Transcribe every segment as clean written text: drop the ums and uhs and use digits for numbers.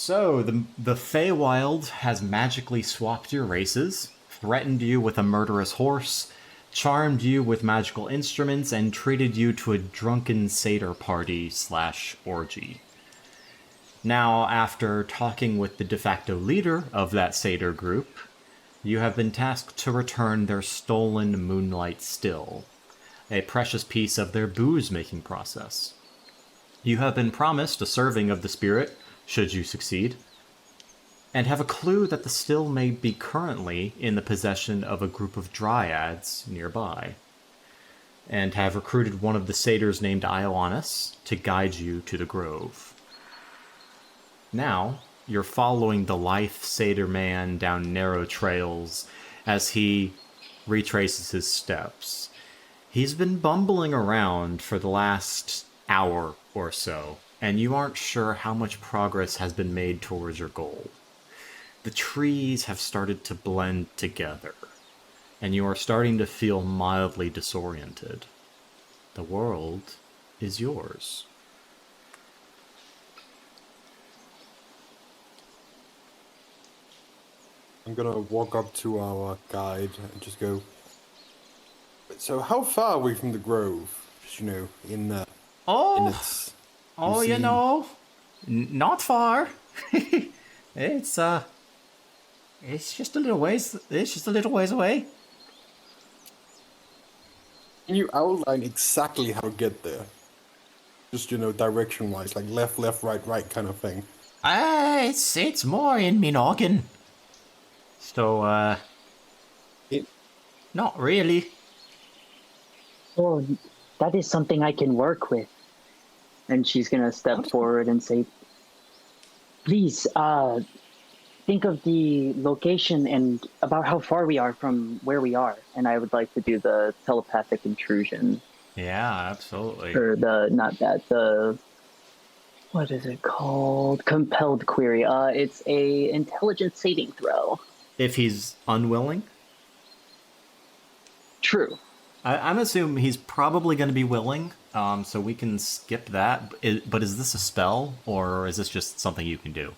So, the Feywild has magically swapped your races, threatened you with a murderous horse, charmed you with magical instruments, and treated you to a drunken satyr party slash orgy. Now, after talking with the de facto leader of that satyr group, you have been tasked to return their stolen moonlight still, a precious piece of their booze-making process. You have been promised a serving of the spirit, should you succeed, and have a clue that the still may be currently in the possession of a group of Dryads nearby, and have recruited one of the satyrs named Ioannis to guide you to the grove. Now, you're following the lithe satyr man down narrow trails as he retraces his steps. He's been bumbling around for the last hour or so, and you aren't sure how much progress has been made towards your goal. The trees have started to blend together, and you are starting to feel mildly disoriented. The world is yours. I'm gonna walk up to our guide and just go. So, how far are we from the grove? Just, in its. Not far. it's it's just a little ways. It's just a little ways away. Can you outline exactly how to get there? Just direction-wise, like left, left, right, right kind of thing. It's more in me noggin. So not really. Oh, that is something I can work with. And she's gonna step forward and say, please, think of the location and about how far we are from where we are. And I would like to do the telepathic intrusion. Yeah, absolutely. Or what is it called? Compelled query. It's a intelligence saving throw. If he's unwilling? True. I'm assuming he's probably going to be willing, so we can skip that. But is this a spell, or is this just something you can do?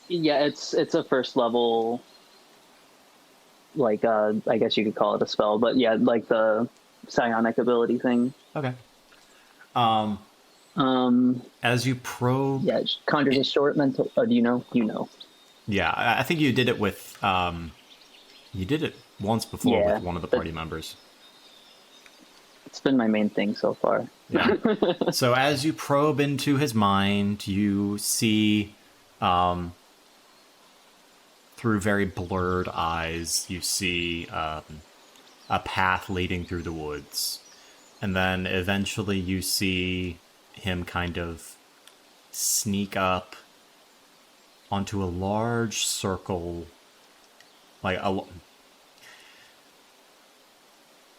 Yeah, it's a first level, like, I guess you could call it a spell, but yeah, like the psionic ability thing. Okay. As you probe... Yeah, it conjures a short mental... Oh, do you know? You know. Yeah, I think you did it with... you did it once before with one of the party members. It's been my main thing so far. Yeah. So as you probe into his mind, you see... through very blurred eyes, you see a path leading through the woods. And then eventually you see him kind of sneak up onto a large circle,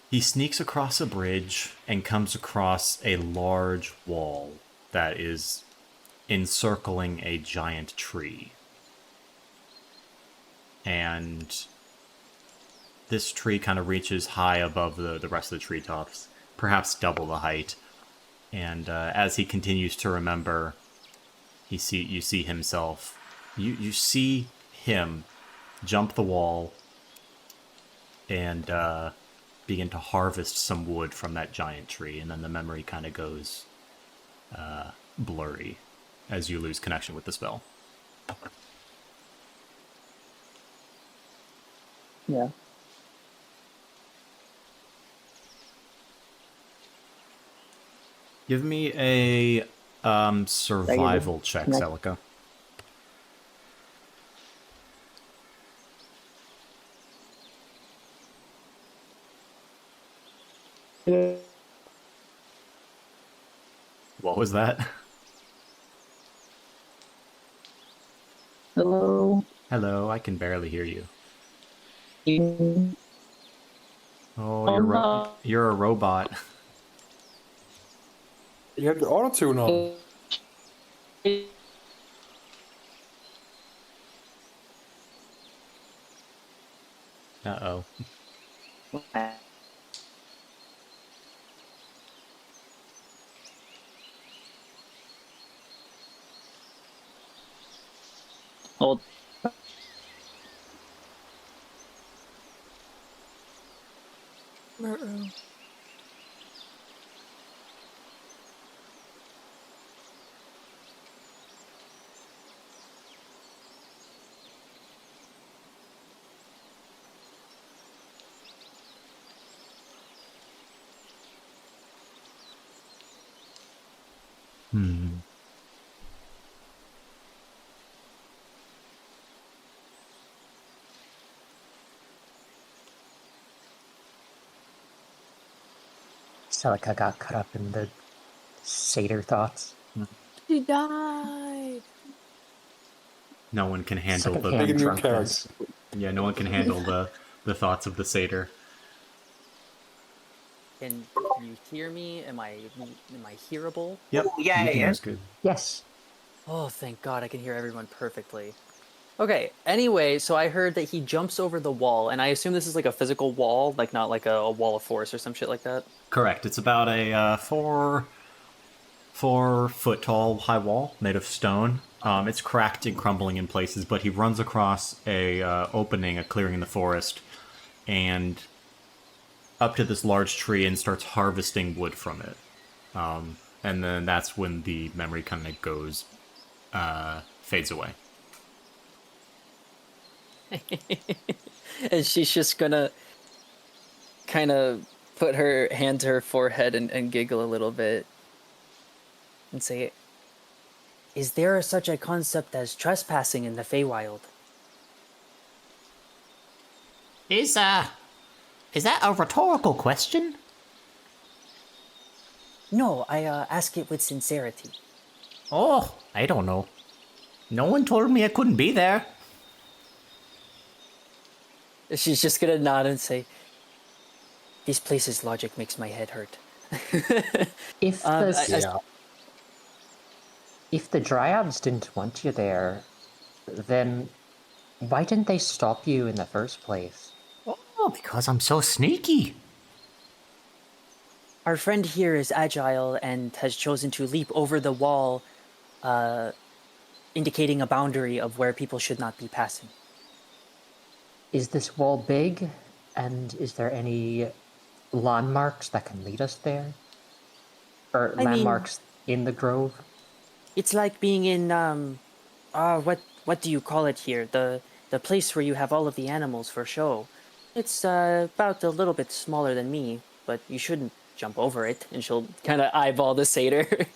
he sneaks across a bridge and comes across a large wall that is encircling a giant tree. And this tree kind of reaches high above the rest of the treetops, perhaps double the height. And as he continues to remember, you see himself. You see him jump the wall and begin to harvest some wood from that giant tree, and then the memory kind of goes blurry as you lose connection with the spell. Yeah. Give me a survival check, Celica. What was that? Hello? Hello, I can barely hear you. You... Oh, you're a robot. You have the auto-tune on. Uh-oh. Well, Uh-oh. Hmm. Celica got caught up in the Satyr thoughts. She died. No one can handle the Make a Secondhand new drunkenness. yeah. No one can handle the thoughts of the satyr. Can you hear me? Am I hearable? Yep. Yeah, you can yeah. hear good. Yes. Oh, thank God, I can hear everyone perfectly. Okay, anyway, so I heard that he jumps over the wall, and I assume this is like a physical wall, like not like a wall of force or some shit like that. Correct. It's about a 4 foot tall high wall made of stone. It's cracked and crumbling in places, but he runs across a opening, a clearing in the forest, and up to this large tree and starts harvesting wood from it. And then that's when the memory kind of goes, fades away. And she's just gonna kind of put her hand to her forehead and giggle a little bit and say, "Is there such a concept as trespassing in the Feywild?" Is that a rhetorical question? No, I ask it with sincerity. Oh, I don't know. No one told me I couldn't be there. She's just gonna nod and say, "This place's logic makes my head hurt." If the if the Dryads didn't want you there, then why didn't they stop you in the first place? Oh, because I'm so sneaky. Our friend here is agile and has chosen to leap over the wall, indicating a boundary of where people should not be passing. Is this wall big? And is there any landmarks that can lead us there? Or I mean- landmarks in the grove? It's like being in what do you call it here? The place where you have all of the animals for show. It's about a little bit smaller than me, but you shouldn't jump over it. And she'll kind of eyeball the satyr.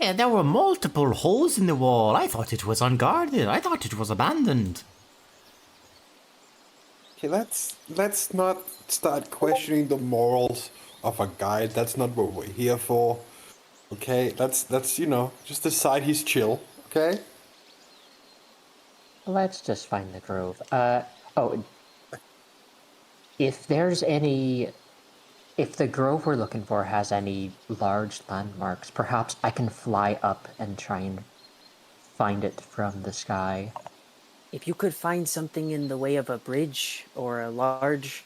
Yeah, there were multiple holes in the wall. I thought it was unguarded. I thought it was abandoned. Okay, let's not start questioning the morals of a guide. That's not what we're here for. Okay, let's just decide he's chill. Okay. Let's just find the grove. If there's any... If the grove we're looking for has any large landmarks, perhaps I can fly up and try and find it from the sky. If you could find something in the way of a bridge or a large,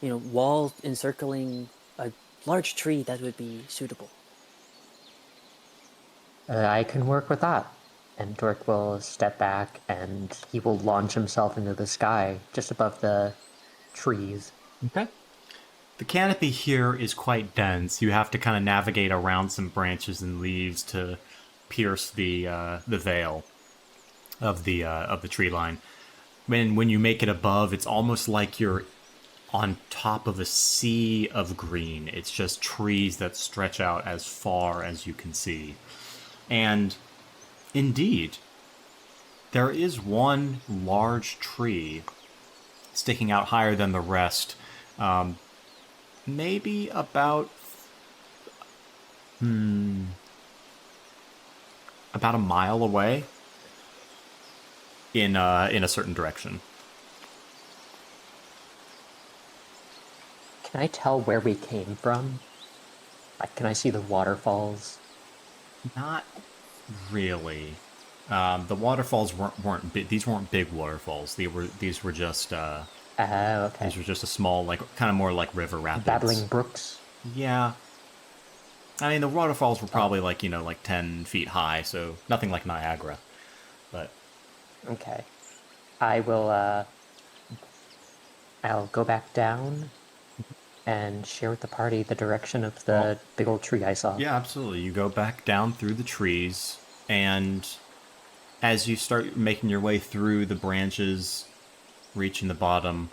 wall encircling a large tree, that would be suitable. I can work with that. And Dork will step back and he will launch himself into the sky just above the trees. Okay. The canopy here is quite dense. You have to kind of navigate around some branches and leaves to pierce the veil of the tree line. When you make it above, it's almost like you're on top of a sea of green. It's just trees that stretch out as far as you can see. And indeed, there is one large tree sticking out higher than the rest. Maybe about a mile away in a certain direction. Can I tell where we came from? Like, can I see the waterfalls? Not really. The waterfalls weren't big. These weren't big waterfalls. These were just Okay. these were just a small, like, kind of more like river rapids. Babbling brooks? Yeah. I mean, the waterfalls were probably like 10 feet high, so nothing like Niagara. But Okay. I will, I'll go back down and share with the party the direction of the big old tree I saw. Yeah, absolutely. You go back down through the trees, and as you start making your way through the branches, reaching the bottom,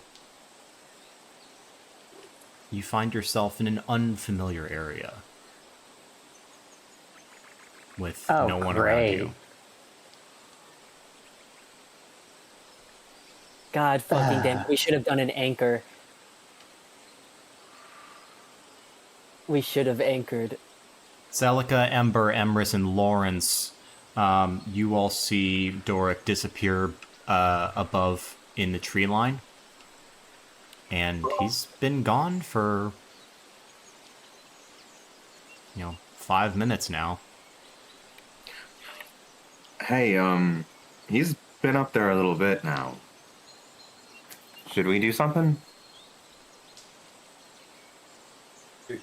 you find yourself in an unfamiliar area with Oh, no one around great. you. God fucking damn! We should have done an anchor. We should have anchored. Celica, Ember, Emrys, and Lawrence, you all see Doric disappear above in the tree line. And he's been gone for, 5 minutes now. Hey, he's been up there a little bit now. Should we do something?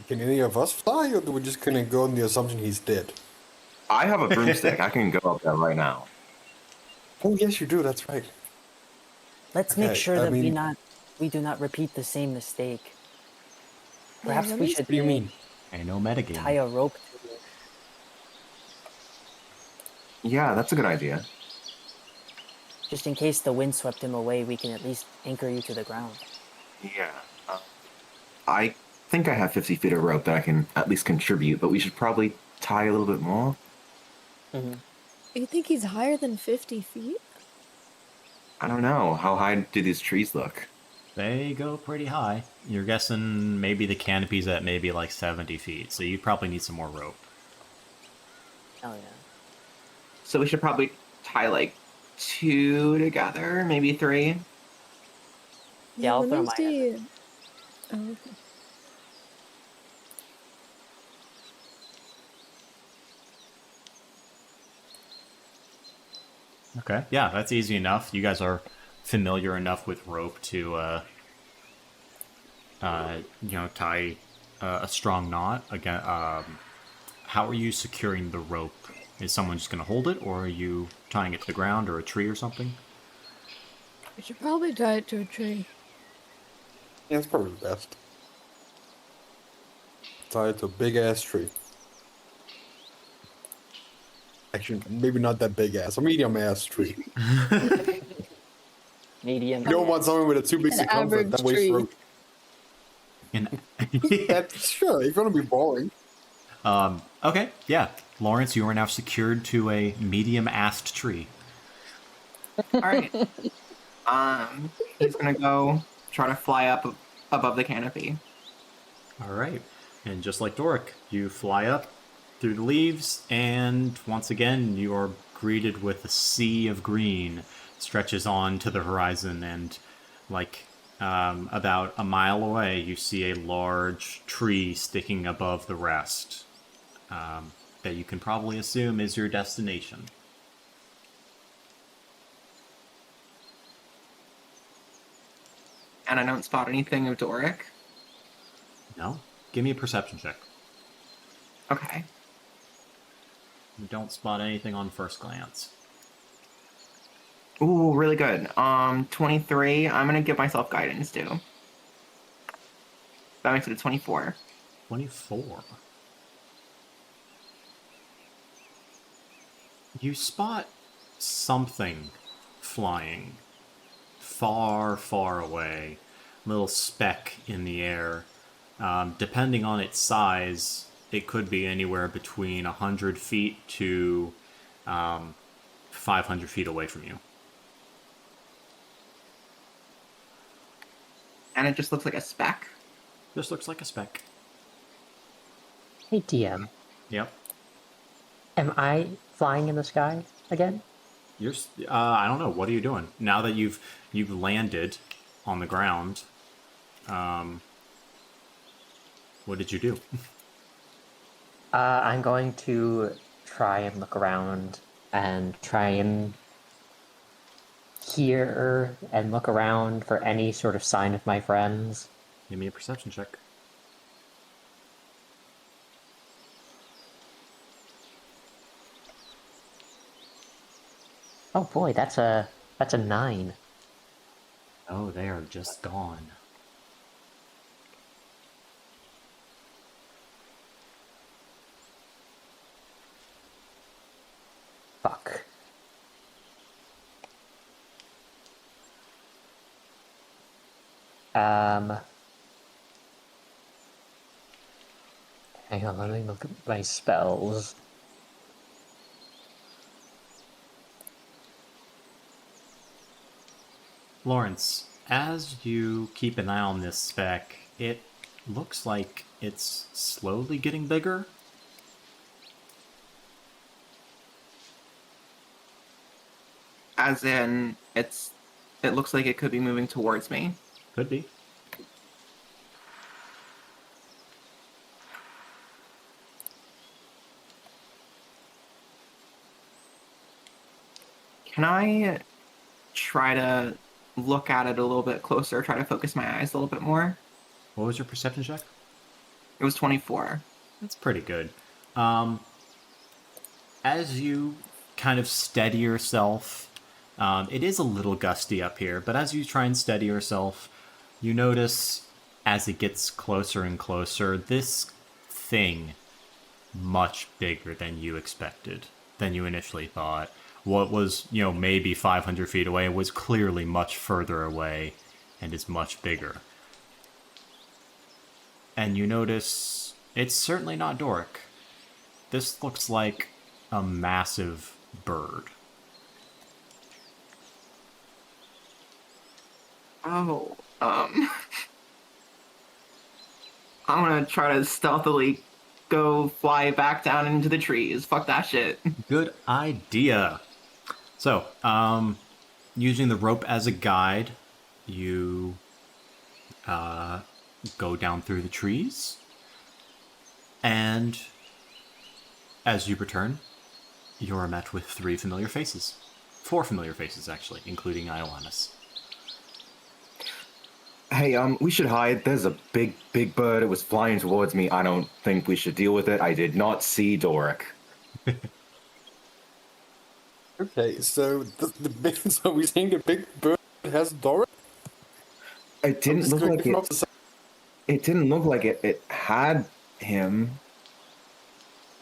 Can any of us fly, or do we just gonna go on the assumption he's dead? I have a broomstick. I can go up there right now. Oh yes, you do. That's right. Let's Okay, make sure I that mean- we do not repeat the same mistake. Yeah, Perhaps let we me should What do you mean? Ain't no metagame. tie a rope to it. Yeah, that's a good idea. Just in case the wind swept him away, we can at least anchor you to the ground. Yeah. I think I have 50 feet of rope that I can at least contribute, but we should probably tie a little bit more. You think he's higher than 50 feet? I don't know. How high do these trees look? They go pretty high. You're guessing maybe the canopy's at maybe like 70 feet, so you probably need some more rope. Oh yeah. So we should probably tie like 2 together, maybe 3. Yeah, I'll let throw me mine see. Oh, okay. Okay. Yeah, that's easy enough. You guys are familiar enough with rope to, tie a strong knot. Again, how are you securing the rope? Is someone just going to hold it, or are you tying it to the ground or a tree or something? We should probably tie it to a tree. Yeah, it's probably the best. Tie it to a big ass tree. Actually, maybe not that big ass, a medium ass tree. Medium. You don't want someone with a too big An circumference average that weighs tree. rope. And That's sure. It's gonna be boring. okay, yeah. Lawrence, you are now secured to a medium-assed tree. All right. He's gonna go try to fly up above the canopy. All right. And just like Doric, you fly up through the leaves, and once again, you are greeted with a sea of green stretches on to the horizon, and like about a mile away, you see a large tree sticking above the rest that you can probably assume is your destination. And I don't spot anything of Doric. No? Give me a perception check. Okay. You don't spot anything on first glance. Ooh, really good. 23. I'm gonna give myself guidance too. That makes it a 24. 24. You spot something flying far, far away. Little speck in the air. Depending on its size, it could be anywhere between 100 feet to 500 feet away from you. And it just looks like a speck. This looks like a speck. Hey, DM, Yep. am I flying in the sky again? I don't know. What are you doing now that you've landed on the ground? What did you do? I'm going to try and look around and try and hear and look around for any sort of sign of my friends. Give me a perception check. Oh boy, that's a 9. Oh, they are just gone. Fuck. Um, Hang on, let me look at my spells. Lawrence, as you keep an eye on this spec, it looks like it's slowly getting bigger. As in, it looks like it could be moving towards me. Could be. Can I try to look at it a little bit closer, try to focus my eyes a little bit more? What was your perception check? It was 24. That's pretty good. As you kind of steady yourself, it is a little gusty up here, but as you try and steady yourself, you notice as it gets closer and closer, this thing much bigger than you expected, than you initially thought. What was, maybe 500 feet away was clearly much further away and is much bigger. And you notice it's certainly not Doric. This looks like a massive bird. Oh, I'm gonna try to stealthily go fly back down into the trees. Fuck that shit. Good idea. So, using the rope as a guide, you go down through the trees, and as you return, you are met with 3 familiar faces. 4 familiar faces, actually, including Ioannis. Hey, we should hide. There's a big bird. It was flying towards me. I don't think we should deal with it. I did not see Doric. Okay, so so we think the big bird has Doric? It didn't look like it. It didn't look like it had him.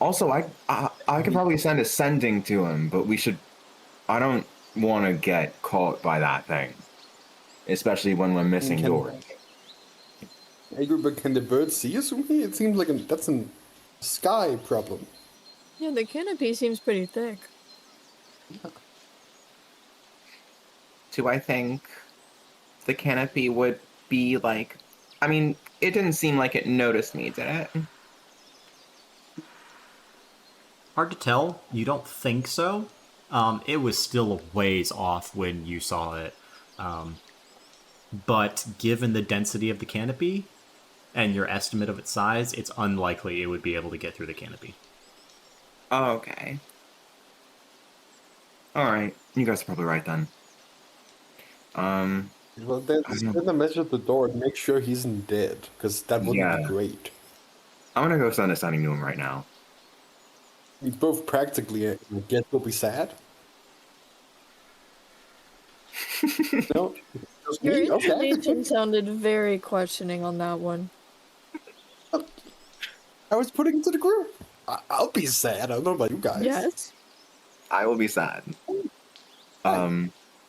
Also, I could probably send a sending to him, but we should. I don't want to get caught by that thing, especially when we're missing Doric. Hey, but can the bird see us from here? It seems like that's a sky problem. Yeah, the canopy seems pretty thick. Do I think the canopy would be like? I mean, it didn't seem like it noticed me, did it? Hard to tell. You don't think so. It was still a ways off when you saw it. But given the density of the canopy and your estimate of its size, it's unlikely it would be able to get through the canopy. Oh, okay. Alright, you guys are probably right then. Well, then send a message at the door and make sure he isn't dead, because that wouldn't be great. I'm gonna go send a sending to him right now. We both practically, I guess, will be sad. No, just Your me? Okay. intonation sounded very questioning on that one. I was putting it to the group. I'll be sad. I don't know about you guys. Yes. I will be sad.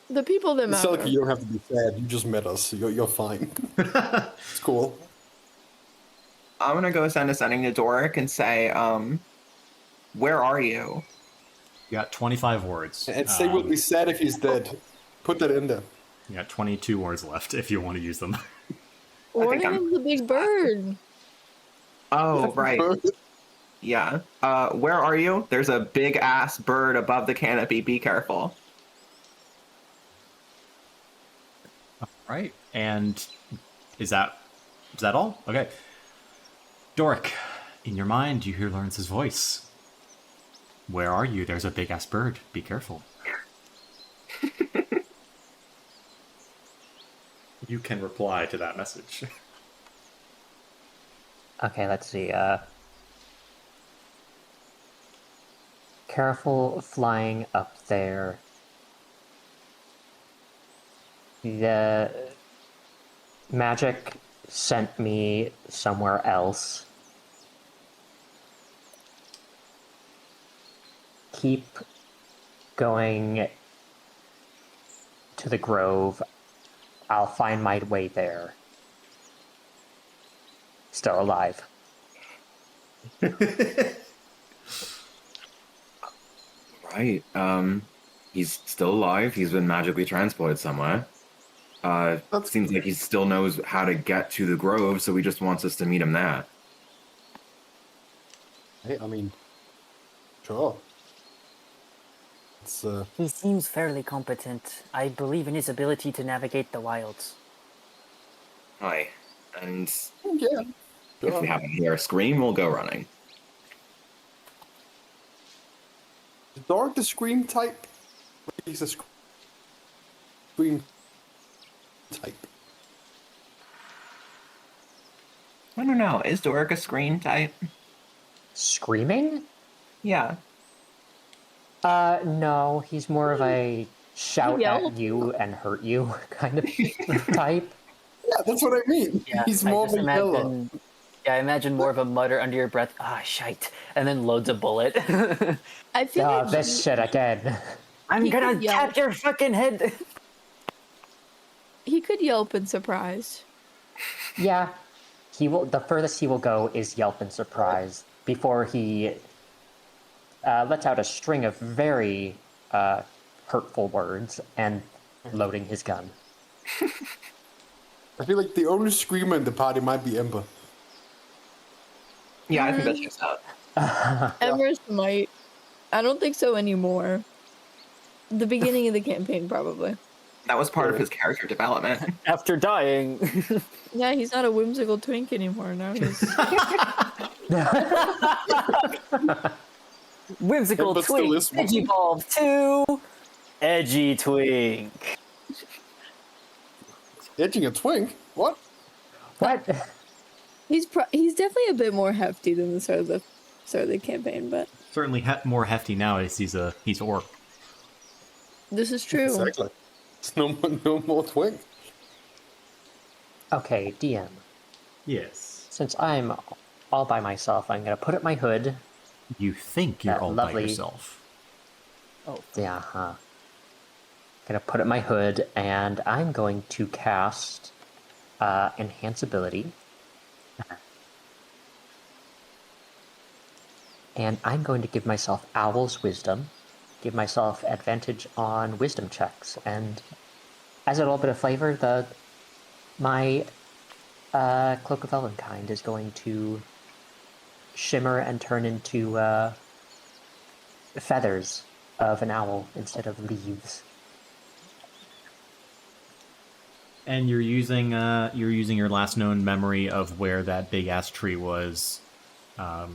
The people that It's not matter. like you don't have to be sad. You just met us. So you're fine. It's cool. I'm gonna go send a sending to Doric and say, where are you? You got 25 words. And say we'll be sad if he's dead. Put that in there. You got 22 words left if you want to use them. Warning of the big bird. Oh, right. Yeah. Where are you? There's a big ass bird above the canopy. Be careful. Right. And is that all? Okay. Doric, in your mind, you hear Lawrence's voice. Where are you? There's a big ass bird. Be careful. You can reply to that message. Okay, let's see. Careful flying up there. The magic sent me somewhere else. Keep going to the grove. I'll find my way there. Still alive. Right. He's still alive. He's been magically transported somewhere. Seems like he still knows how to get to the grove, so he just wants us to meet him there. Hey, I mean, sure. It's He seems fairly competent. I believe in his ability to navigate the wilds. Hi. And yeah. if Sure. we happen to hear a scream, we'll go running. Is Dork the scream type? He's a scream type. I don't know. Is Doric a screen type? Screaming? Yeah. No, he's more of a shout yell? at you and hurt you kind of type. Yeah, that's what I mean. Yeah, He's I more of just a yeller. imagine. Yeah, I imagine more of a mutter under your breath. Ah, shite, and then loads a bullet. I feel like This shit again. I'm He gonna could yell. tap your fucking head. he could yelp in surprise. Yeah, he will. The furthest he will go is yelp in surprise before he lets out a string of very hurtful words and loading his gun. I feel like the only screamer in the party might be Ember. Yeah, I think that checks out. Everest might. I don't think so anymore. The beginning of the campaign, probably. That was part of his character development. After dying. Yeah, he's not a whimsical twink anymore. Now he's. Whimsical But still twink. is one. Digivolve 2. Edgy twink. Edging a twink? What? What? He's definitely a bit more hefty than the start of the campaign, but Certainly more hefty now as he's orc. this is true. Exactly. It's no more twink. Okay, DM. Yes. Since I'm all by myself, I'm gonna put up my hood. You think you're That all by lovely- yourself. Oh, Yeah, Gonna put up my hood, and I'm going to cast Enhance Ability. And I'm going to give myself Owl's Wisdom, give myself advantage on Wisdom checks, and as a little bit of flavor, my Cloak of Elvenkind is going to shimmer and turn into feathers of an owl instead of leaves. And you're using your last known memory of where that big ass tree was to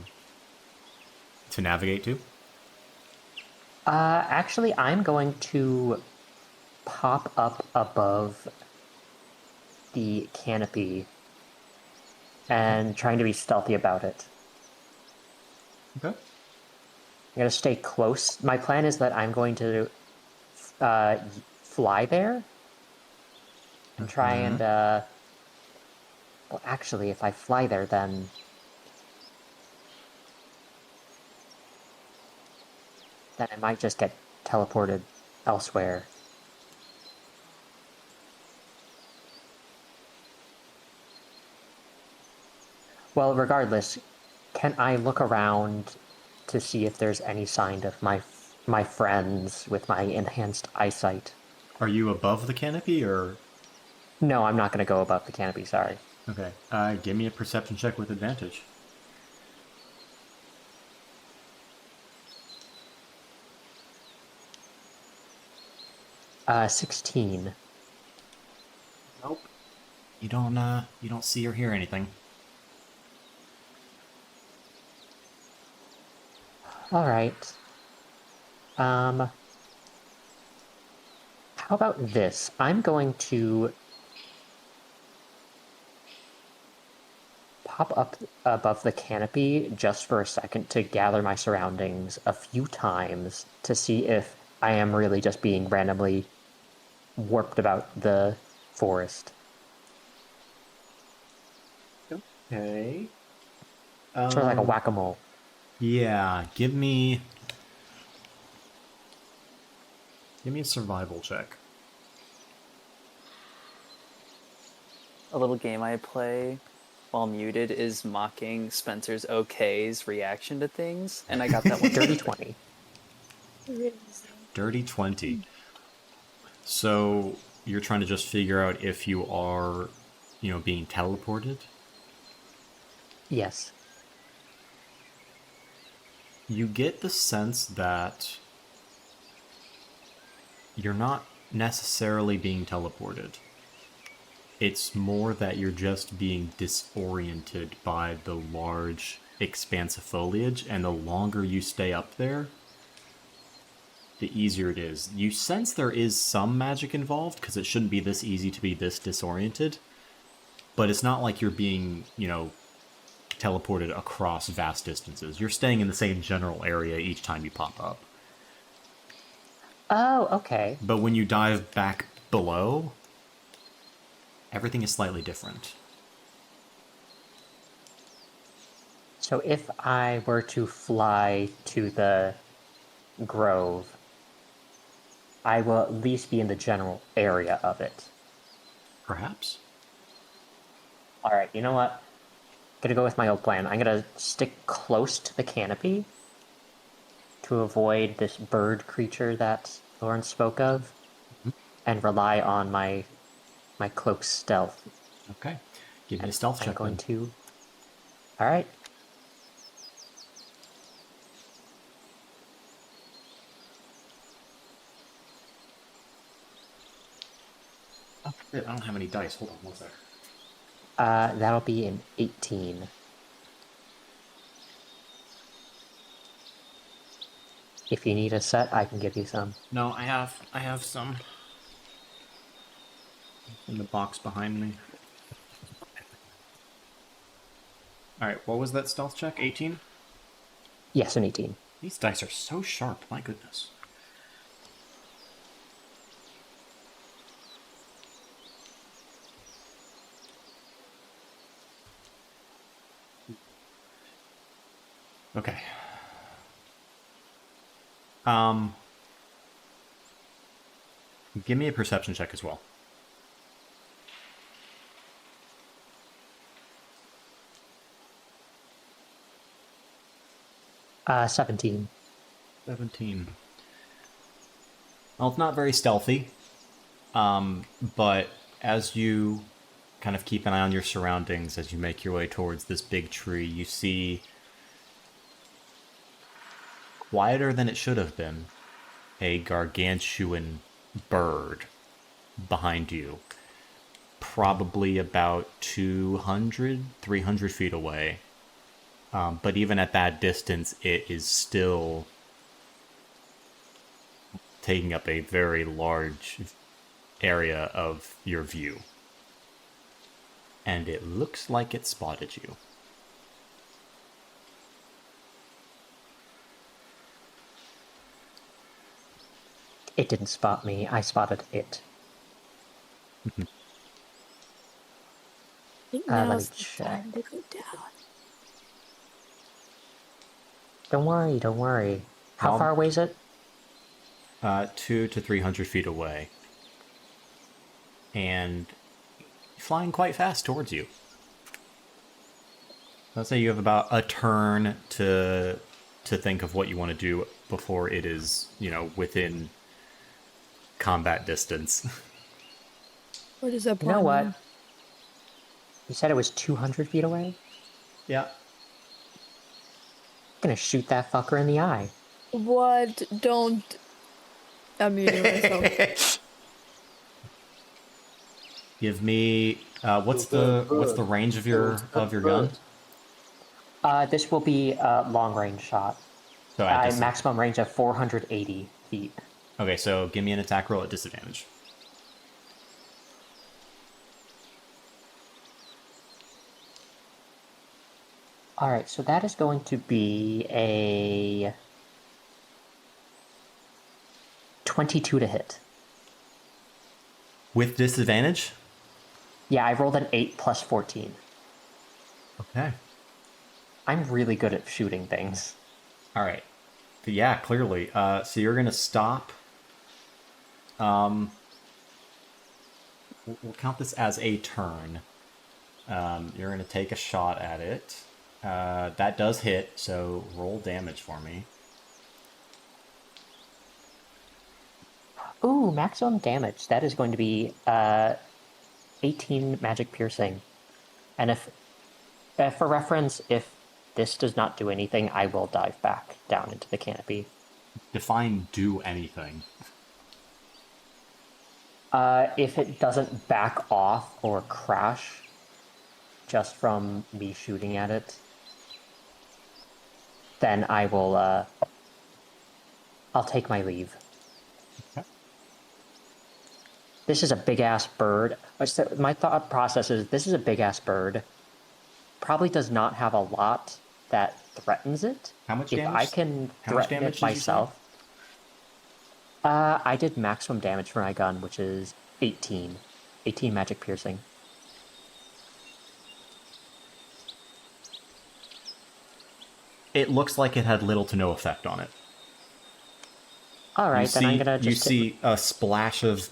navigate to. Actually, I'm going to pop up above the canopy and trying to be stealthy about it. Okay. I'm going to stay close. My plan is that I'm going to fly there and try and... well, actually, if I fly there, then... then I might just get teleported elsewhere. Well, regardless, can I look around to see if there's any sign of my friends with my enhanced eyesight? Are you above the canopy or? No, I'm not going to go above the canopy, sorry. Okay. Give me a perception check with advantage. Uh, 16. Nope. You don't see or hear anything. Alright. How about this? I'm going to pop up above the canopy just for a second to gather my surroundings a few times to see if I am really just being randomly warped about the forest. Okay. Sort of like a whack-a-mole. Yeah, give me a survival check. A little game I play while muted is mocking Spencer's okay's reaction to things, and I got that one. Dirty perfect. 20. Dirty 20. So you're trying to just figure out if you are, being teleported? Yes. You get the sense that you're not necessarily being teleported. It's more that you're just being disoriented by the large expanse of foliage, and the longer you stay up there, the easier it is. You sense there is some magic involved, because it shouldn't be this easy to be this disoriented, but it's not like you're being, teleported across vast distances. You're staying in the same general area each time you pop up. Oh, okay. But when you dive back below, everything is slightly different. So if I were to fly to the grove, I will at least be in the general area of it. Perhaps? Alright, you know what? Gonna go with my old plan. I'm gonna stick close to the canopy to avoid this bird creature that Lauren spoke of, and rely on my cloak's stealth. Okay. Give me a stealth check. I'm going to... Alright. Oh, I don't have any dice. Hold on one sec. That'll be an 18. If you need a set, I can give you some. No, I have some in the box behind me. Alright, what was that stealth check? 18? Yes, an 18. These dice are so sharp, my goodness. Okay. Give me a perception check as well. Uh, 17. 17. Well, it's not very stealthy, but as you kind of keep an eye on your surroundings, as you make your way towards this big tree, you see, quieter than it should have been, a gargantuan bird behind you, probably about 200, 300 feet away. But even at that distance, it is still taking up a very large area of your view. And it looks like it spotted you. It didn't spot me, I spotted it. I think let me now's the check. time to go down. Don't worry. How Well- far away is it? 200 to 300 feet away. And flying quite fast towards you. Let's say you have about a turn to think of what you want to do before it is, within combat distance. What does that You know what? mean? You said it was 200 feet away? Yeah. I'm gonna shoot that fucker in the eye. What? Don't. I'm muting myself. Give me what's the range of your gun? This will be a long range shot. So at Maximum range of 480 feet. Okay, so give me an attack roll at disadvantage. Alright, so that is going to be a 22 to hit. With disadvantage? Yeah, I rolled an 8 plus 14. Okay. I'm really good at shooting things. All right. But yeah, clearly. So you're gonna stop. We'll count this as a turn. You're gonna take a shot at it. That does hit, so roll damage for me. Ooh, maximum damage. That is going to be 18 magic piercing. And if, for reference, if this does not do anything, I will dive back down into the canopy. Define do anything. If it doesn't back off or crash just from me shooting at it, then I will, I'll take my leave. Okay. This is a big-ass bird. My thought process is, this is a big-ass bird. Probably does not have a lot that threatens it. How much if damage? I can How much threaten damage it did you say? myself. I did maximum damage for my gun, which is 18. 18 magic piercing. It looks like it had little to no effect on it. Alright, then I'm gonna just... You see a splash of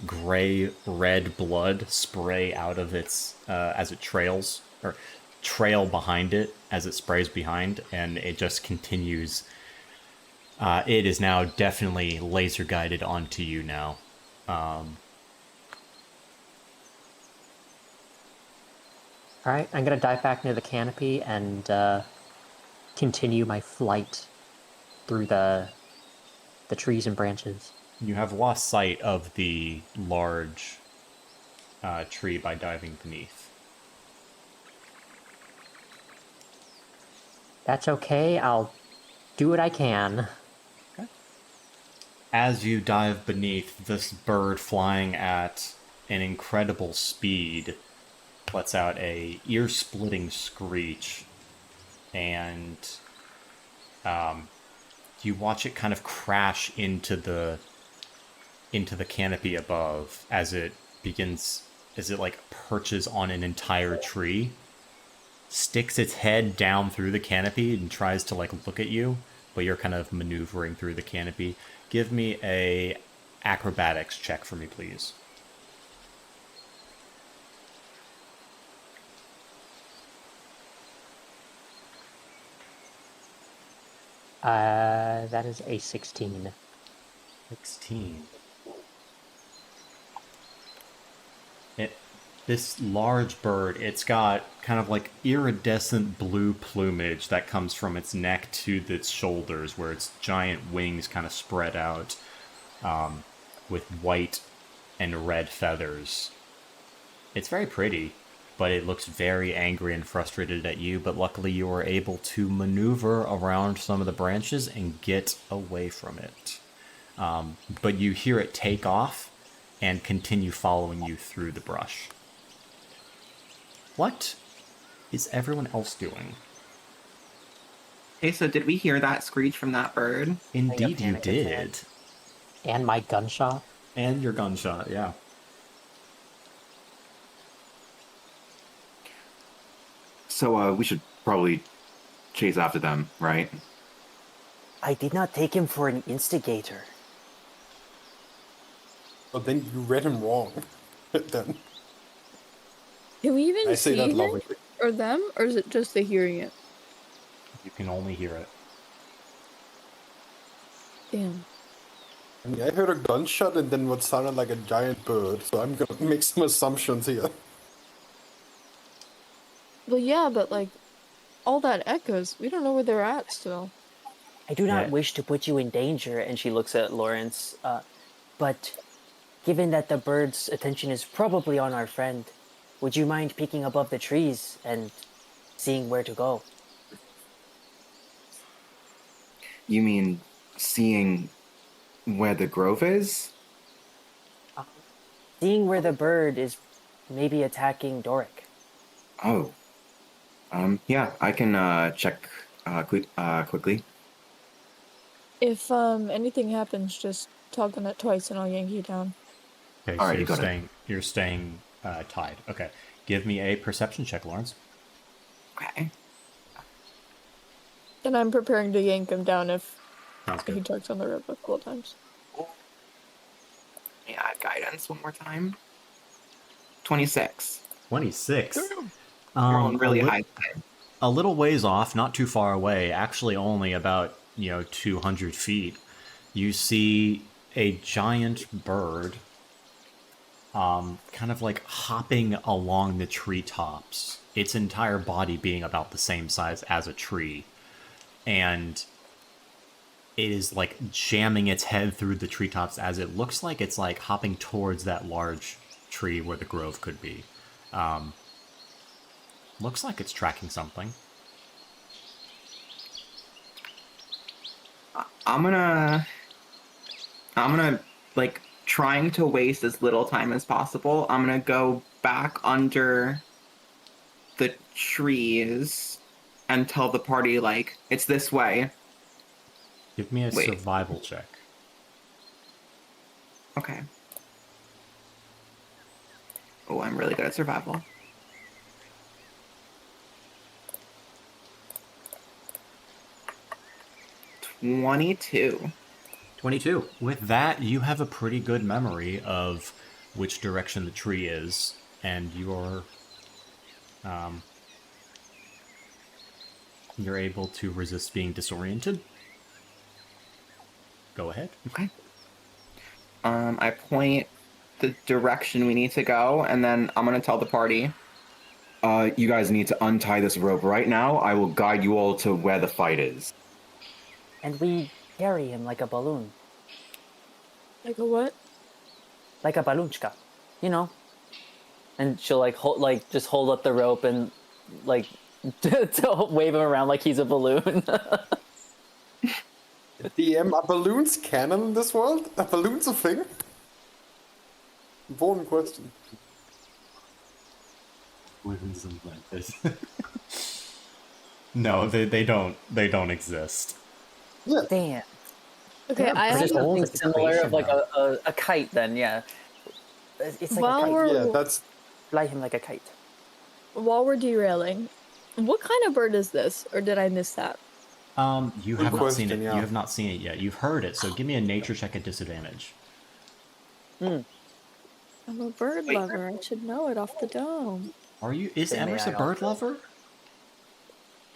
gray-red blood spray out of its... as it trails, or trail behind it as it sprays behind, and it just continues. It is now definitely laser-guided onto you now. Alright, I'm gonna dive back near the canopy and continue my flight through the trees and branches. You have lost sight of the large tree by diving beneath. That's okay, I'll do what I can. As you dive beneath, this bird flying at an incredible speed lets out a ear-splitting screech, and you watch it kind of crash into the canopy above as it like perches on an entire tree, sticks its head down through the canopy and tries to like look at you, but you're kind of maneuvering through the canopy. Give me a acrobatics check for me, please. That is a 16. 16. This large bird, it's got kind of like iridescent blue plumage that comes from its neck to its shoulders, where its giant wings kind of spread out with white and red feathers. It's very pretty, but it looks very angry and frustrated at you, but luckily you were able to maneuver around some of the branches and get away from it. But you hear it take off and continue following you through the brush. What is everyone else doing? Okay, so did we hear that screech from that bird? Indeed you did. And my gunshot. And your gunshot, yeah. So we should probably chase after them, right? I did not take him for an instigator. But then you read him wrong. Then Can we even I say see that him lovingly. or them, or is it just the hearing it? You can only hear it. Damn. I mean, I heard a gunshot and then what sounded like a giant bird, so I'm gonna make some assumptions here. Well, yeah, but like, all that echoes. We don't know where they're at still. I do not Yeah. wish to put you in danger, And she looks at Lawrence. But given that the bird's attention is probably on our friend, would you mind peeking above the trees and seeing where to go? You mean seeing where the grove is? Seeing where the bird is maybe attacking Doric. Oh. Yeah, I can check quickly. If anything happens, just tug on it twice and I'll yank you down. Okay, All so right, you got it. you're staying tied. Okay. Give me a perception check, Lawrence. Okay. And I'm preparing to yank him down if Sounds he good. tugs on the rope a couple times. Yeah, guidance one more time. 26. 26. Rolling really high. A little ways off, not too far away, actually only about, 200 feet, you see a giant bird kind of like hopping along the treetops, its entire body being about the same size as a tree. And it is like jamming its head through the treetops as it looks like it's like hopping towards that large tree where the grove could be. Looks like it's tracking something. I'm gonna like trying to waste as little time as possible. I'm gonna go back under the trees and tell the party like it's this way. Give me a Wait. survival check. Okay. Oh, I'm really good at survival. $22. 22. With that, you have a pretty good memory of which direction the tree is, and you're able to resist being disoriented. Go ahead. Okay. I point the direction we need to go, and then I'm gonna tell the party. You guys need to untie this rope right now. I will guide you all to where the fight is. And we carry him like a balloon. Like a what? Like a balloonchka. You know? And she'll just hold up the rope and like to wave him around like he's a balloon. DM, are balloons canon in this world? Are balloons a thing? Important question. No, they don't exist. Yeah. Damn. Okay, I pretty have old. Something It's similar equation, of like a kite then, yeah. It's like While a kite. we're Yeah, that's Fly him like a kite. while we're derailing, what kind of bird is this, or did I miss that? You Good have not seen question, it. yeah. You have not seen it yet. You've heard it, so give me a nature check at disadvantage. I'm a bird lover. I should know it off the dome. Are you? Is Then may Emrys I a bird also? lover?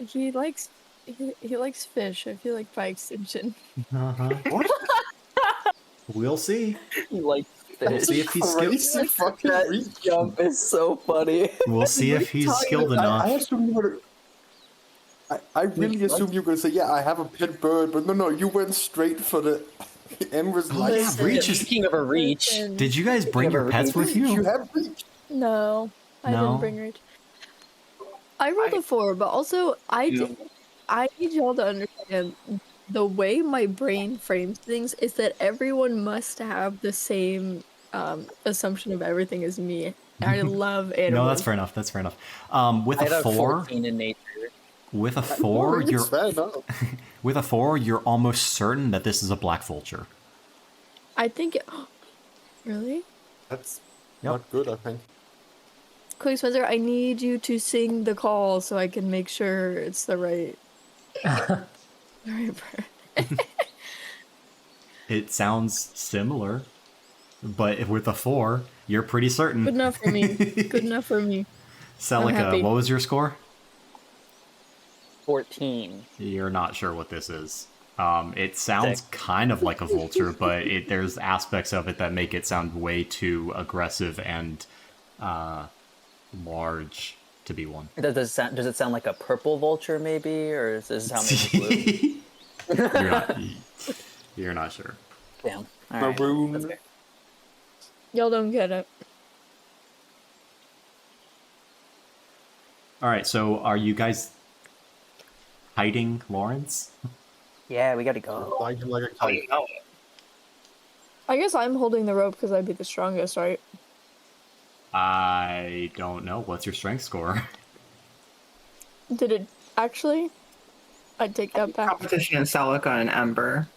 He likes he likes fish. I feel like by extension. What? We'll see. He likes We'll fish. see if he's skilled. crazy fucking reach. Jump is so funny. We'll see if he's skilled I enough. assume you were. I really assumed you were gonna say, yeah, I have a pet bird, but no, you went straight for the Emrys Oh, light. yeah, reach is. Speaking of a reach, Listen, Did you guys bring your pets with You you? have reach. No, I No? didn't bring reach. I rolled a 4, but also I need y'all to understand the way my brain frames things is that everyone must have the same assumption of everything as me. I love animals. No, that's fair enough. That's fair enough. With I a had a 4, 14 in nature. with a 4, It's you're fair enough. with a 4, you're almost certain that this is a black vulture. I think it, really? That's Yep. not good, I think. Quick, Spencer, I need you to sing the call so I can make sure it's the right bird. It sounds similar, but with a 4, you're pretty certain. Good enough for me. Good enough for me. Celica, happy. what was your score? 14. You're not sure what this is. It sounds kind of like a vulture, but there's aspects of it that make it sound way too aggressive and large to be one. Does it sound like a purple vulture maybe, or is this how maybe blue? You're not sure. Damn. All right. Maroon. That's fair. Y'all don't get it. All right, so are you guys hiding Lawrence? Yeah, we gotta go. Like a Oh, kite. you know it. I guess I'm holding the rope because I'd be the strongest, right? I don't know. What's your strength score? Did it actually? I'd take that back. Competition in Celica and Ember.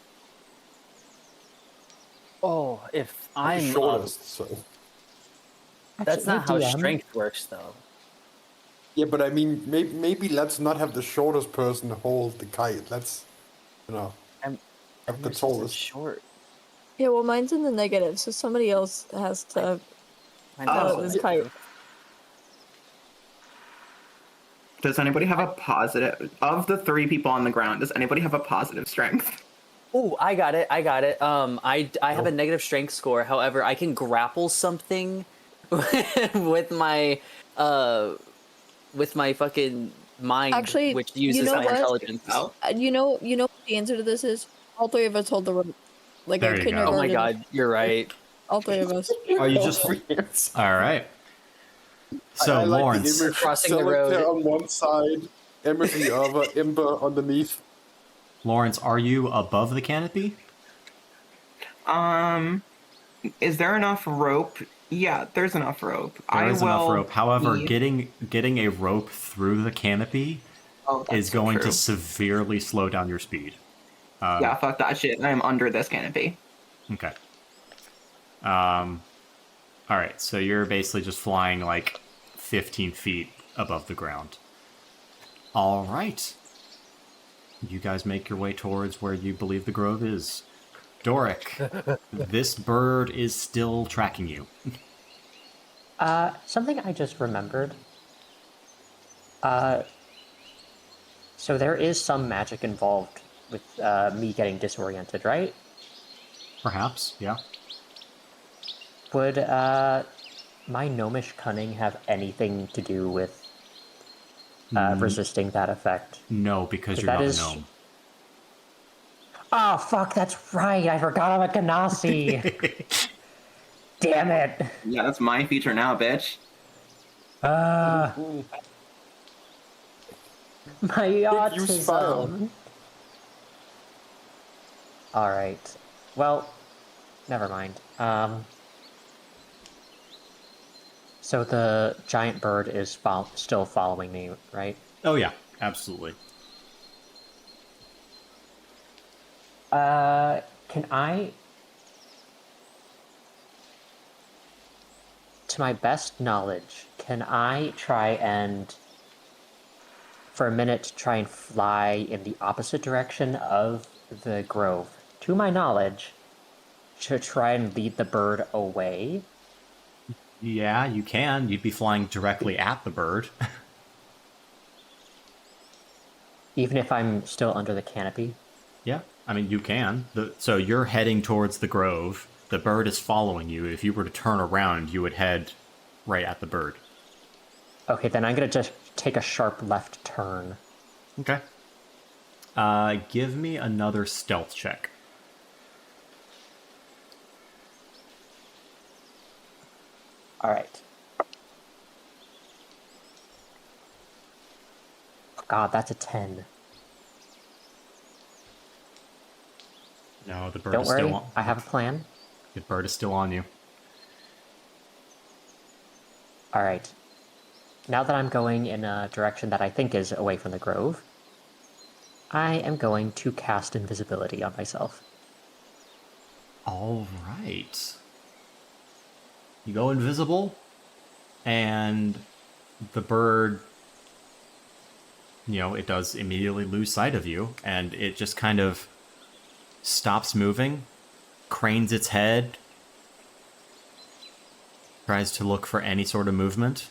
Oh, if I'm I'm shortest, so. that's Actually, not how DM, strength works though. Yeah, but I mean, maybe let's not have the shortest person hold the kite. Let's, you know, I'm have the Emerson's so tallest. short. Yeah, well, mine's in the negative, so somebody else has to Mine's pilot also this yeah. kite. negative. Does anybody have a positive of the 3 people on the ground? Does anybody have a positive strength? Oh, I got it. I have a No. negative strength score. However, I can grapple something with my uh with my fucking mind, Actually, which you uses know my what? intelligence. You know what the answer to this is? All three of us hold the rope, like a There you go. Oh my kindergarten. god, you're right. All three of us. Are you All just three hands. all right? So I like the Lawrence, We're image. crossing the Solitaire road. on one side, Emerson the other, Ember underneath. Lawrence, are you above the canopy? Is there enough rope? Yeah, there's enough rope. There I is enough will rope. However, be. getting a rope through the canopy Oh, is that's so going to true. severely slow down your speed. Yeah, fuck that shit. I am under this canopy. Okay. All right. So you're basically just flying like 15 feet above the ground. All right. You guys make your way towards where you believe the grove is. Doric, this bird is still tracking you. Something I just remembered. So there is some magic involved with me getting disoriented, right? Perhaps, yeah. Would my gnomish cunning have anything to do with resisting that effect? No, because you're that not is- a gnome. Oh, fuck, that's right. I forgot I'm a Ganassi. Damn it. Yeah, that's my feature now, bitch. My Use fire. autism. All right. Well, never mind. So the giant bird is still following me, right? Oh yeah, absolutely. Can I, to my best knowledge, can I try and, for a minute, try and fly in the opposite direction of the grove, to my knowledge, to try and lead the bird away? Yeah, you can. You'd be flying directly at the bird. Even if I'm still under the canopy? Yeah, I mean, you can. So you're heading towards the grove. The bird is following you. If you were to turn around, you would head right at the bird. Okay, then I'm gonna just take a sharp left turn. Okay. Give me another stealth check. All right. God, that's a 10. No, the bird Don't is worry, still on. I have a plan. The bird is still on you. All right. Now that I'm going in a direction that I think is away from the grove, I am going to cast invisibility on myself. All right. You go invisible, and the bird, it does immediately lose sight of you, and it just kind of stops moving, cranes its head, tries to look for any sort of movement.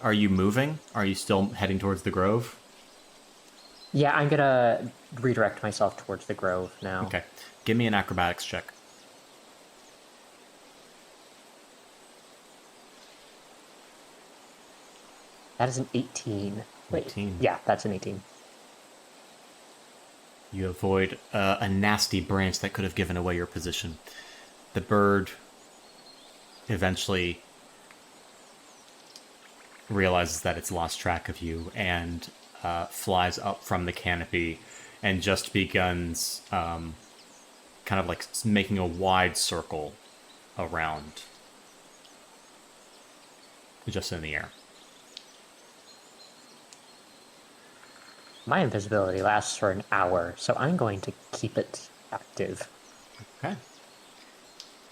Are you moving? Are you still heading towards the grove? Yeah, I'm gonna redirect myself towards the grove now. Okay. Give me an acrobatics check. That is an 18. Wait, 18. yeah, that's an 18. You avoid a nasty branch that could have given away your position. The bird eventually realizes that it's lost track of you and flies up from the canopy and just begins kind of like making a wide circle around, just in the air. My invisibility lasts for an hour, so I'm going to keep it active. Okay.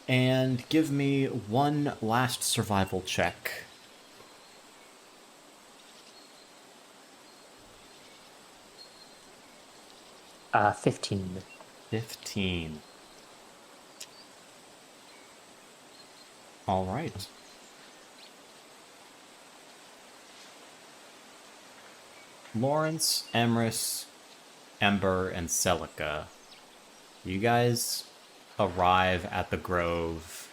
And give me one last survival check. 15. 15. All right. Lawrence, Emrys, Ember, and Celica. You guys arrive at the grove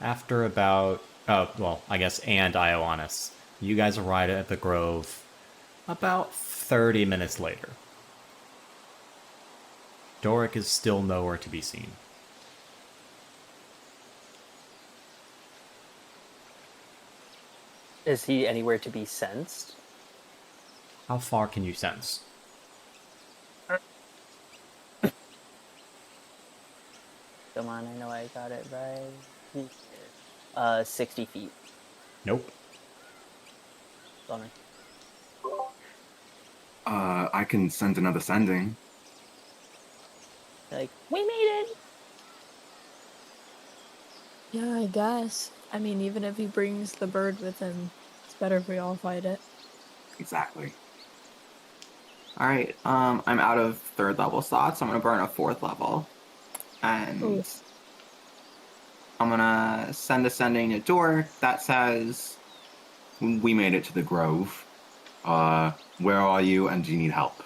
after about... Oh, well, I guess, and Ioannis. You guys arrive at the grove about 30 minutes later. Doric is still nowhere to be seen. Is he anywhere to be sensed? How far can you sense? Come on, I know I got it right. 60 feet. Nope. Bummer. I can send another sending. Like, we made it! Yeah, I guess. I mean, even if he brings the bird with him, it's better if we all fight it. Exactly. All right. I'm out of 3rd level slots. So I'm gonna burn a 4th level, and Ooh. I'm gonna send a sending to Dork that says, We made it to the grove. Where are you, and do you need help?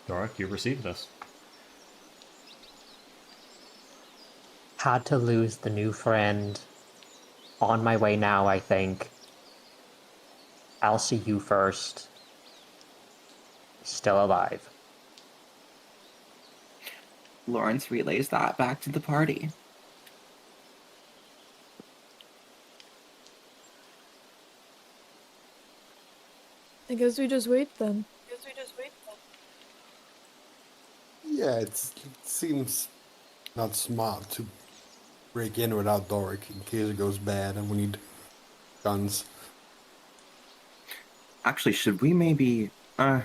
Doric, you received this. Had to lose the new friend. On my way now, I think. I'll see you first. Still alive. Lawrence relays that back to the party. I guess we just wait then. Yeah, it seems not smart to break in without Doric in case it goes bad and we need guns. Actually, should we maybe... I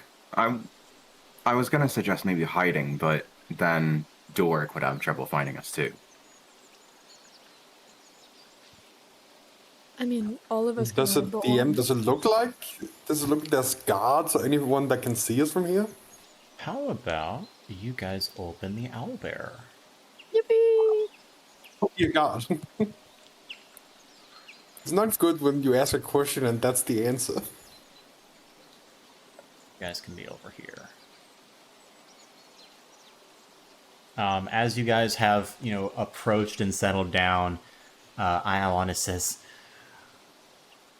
was gonna suggest maybe hiding, but then Doric would have trouble finding us too. I mean, all of us Does can it roll. DM? Does it look like there's guards or anyone that can see us from here? How about you guys open the owlbear? Yippee! Oh, you God. It's not good when you ask a question and that's the answer. You guys can be over here. As you guys have, approached and settled down, Ioannis says,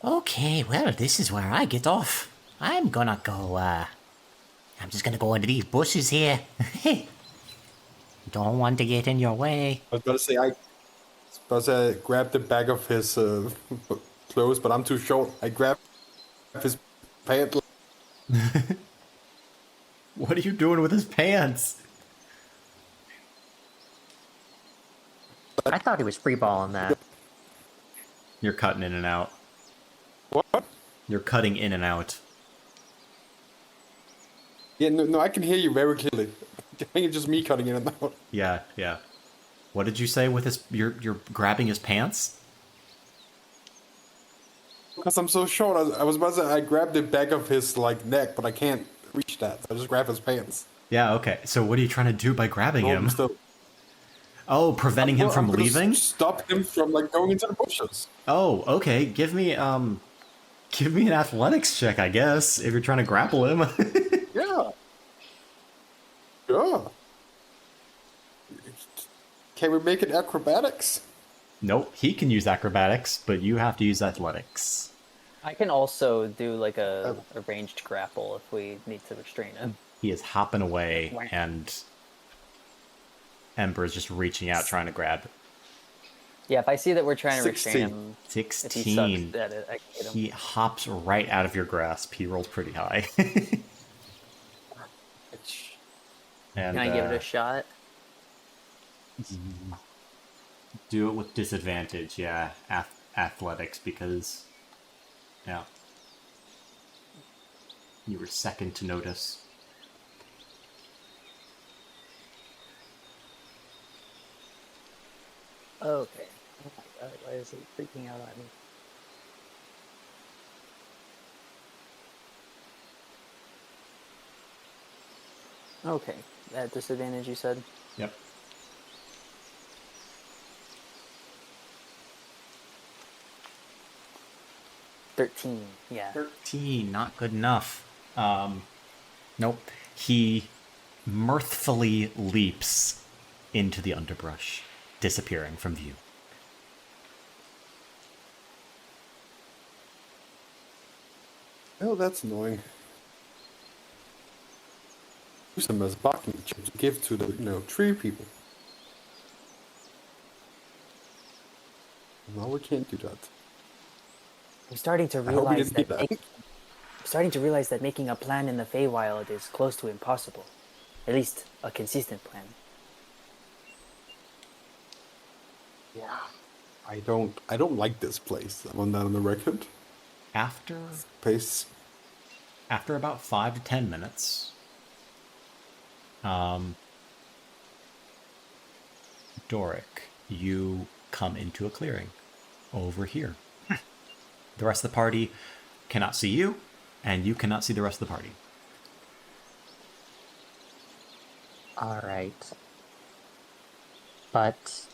Okay, well, this is where I get off. I'm gonna go, I'm just gonna go into these bushes here. Don't want to get in your way. I was about to say, I grabbed the back of his clothes, but I'm too short. I grabbed his pant. what are you doing with his pants? I thought he was freeballing that. You're cutting in and out. What? You're cutting in and out. Yeah, no, I can hear you very clearly. I think it's just me cutting in and out. Yeah. What did you say with his... You're grabbing his pants? Because I'm so short, I was about to say I grabbed the back of his neck, but I can't reach that. So I just grab his pants. Yeah, okay. So what are you trying to do by grabbing No, him? still. Oh, preventing him from I'm gonna leaving? Stop him from going into the bushes. Oh, okay. Give me an athletics check, I guess, if you're trying to grapple him. Yeah. Sure. Can we make it acrobatics? Nope, he can use acrobatics, but you have to use athletics. I can also do a ranged grapple if we need to restrain him. He is hopping away, and Ember is just reaching out, trying to grab. Yeah, if I see that we're trying to 16. restrain him, 16. if he sucks at it, I can hit him. He hops right out of your grasp. He rolled pretty high. And, Can I give it a shot? do it with disadvantage, yeah. Athletics, because... Yeah. You were second to notice. Okay. Oh my god, why is it freaking out at me? Okay, at disadvantage, you said? Yep. Yeah. 13, not good enough. Nope. He mirthfully leaps into the underbrush, disappearing from view. Oh, that's annoying. Use them as barking chips to give to the tree people. No, we can't do that. I'm starting to I hope we realize didn't that, do that. I'm starting to realize that making a plan in the Feywild is close to impossible. At least a consistent plan. Yeah. I don't like this place. I want that on the record. After Pace. After about 5 to 10 minutes, Doric, you come into a clearing over here. The rest of the party cannot see you, and you cannot see the rest of the party. Alright. But...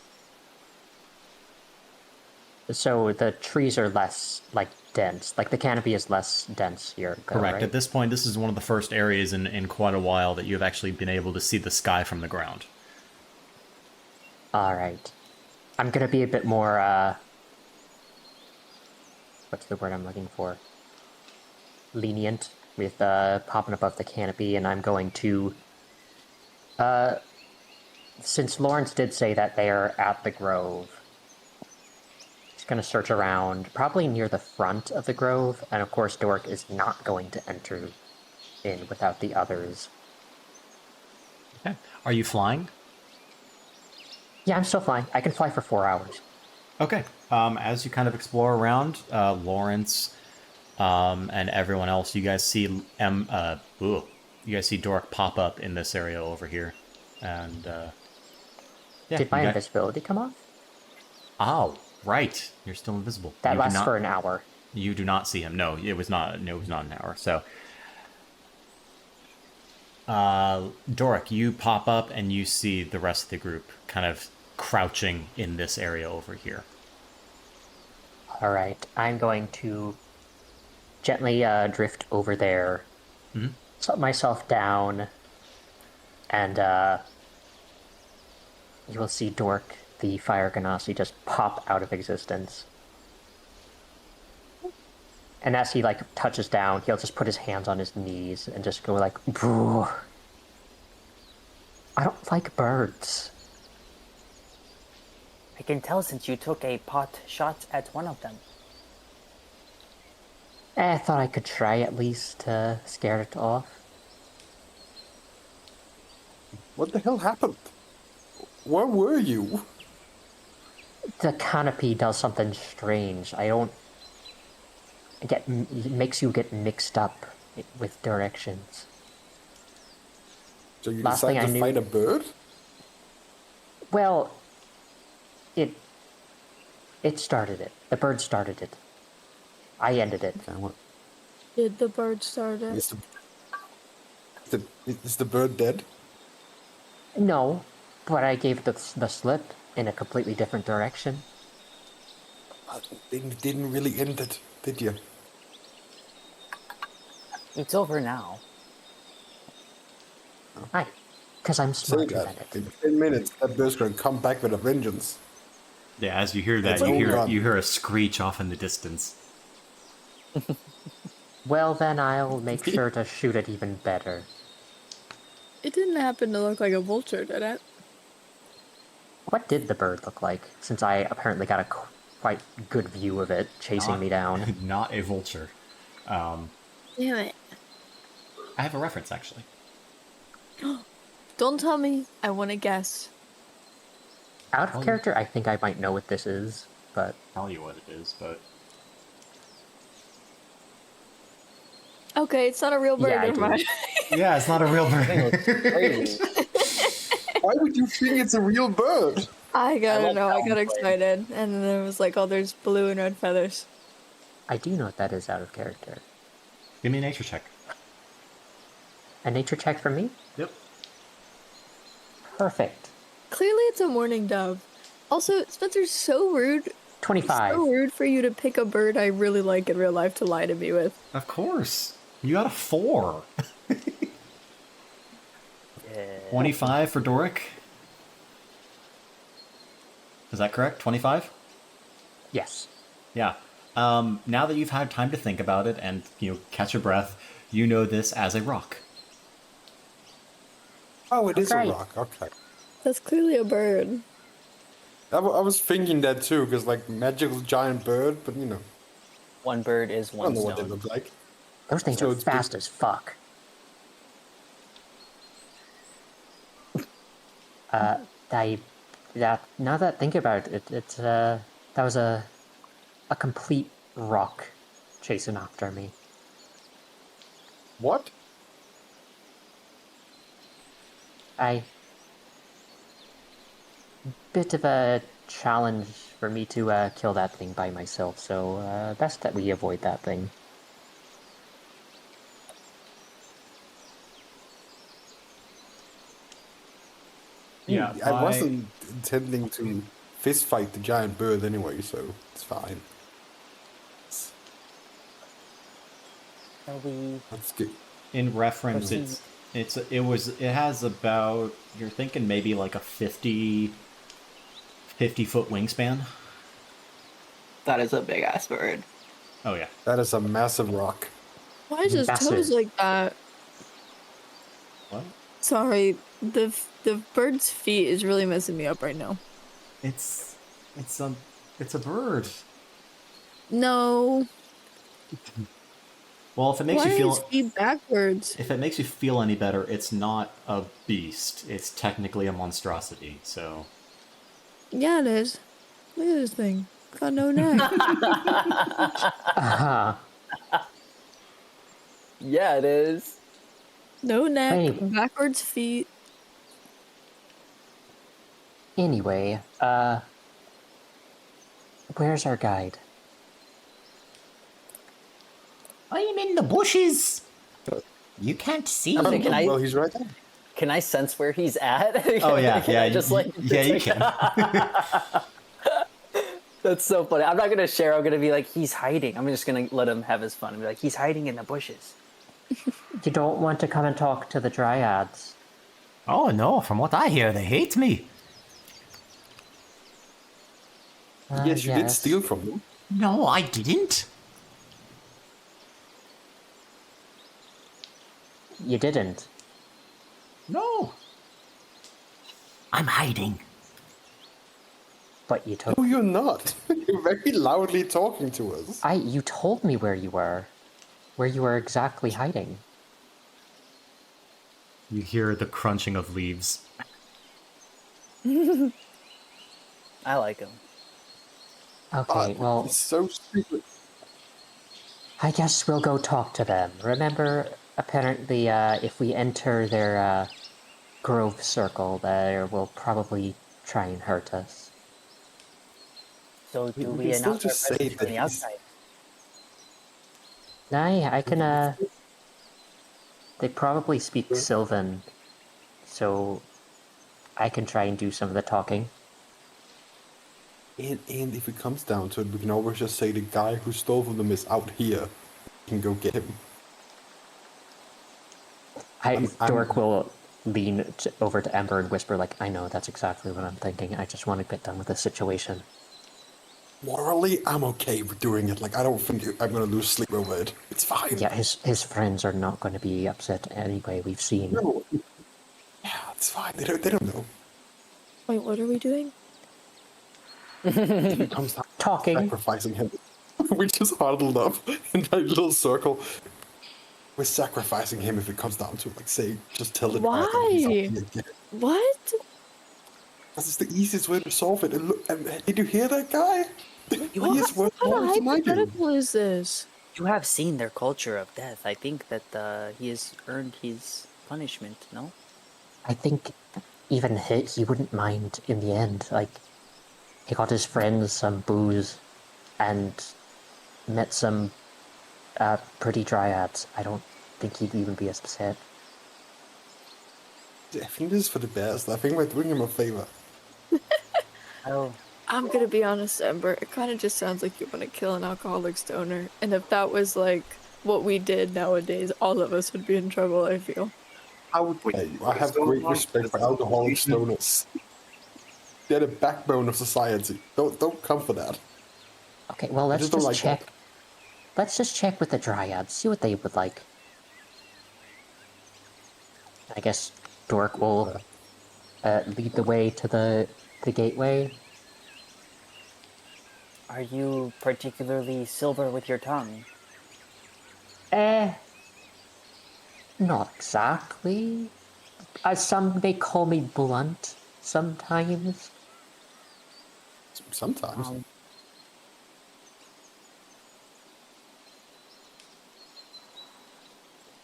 So the trees are less, dense. The canopy is less dense here. Correct. Right? At this point, this is one of the first areas in quite a while that you have actually been able to see the sky from the ground. Alright. I'm gonna be a bit more, what's the word I'm looking for? Lenient with, popping above the canopy, and I'm going to, since Lawrence did say that they are at the grove, he's gonna search around, probably near the front of the grove, and of course Doric is not going to enter in without the others. Okay. Are you flying? Yeah, I'm still flying. I can fly for 4 hours. Okay. As you kind of explore around, Lawrence and everyone else, you guys see Doric pop up in this area over here, and yeah. Did my invisibility come off? Oh, right. You're still invisible. That You do lasts not- for an hour. You do not see him. No, it was not. It was not an hour. So, Doric, you pop up and you see the rest of the group kind of crouching in this area over here. Alright, I'm going to gently drift over there, set myself down, and you will see Dork, the fire ganassi, just pop out of existence. And as he touches down, he'll just put his hands on his knees and just go Boo. I don't like birds. I can tell since you took a pot shot at one of them. I thought I could try at least to scare it off. What the hell happened? Where were you? The canopy does something strange. It makes you get mixed up with directions. So you Last thing decided I to knew- fight a bird? Well, it started it. The bird started it. I ended it. Okay, what? Did the bird start it? Is the bird dead? No, but I gave the slip in a completely different direction. Didn't really end it, did you? It's over now. Because I'm Say smarter than that. it. In 10 minutes, that bird's gonna come back with a vengeance. Yeah, as you hear that, It's all gone. you hear a screech off in the distance. Well, then I'll make sure to shoot it even better. It didn't happen to look like a vulture, did it? What did the bird look like? Since I apparently got a quite good view of it chasing me down. Not a vulture. Damn it. I have a reference, actually. Don't tell me. I want to guess. Out of character, I think I might know what this is, but... Tell you what it is, but... Okay, it's not a real bird. Yeah, I never do. mind. Yeah, it's not a real bird. Why would you think it's a real bird? I got love know. I got Talonflame. excited, and then it was like, oh, there's blue and red feathers. I do note that is out of character. Give me a nature check. A nature check from me? Yep. Perfect. Clearly, it's a mourning dove. Also, Spencer's so rude. 25. So rude for you to pick a bird I really like in real life to lie to me with. Of course. You got a 4. Yeah. 25 for Doric. Is that correct? 25? Yes. Yeah. Now that you've had time to think about it and, catch your breath, you know this as a rock. Oh, it is Okay. a rock. Okay. That's clearly a bird. I was thinking that too, because like magical giant bird, but One bird is I one don't know what they stone. look like. Those things So are it's fast as fuck. Now that I think about it, that was a complete rock chasing after me. What? Bit of a challenge for me to kill that thing by myself, so best that we avoid that thing. Yeah, I wasn't intending to fist fight the giant bird anyway, so it's fine. Shall we? That's good. In reference, Proceed. it has about, you're thinking maybe like a 50 foot wingspan. That is a big ass bird. Oh yeah. That is a massive rock. Why is his Massive. toes like that? What? Sorry, the bird's feet is really messing me up right now. It's a bird. No. Well, if it makes Why you are his feel feet backwards? if it makes you feel any better, it's not a beast. It's technically a monstrosity. So Yeah, it is. Look at this thing. Got no neck. Yeah, it is. No neck. Wait. Backwards feet. Anyway, where's our guide? I'm in the bushes. You can't see me. Can I- Well, he's right there. Can I sense where he's at? oh yeah, Can yeah, I just like yeah, you can. That's so funny. I'm not gonna share. I'm gonna be like, he's hiding. I'm just gonna let him have his fun and be like, he's hiding in the bushes. You don't want to come and talk to the Dryads. Oh no, from what I hear, they hate me. Yes, you did Yes. steal from them. No, I didn't. You didn't. No. I'm hiding. But you took. No, you're not. You're very loudly talking to us. You told me where you were. Where you were exactly hiding. You hear the crunching of leaves. I like him. Okay, well, It's so stupid. I guess we'll go talk to them. Remember, apparently, if we enter their grove circle, they will probably try and hurt us. So do We we can still announce our just say presence that from the he's- outside? I can, they probably speak Sylvan, so I can try and do some of the talking. And if it comes down to it, we can always just say the guy who stole from them is out here. We can go get him. Dork will lean over to Ember and whisper, like, I know, that's exactly what I'm thinking. I just want to get done with this situation. Morally, I'm okay with doing it. Like, I don't think I'm gonna lose sleep over it. It's fine. Yeah, his friends are not going to be upset anyway, we've seen. No. Yeah, it's fine. They don't know. Wait, what are we doing? If it comes down to Talking. sacrificing him, we just huddled up in that little circle. We're sacrificing him if it comes down to it. Like, say, just tell the guy that he's out Why? here again. What? That's the easiest way to solve it. And look, and did you hear that guy? He is worth What more kind of than I do. hypothetical is this? You have seen their culture of death. I think that he has earned his punishment. No. I think even hit, he wouldn't mind in the end. Like, he got his friends some booze and met some pretty dryads. I don't think he'd even be as upset. I think this is for the best. I think we're doing him a favor. Oh, I'm gonna be honest, Ember. It kind of just sounds like you want to kill an alcoholic stoner, and if that was like what we did nowadays, all of us would be in trouble. I feel. I would tell you, I have great respect for alcoholic stoners. They're the backbone of society. Don't come for that. Okay, well, let's just don't just like check. that. Let's just check with the dryads, see what they would like. I guess Dork will lead the way to the gateway. are you particularly silver with your tongue? Not exactly. Some may call me blunt sometimes. Sometimes.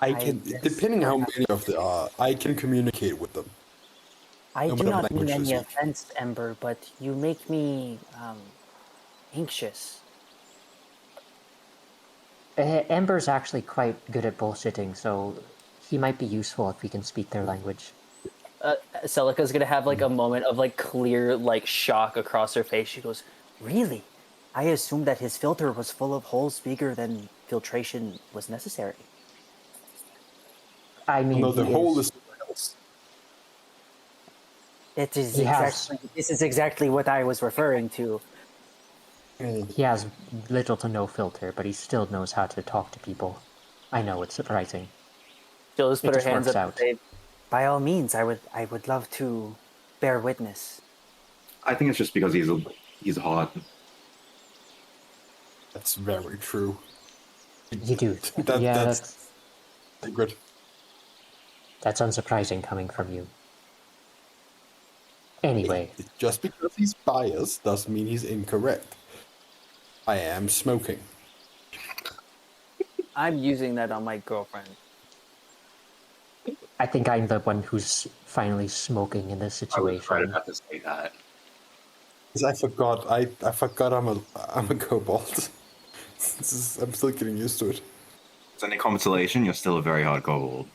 I can, guess depending how many of there are, I can communicate with them. I No do matter not what mean language any they speak. offense, Ember, but you make me anxious. Ember's actually quite good at bullshitting, so he might be useful if we can speak their language. Celica's gonna have like a moment of like clear like shock across her face. She goes, "Really? I assumed that his filter was full of holes bigger than filtration was necessary." I mean, No, the he whole is. is somewhere else. It is He has. exactly. This is exactly what I was referring to. He has little to no filter, but he still knows how to talk to people. I know, it's surprising. She'll just It put her just hands works up and out. say, "By all means, I would love to bear witness." I think it's just because he's hot. That's very true. You do. That's That's secret. unsurprising coming from you. Anyway, Just because he's biased doesn't mean he's incorrect. I am smoking. I'm using that on my girlfriend. I think I'm the one who's finally smoking in this I was trying situation. not to say that. 'Cause I forgot. I forgot I'm a kobold. I'm still getting used to it. It's any consolation, you're still a very hard kobold.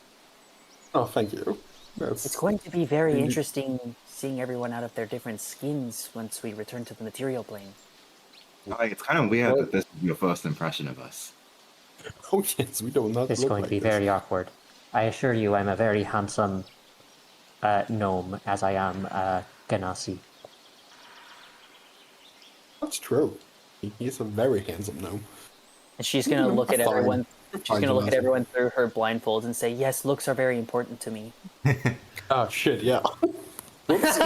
Oh, thank you. It's going to be very interesting seeing everyone out of their different skins once we return to the material plane. Like, it's kind of weird that this is your first impression of us. Oh yes, we do not It's look going like to be this. very awkward. I assure you, I'm a very handsome gnome, as I am Ganassi. That's true. He's a very handsome gnome. And she's gonna look at Fine. everyone. You're She's fine, gonna look at Janasi. everyone through her blindfolds and say, "Yes, looks are very important to me." Oh shit, yeah. Whoops. It's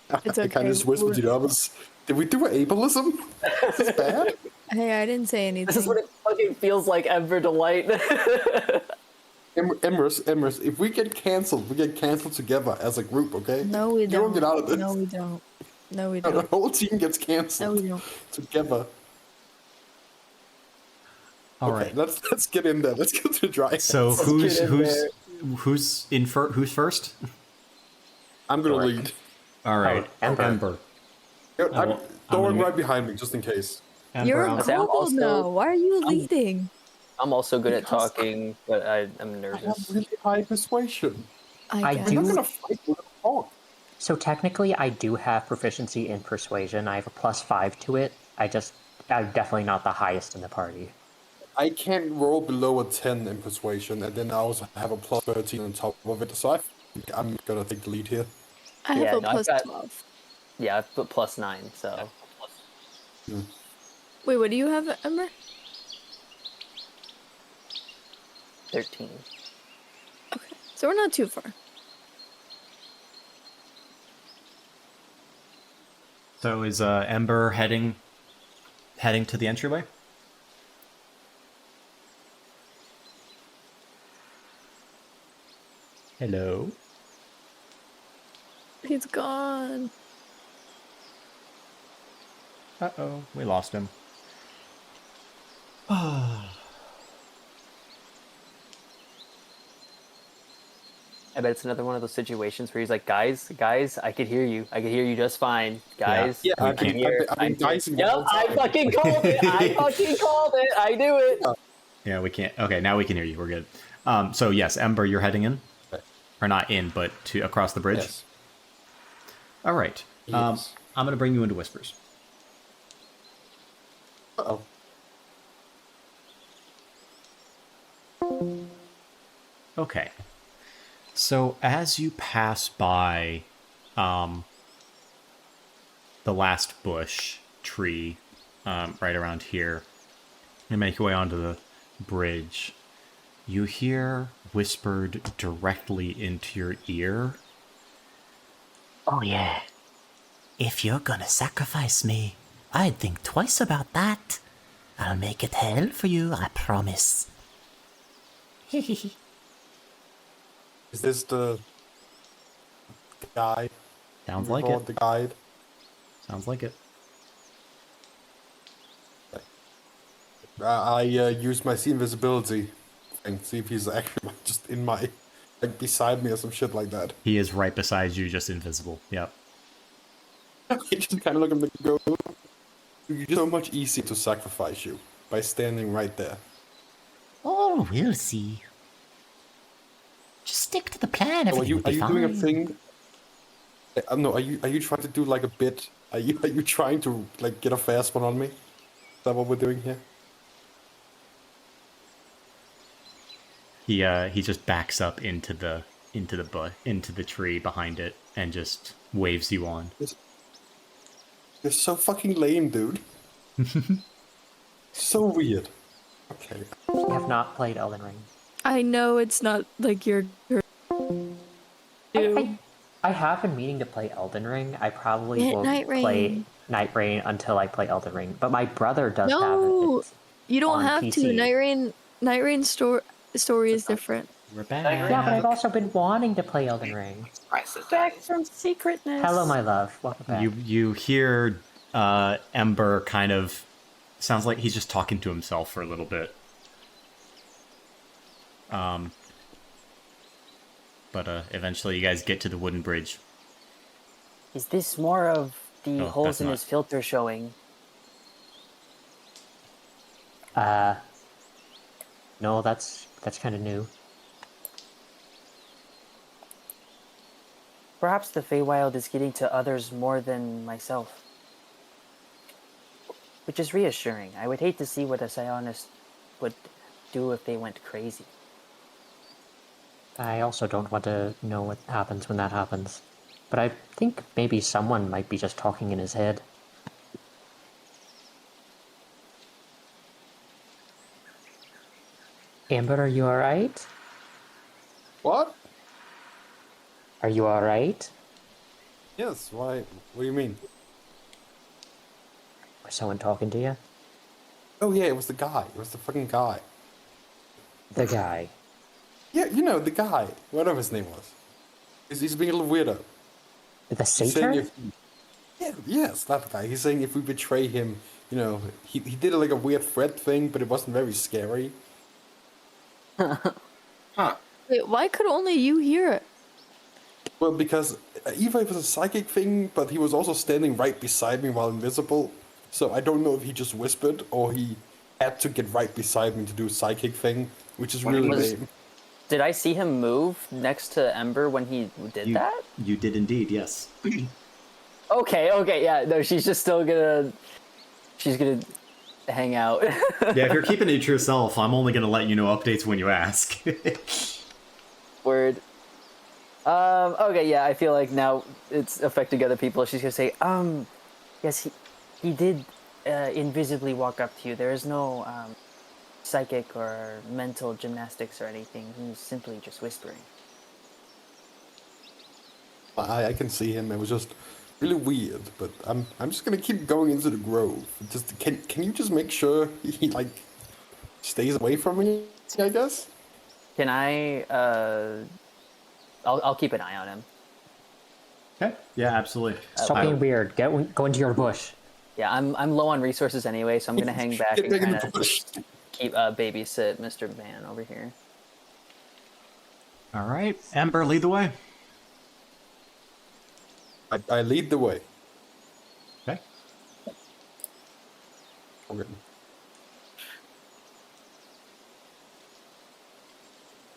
I kind of okay. just whispered to the others. Did we do ableism? Is this bad? Hey, I didn't say anything. This is what it fucking feels like, Ember Delight. Emrys, if we get cancelled, we get cancelled together as a group, okay? No, we You don't get out of this. No, we don't. No, we The don't. whole team gets No, cancelled we don't. together. All Okay, right. let's get in there. Let's get to Dryad. So get in there. who's first? I'm gonna Dork. lead. All right, Ember. Ember. I'm I'm throwing gonna- right behind me just in case. Ember, You're a I'm- say I'm kobold also- now. Why are you leading? I'm also good at Because talking, but I'm I have nervous. really high persuasion. I guess. We're not do- gonna fight. We're gonna talk. So technically, I do have proficiency in persuasion. I have a +5 to it. I'm definitely not the highest in the party. I can't roll below a 10 in persuasion, and then I also have a plus 13 on top of it, so I think I'm gonna take the lead here. I have Yeah, a no, I've plus got- 12. Yeah, I've put +9, so. Wait, what do you have, Ember? 13. Okay, so we're not too far. So is Ember heading to the entryway? Hello. He's gone. Uh-oh, we lost him. I bet it's another one of those situations where he's like, guys, I could hear you. I could hear you just fine. Guys, Yeah, We I've can't- been, I've been dicing the Yep, whole I time. fucking called it. I fucking called it. I knew it. Yeah, we can't. Okay, now we can hear you. We're good. So yes, Ember, you're heading in, or not in, but to across the bridge. Yes. All right. Yes. I'm gonna bring you into whispers. Uh-oh. Okay. So as you pass by the last bush tree right around here and make your way onto the bridge, you hear whispered directly into your ear. Oh, yeah. If you're gonna sacrifice me, I'd think twice about that. I'll make it hell for you, I promise. Is this the guide? Sounds We like call it. The guide. Sounds like it. I use my see invisibility and see if he's actually just in my, like, beside me or some shit like that. He is right beside you, just invisible. Yep. I just kind of look at him and go, "You're so much easier to sacrifice you by standing right there." Oh, we'll see. Just stick to the plan, So everything will are be you fine. doing a thing? No, are you trying to do like a bit? Are you trying to like get a fast one on me? Is that what we're doing here? He just backs up into the tree behind it and just waves you on. You're so fucking lame, dude. So weird. Okay. I have not played Elden Ring. I know it's not like your I have been meaning to play Elden Ring. I probably Get won't Night play Rain. Night Rain until I play Elden Ring. But my brother does have No, it. you don't on have PC. to. Night Rain story is different. We're back. Yeah, but I've also been wanting to play Elden Ring. Back from secretness. Hello, my love. Welcome back. You hear Ember kind of sounds like he's just talking to himself for a little bit. But eventually you guys get to the wooden bridge. Is this more of the Oh, holes that's in not- his filter showing? No, that's kind of new. Perhaps the Feywild is getting to others more than myself. Which is reassuring. I would hate to see what a Psionist would do if they went crazy. I also don't want to know what happens when that happens. But I think maybe someone might be just talking in his head. Amber, are you alright? What? Are you alright? Yes. Why? What do you mean? Was someone talking to you? Oh yeah, it was the guy. It was the fucking guy. The guy. Yeah, you know the guy. Whatever his name was. He's being a little weirdo. The He's saying satyr? if, yeah, yes, that guy. He's saying if we betray him, you know, he did like a weird threat thing, but it wasn't very scary. Huh. Wait, why could only you hear it? Well, because either it was a psychic thing, but he was also standing right beside me while invisible. So I don't know if he just whispered or he had to get right beside me to do a psychic thing, which is really lame. Did I see him move next to Ember when he did that? You did indeed, yes. Okay, yeah. No, she's just still gonna... She's gonna hang out. Yeah, if you're keeping it to yourself, I'm only gonna let you know updates when you ask. Word. Okay, yeah, I feel like now it's affecting other people. She's gonna say, yes, he did invisibly walk up to you. There is no psychic or mental gymnastics or anything. He's simply just whispering. I can see him. It was just really weird, but I'm just gonna keep going into the grove. Just can you just make sure he like stays away from me? I guess. Can I? I'll keep an eye on him. Okay. Yeah, absolutely. Stop being weird. Go into your bush. Yeah, I'm low on resources anyway, so I'm gonna hang back Get and back in kind the of bush. keep babysit Mr. Man over here. All right, Ember, lead the way. I lead the way. Okay. Okay.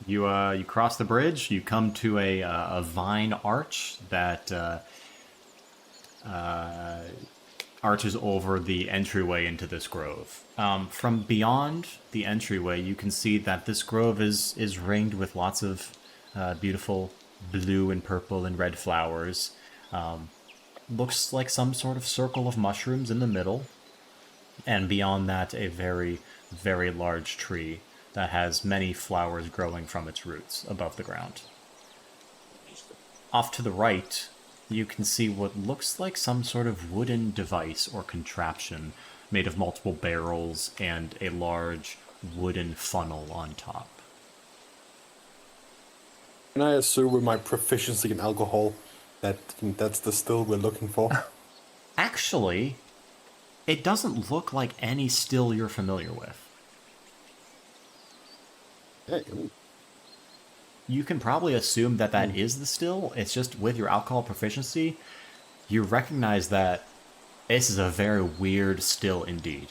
You cross the bridge. You come to a vine arch that arches over the entryway into this grove. From beyond the entryway, you can see that this grove is ringed with lots of beautiful blue and purple and red flowers. Looks like some sort of circle of mushrooms in the middle, and beyond that, a very, very large tree that has many flowers growing from its roots above the ground. Off to the right, you can see what looks like some sort of wooden device or contraption made of multiple barrels and a large wooden funnel on top. Can I assume with my proficiency in alcohol that that's the still we're looking for? Actually, it doesn't look like any still you're familiar with. Hey, You can probably assume that that is the still. It's just with your alcohol proficiency, you recognize that this is a very weird still indeed.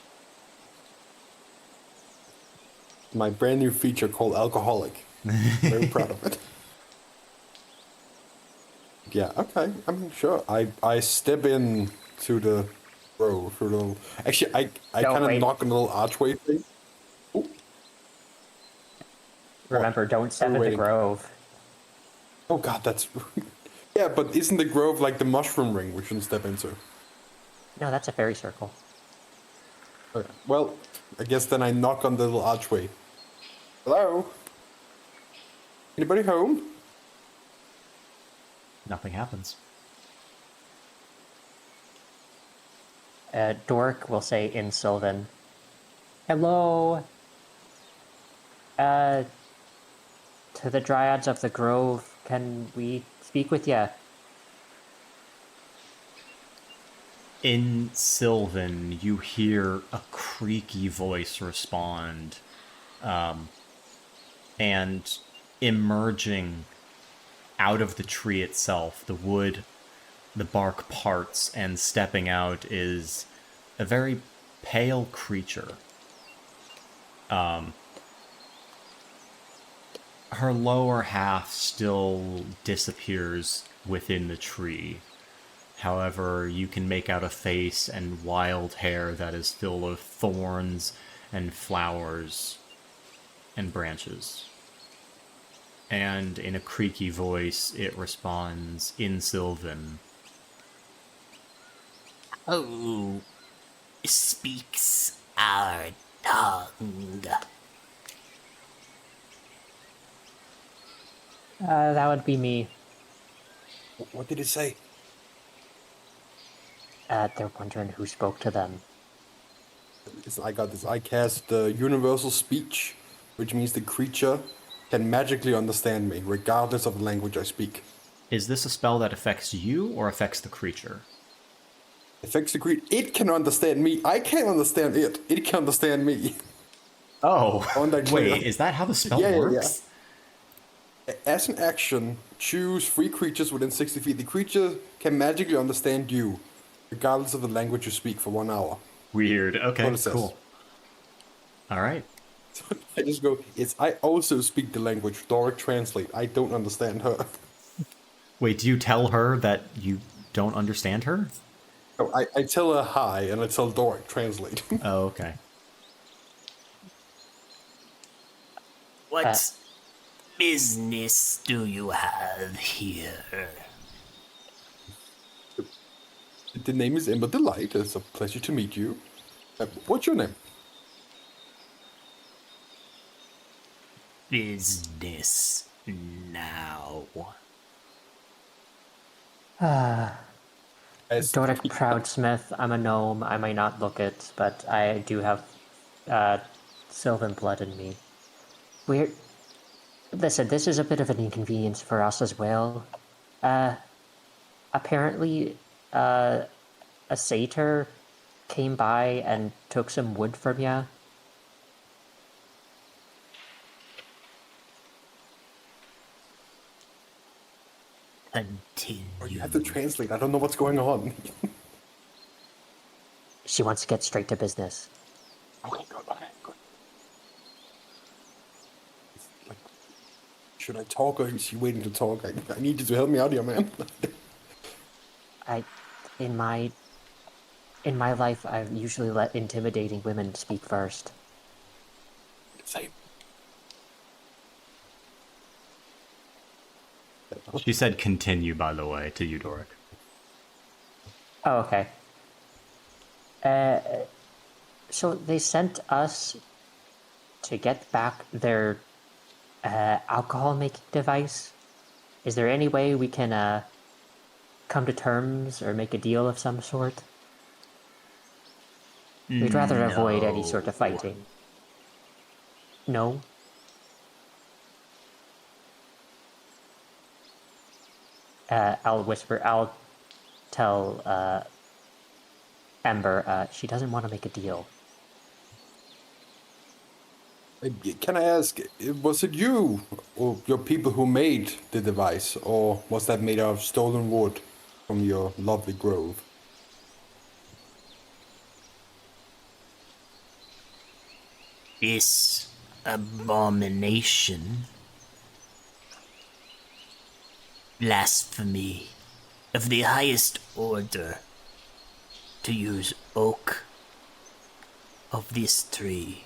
my brand new feature called alcoholic. Very proud of it. Yeah, okay. I'm sure. I step in to the row for a little. Actually, I No, kind of wait. knock on a little archway thing. Remember, don't step We're in the waiting. grove. Oh God, that's yeah. But isn't the grove like the mushroom ring we shouldn't step into? No, that's a fairy circle. Okay. Well, I guess then I knock on the little archway. Hello? Anybody home? Nothing happens. Dork will say in Sylvan, "Hello, to the Dryads of the Grove, can we speak with you?" In Sylvan, you hear a creaky voice respond, and emerging out of the tree itself, the wood, the bark parts, and stepping out is a very pale creature. Her lower half still disappears within the tree. However, you can make out a face and wild hair that is filled with thorns and flowers and branches. And in a creaky voice, it responds in Sylvan. Who speaks our tongue? That would be me. What did it say? They're wondering who spoke to them. I got this. I cast universal speech, which means the creature can magically understand me, regardless of the language I speak. Is this a spell that affects you or affects the creature? Affects the creature. It can understand me. I can't understand it. It can understand me. Oh, On that clear. wait, is that how the spell Yeah. works? As an action, choose 3 creatures within 60 feet. The creature can magically understand you, regardless of the language you speak for 1 hour. Weird. Okay, What it says. cool. All right. So I just go, I also speak the language. Doric translate. I don't understand her. Wait, do you tell her that you don't understand her? No, I tell her hi, and I tell Doric translate. Oh, okay. What business do you have here? The name is Ember Delight. It's a pleasure to meet you. What's your name? Business now. As Doric Proudsmith, I'm a gnome. I might not look it, but I do have Sylvan blood in me. Listen, this is a bit of an inconvenience for us as well. Apparently, a satyr came by and took some wood from ya. Continue. Or you have to translate. I don't know what's going on. She wants to get straight to business. Okay, good. Okay, good. Like, should I talk or is she waiting to talk? I need you to help me out here, man. In my life, I've usually let intimidating women speak first. Same. She said continue, by the way, to you, Doric. Oh, okay. So they sent us to get back their alcohol making device. Is there any way we can come to terms or make a deal of some sort? We'd rather avoid any sort of fighting. No? I'll whisper. I'll tell Ember she doesn't want to make a deal. Can I ask, was it you or your people who made the device, or was that made out of stolen wood from your lovely grove? This abomination, blasphemy of the highest order, to use oak of this tree.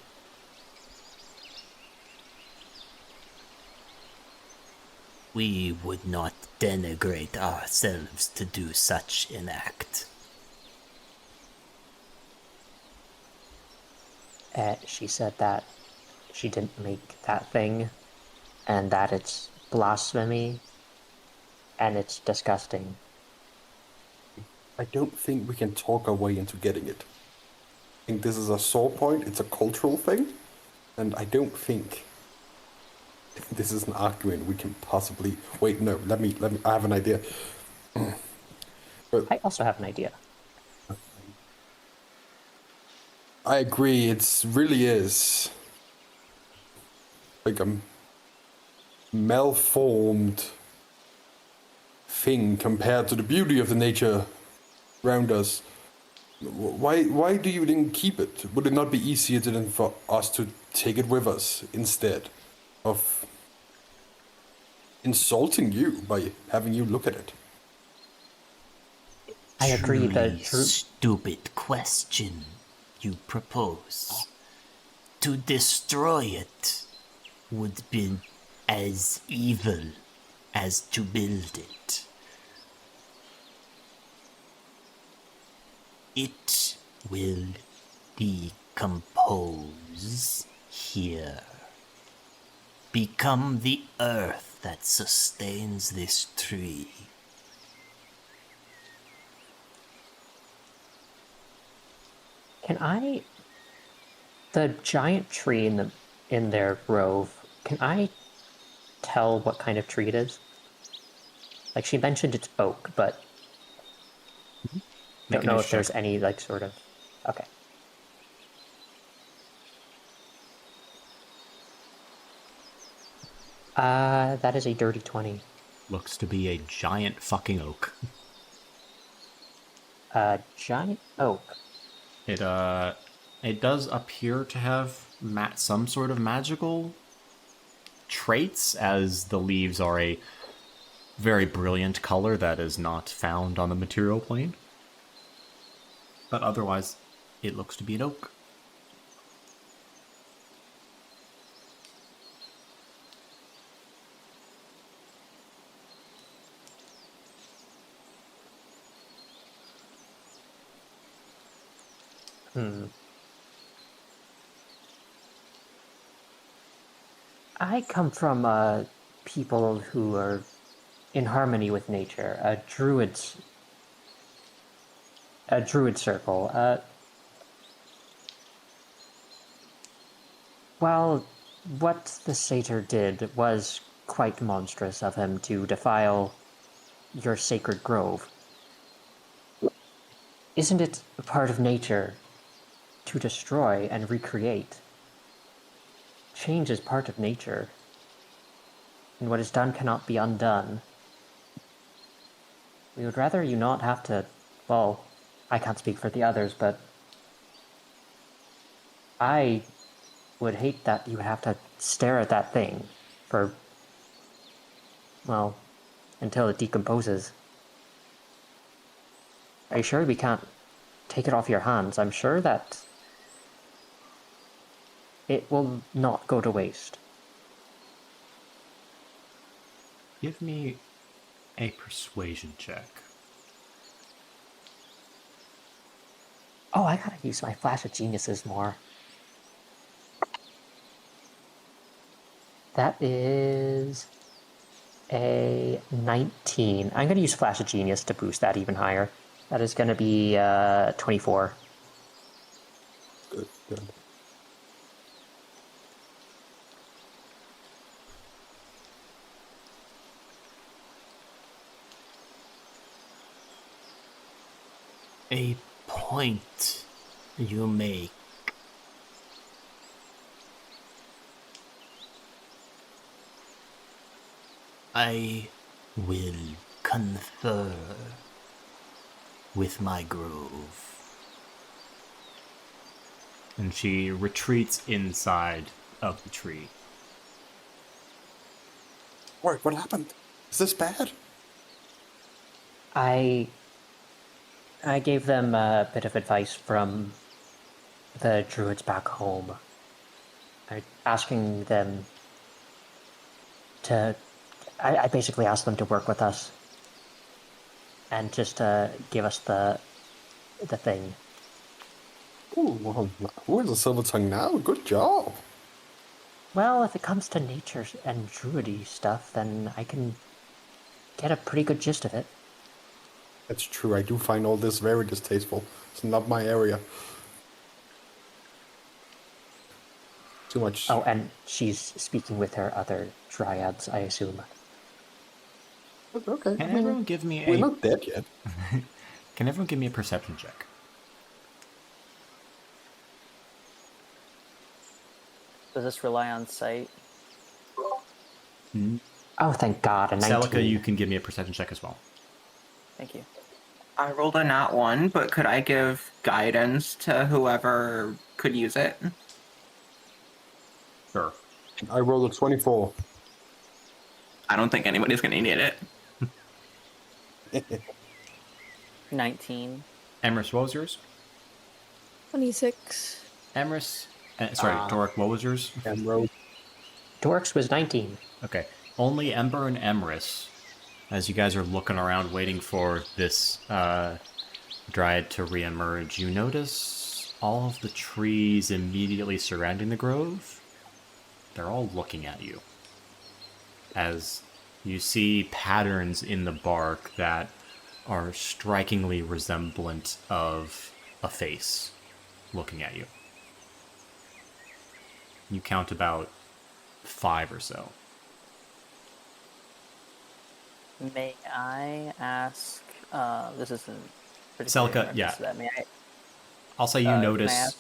We would not denigrate ourselves to do such an act. She said that she didn't make that thing, and that it's blasphemy, and it's disgusting. I don't think we can talk our way into getting it. I think this is a sore point, it's a cultural thing, and I don't think this is an argument we can possibly... Wait, no, let me, I have an idea. I also have an idea. I agree, it really is like a malformed thing compared to the beauty of the nature around us. Why do you then keep it? Would it not be easier then for us to take it with us instead of insulting you by having you look at it? I agree that Stupid question you propose. To destroy it would be as evil as to build it. It will decompose here. Become the earth that sustains this tree. Can I... The giant tree in their grove, can I tell what kind of tree it is? Like, she mentioned it's oak, but don't know if there's any, like, sort of... Okay. That is a dirty 20. Looks to be a giant fucking oak. Giant oak. It does appear to have some sort of magical traits, as the leaves are a very brilliant color that is not found on the material plane. But otherwise, it looks to be an oak. I come from people who are in harmony with nature, a druid circle. Well, what the satyr did was quite monstrous of him to defile your sacred grove. Isn't it a part of nature to destroy and recreate? Change is part of nature, and what is done cannot be undone. We would rather you not have to. Well, I can't speak for the others, but I would hate that you would have to stare at that thing for, well, until it decomposes. Are you sure we can't take it off your hands? I'm sure that it will not go to waste. Give me a persuasion check. Oh, I gotta use my Flash of Geniuses more. That is a 19. I'm gonna use Flash of Genius to boost that even higher. That is gonna be 24. Good, good. A point you make. I will confer with my grove. And she retreats inside of the tree. What happened? Is this bad? I gave them a bit of advice from the druids back home. Asking them to... I basically asked them to work with us. And just give us the thing. Ooh, well, who has a silver tongue now? Good job. Well, if it comes to nature and druidy stuff, then I can get a pretty good gist of it. That's true. I do find all this very distasteful. It's not my area. Too much. Oh, and she's speaking with her other dryads, I assume. Okay. Can everyone give me We're a... not dead yet. Can everyone give me a perception check? Does this rely on sight? Oh, thank God, a 19. Celica, you can give me a perception check as well. Thank you. I rolled a nat 1, but could I give guidance to whoever could use it? Sure. I rolled a 24. I don't think anybody's gonna need it. 19. Emrys, what was yours? 26. Emrys? Doric, what was yours? Emerald. Dorks was 19. Okay. Only Ember and Emrys, as you guys are looking around waiting for this Dryad to reemerge, you notice all of the trees immediately surrounding the grove, they're all looking at you. As you see patterns in the bark that are strikingly resemblant of a face looking at you. You count about 5 or so. May I ask? This isn't. Celica, yeah. That. May I? I'll say you can I notice ask-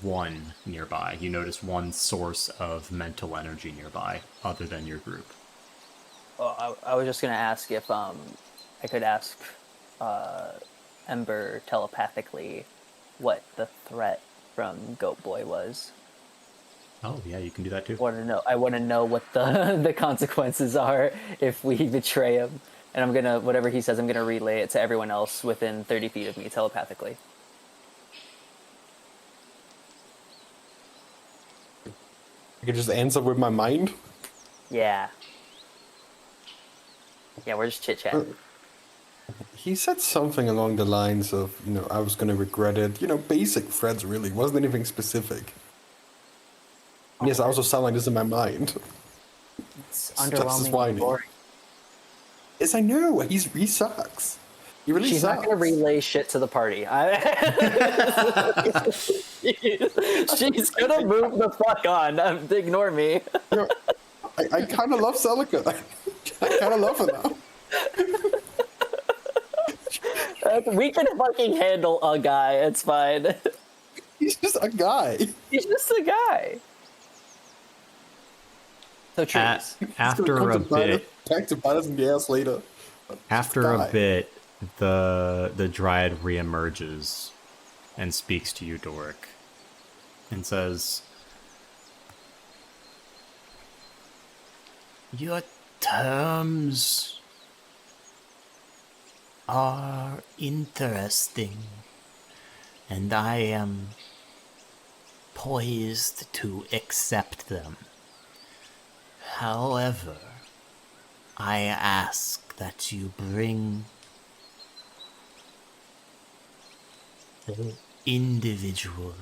one nearby. You notice one source of mental energy nearby, other than your group. Oh, I was just gonna ask if I could ask Ember telepathically what the threat from Goat Boy was. Oh yeah, you can do that too. I want to know what the consequences are if we betray him. And I'm gonna, whatever he says, I'm gonna relay it to everyone else within 30 feet of me telepathically. I can just answer with my mind. Yeah. Yeah, we're just chit chatting. He said something along the lines of, I was gonna regret it. Basic threats really. Wasn't anything specific. Yes, I also sound like this in my mind. It's just as underwhelming and whiny. boring. Yes, I know. He sucks. He really She's sucks. not gonna relay shit to the party. She's gonna move the fuck on. Ignore me. I kind of love Celica. I kind of love her now. We can fucking handle a guy. It's fine. He's just a guy. He's just a guy. So trees. After a bit, Back to bite us in the ass later. After a die. bit, the Dryad reemerges and speaks to you, Doric, and says, Your terms are interesting, and I am poised to accept them. However, I ask that you bring the individual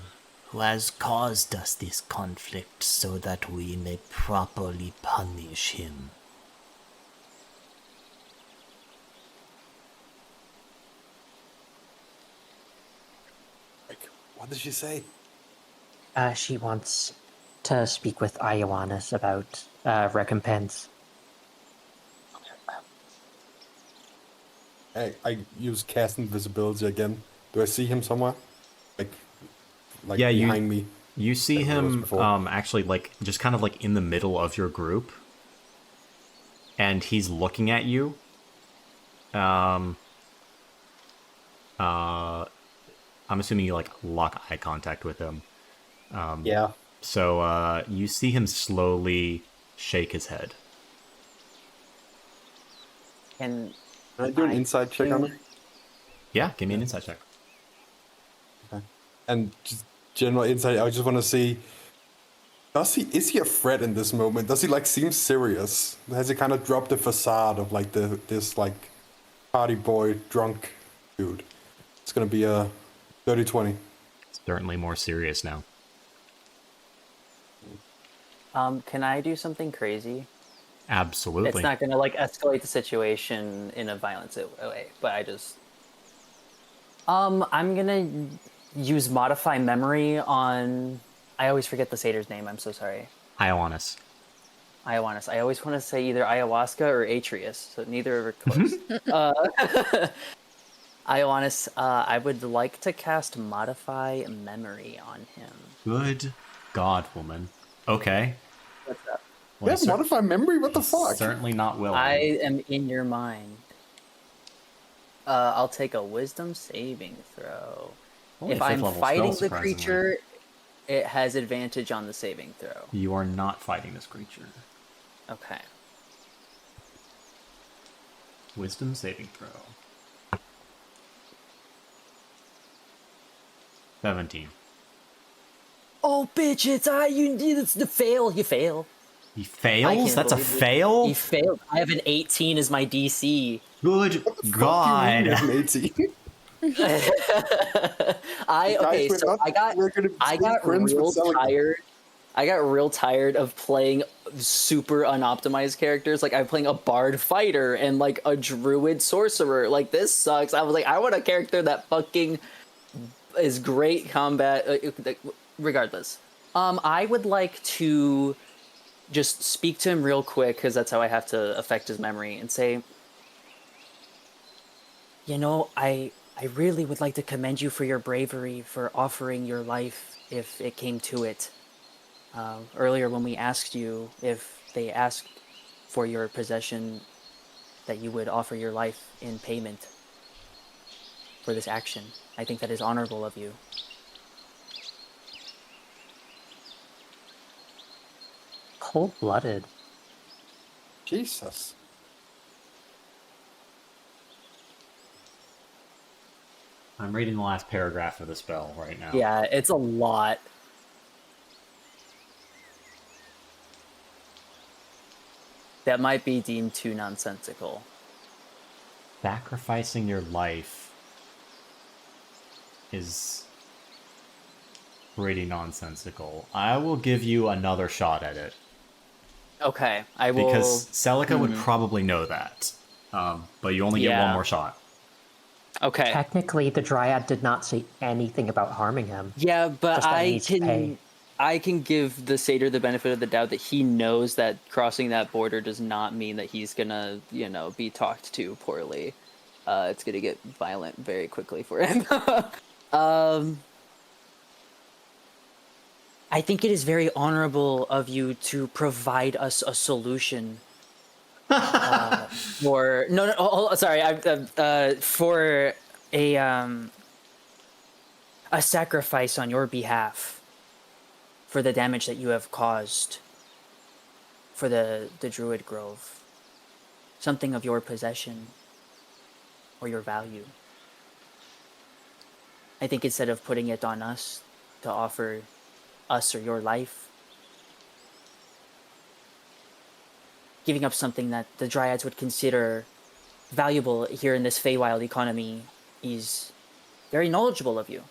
who has caused us this conflict so that we may properly punish him. Like, what did she say? She wants to speak with Ioannis about recompense. I use cast invisibility again. Do I see him somewhere? Like Yeah, behind me. You see Like it was him before. actually like just kind of like in the middle of your group, and he's looking at you. I'm assuming you like lock eye contact with him. Yeah. So you see him slowly shake his head. Can Can I do an inside check on him? Yeah, give me an insight check. Okay. And just general insight, I just want to see, is he a threat in this moment? Does he like seem serious? Has he kind of dropped the facade of like this like party boy drunk dude? It's gonna be a 30-20. Certainly more serious now. can I do something crazy? Absolutely. It's not gonna like escalate the situation in a violent way, but I just I'm gonna use modify memory on. I always forget the satyr's name. I'm so sorry. Ioannis. Ioannis. I always want to say either ayahuasca or Atreus, so neither are close. Ioannis, I would like to cast modify memory on him. Good God, woman. Okay. What's up? Well, Yeah, modify memory? What the fuck? Certainly not willing. I am in your mind. I'll take a wisdom saving throw. Only If a fifth I'm level fighting spell, the creature, it has advantage on the saving throw. You are not fighting this creature. Okay. Wisdom saving throw. 17. Oh, bitch! It's the fail. You fail. He I fails? can't That's a believe it. fail? He failed. I have an 18 as my DC. Good God. Matey. Okay, so I got real tired. I got real tired of playing super unoptimized characters. Like I'm playing a bard fighter and like a druid sorcerer. Like this sucks. I was like, I want a character that fucking is great combat. Regardless, I would like to just speak to him real quick because that's how I have to affect his memory and say, you know, I really would like to commend you for your bravery for offering your life if it came to it. Earlier when we asked you if they asked for your possession, that you would offer your life in payment for this action. I think that is honorable of you. Cold-blooded. Jesus. I'm reading the last paragraph of the spell right now. Yeah, it's a lot. That might be deemed too nonsensical. Sacrificing your life is pretty nonsensical. I will give you another shot at it. Okay, I will. Because Celica would probably know that. But you only get one more shot. Okay. Technically, the Dryad did not say anything about harming him. Yeah, but Just that he needs to pay. I can give the satyr the benefit of the doubt that he knows that crossing that border does not mean that he's gonna, be talked to poorly. It's gonna get violent very quickly for him. I think it is very honorable of you to provide us a solution. for no, sorry, for a sacrifice on your behalf for the damage that you have caused for the Druid Grove. Something of your possession or your value. I think instead of putting it on us to offer us or your life, giving up something that the Dryads would consider valuable here in this Feywild economy is very knowledgeable of you.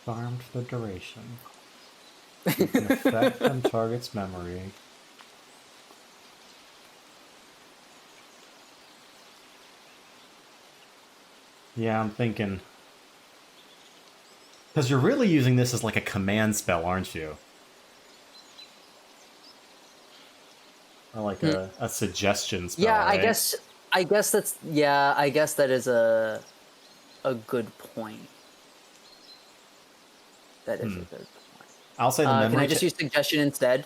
Charmed for the duration. You can affect and target's memory. Yeah, I'm thinking. Because you're really using this as like a command spell, aren't you? Or like a suggestion spell. Yeah, right? I guess that is a good point. That is a good point. I'll say the memory. Can I just use suggestion instead?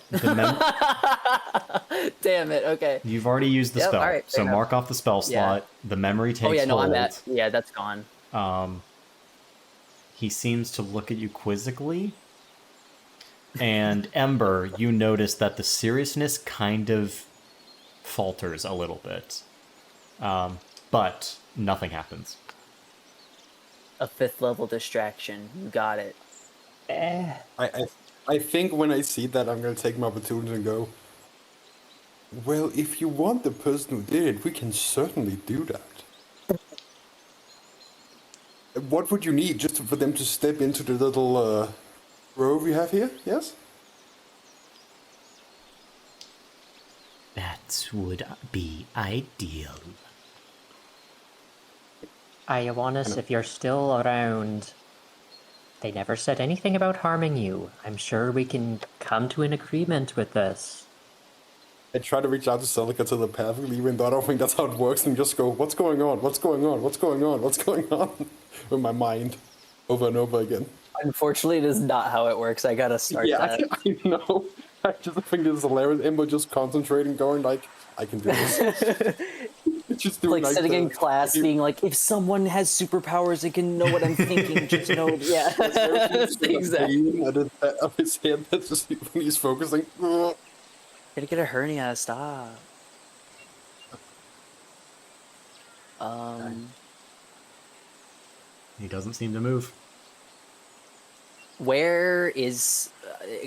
Damn it. Okay. You've already used the spell, all right, so fair mark off the spell slot. The memory takes Oh yeah, no, hold. I'm at. Yeah, that's gone. He seems to look at you quizzically. And Ember, you notice that the seriousness kind of falters a little bit. But nothing happens. A 5th level distraction. You got it. I think when I see that, I'm gonna take my opportunity and go, well, if you want the person who did it, we can certainly do that. What would you need just for them to step into the little grove you have here? Yes? That would be ideal. Ioannis, if you're still around, they never said anything about harming you. I'm sure we can come to an agreement with this. I try to reach out to Celica telepathically, even though I don't think that's how it works, and just go, what's going on? What's going on? What's going on? What's going on? With my mind, over and over again. Unfortunately, it is not how it works. I gotta start that. I know. I just think this is hilarious. Emma just concentrating, going like, I can do this. Just doing like sitting in class, being like, if someone has superpowers, it can know what I'm thinking. Just know, yeah. Exactly. Of his head, that's just when he's focusing. Gonna get a hernia. Stop. He doesn't seem to move. Where is?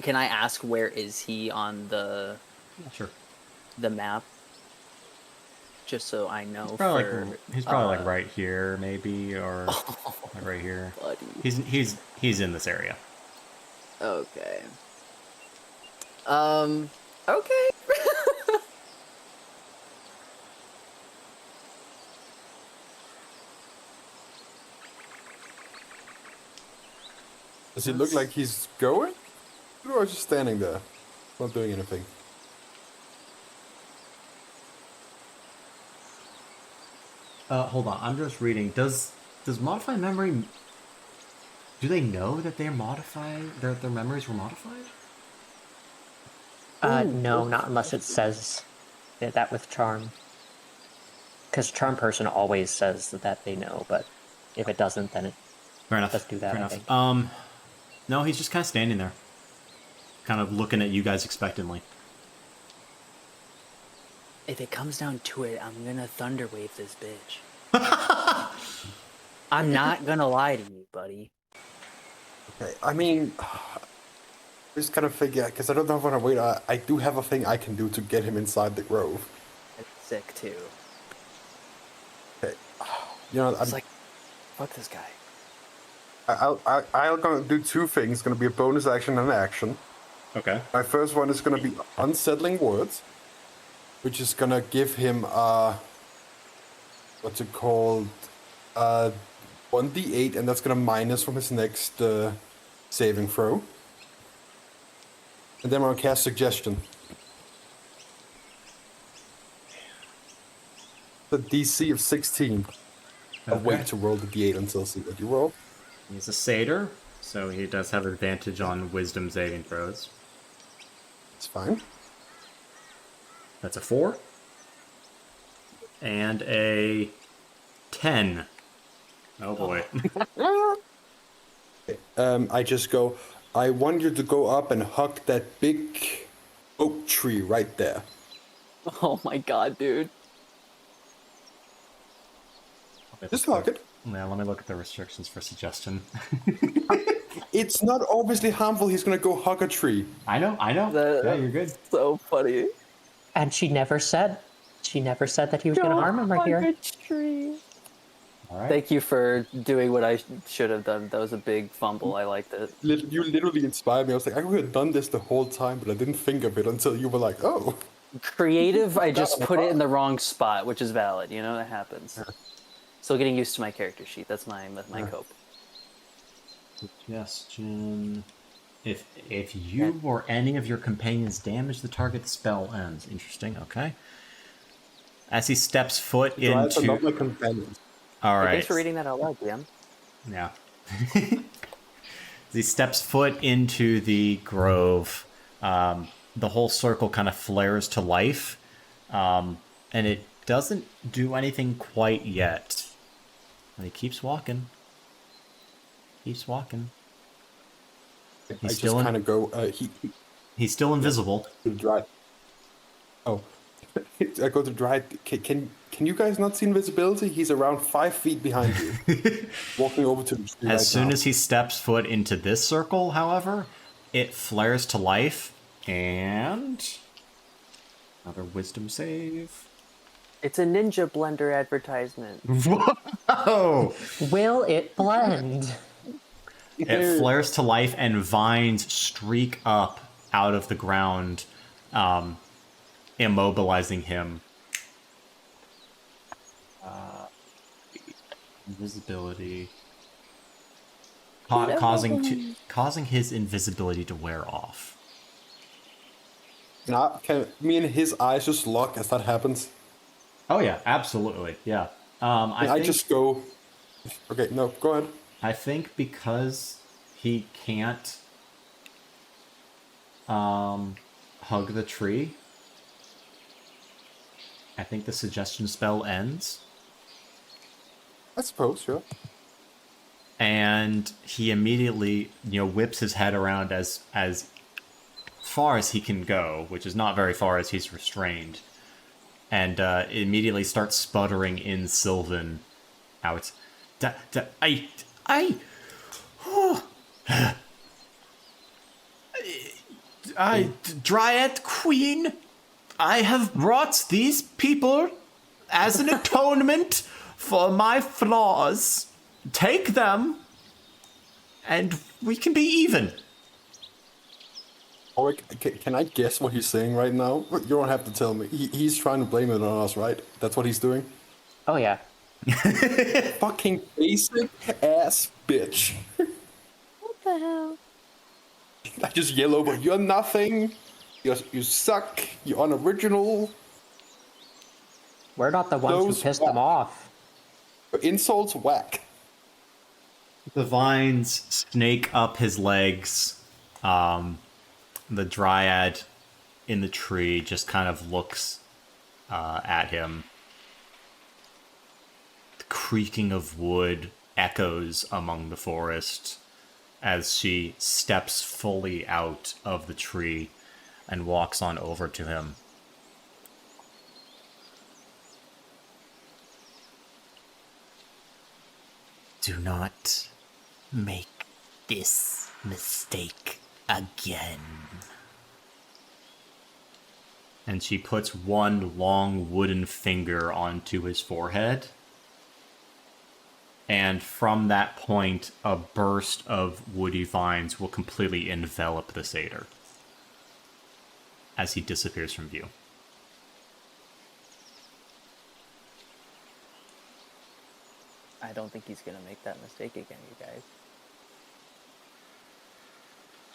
Can I ask where is he on the? Sure. The map. Just so I know. He's probably like right here, maybe, or like right here. Buddy. He's in this area. Okay. Okay. Does he look like he's going? Or just standing there, not doing anything? Hold on, I'm just reading. Does modify memory? Do they know that they're modified? Their memories were modified? No, not unless it says that with charm. Because charm person always says that they know, but if it doesn't, then it Fair enough. does do that. Fair I enough. think. No, he's just kind of standing there, kind of looking at you guys expectantly. If it comes down to it, I'm gonna thunder wave this bitch. I'm not gonna lie to you, buddy. Okay, I mean, just kind of figure, because I don't know if I want to wait. I do have a thing I can do to get him inside the grove. That's sick too. Okay, you know, It's like, fuck this guy. I'm gonna do two things. It's gonna be a bonus action and an action. Okay. My first one is gonna be unsettling words, which is gonna give him what's it called, 1d8, and that's gonna minus from his next saving throw. And then I'm gonna cast suggestion. The DC of 16. I'll Okay. wait to roll the d8 until see what you roll. He's a satyr, so he does have advantage on wisdom saving throws. It's fine. That's a 4. And a 10. Oh boy. I just go, I want you to go up and hug that big oak tree right there. Oh my god, dude. Just hug it. Yeah, let me look at the restrictions for suggestion. It's not obviously harmful. He's gonna go hug a tree. I know. Yeah, you're good. So funny. And she never said that he was going to harm him right here. Tree. All right. Thank you for doing what I should have done. That was a big fumble. I liked it. You literally inspired me. I was like, I could have done this the whole time, but I didn't think of it until you were like, oh. Creative, I just put it in the wrong spot, which is valid. You know, that happens. Still getting used to my character sheet. That's my cope. Suggestion. If you or any of your companions damage the target, the spell ends. Interesting. Okay. As he steps foot Dryad's are not into. my companions. All right. Thanks for reading that out loud, DM. Yeah. As he steps foot into the grove, the whole circle kind of flares to life, and it doesn't do anything quite yet. And he keeps walking. He's I still just kind of go, He's still invisible. to Dryad. Oh. I go to Dryad. Can you guys not see invisibility? He's around 5 feet behind you. Walking over to the tree As soon as he steps foot into this circle, however, it flares to life, and another wisdom save. It's a Ninja Blender advertisement. Whoa! Will it blend? It flares to life, and vines streak up out of the ground, immobilizing him. Invisibility. Causing his invisibility to wear off. Can me and his eyes just lock as that happens? Oh yeah, absolutely. Yeah. I just go. Okay, no, go ahead. I think because he can't hug the tree, I think the suggestion spell ends. I suppose, sure. And he immediately, whips his head around as far as he can go, which is not very far as he's restrained, and immediately starts sputtering in Sylvan out. Dryad Queen, I have brought these people as an atonement for my flaws. Take them, and we can be even. Or can I guess what he's saying right now? You don't have to tell me. He's trying to blame it on us, right? That's what he's doing? Oh, yeah. Fucking basic ass bitch. What the hell? I just yell over, you're nothing. You suck. You're unoriginal. We're not the ones Those who pissed them off. Your insults whack. The vines snake up his legs. The Dryad in the tree just kind of looks at him. The creaking of wood echoes among the forest as she steps fully out of the tree and walks on over to him. Do not make this mistake again. And she puts one long wooden finger onto his forehead. And from that point, a burst of woody vines will completely envelop the satyr as he disappears from view. I don't think he's gonna make that mistake again, you guys.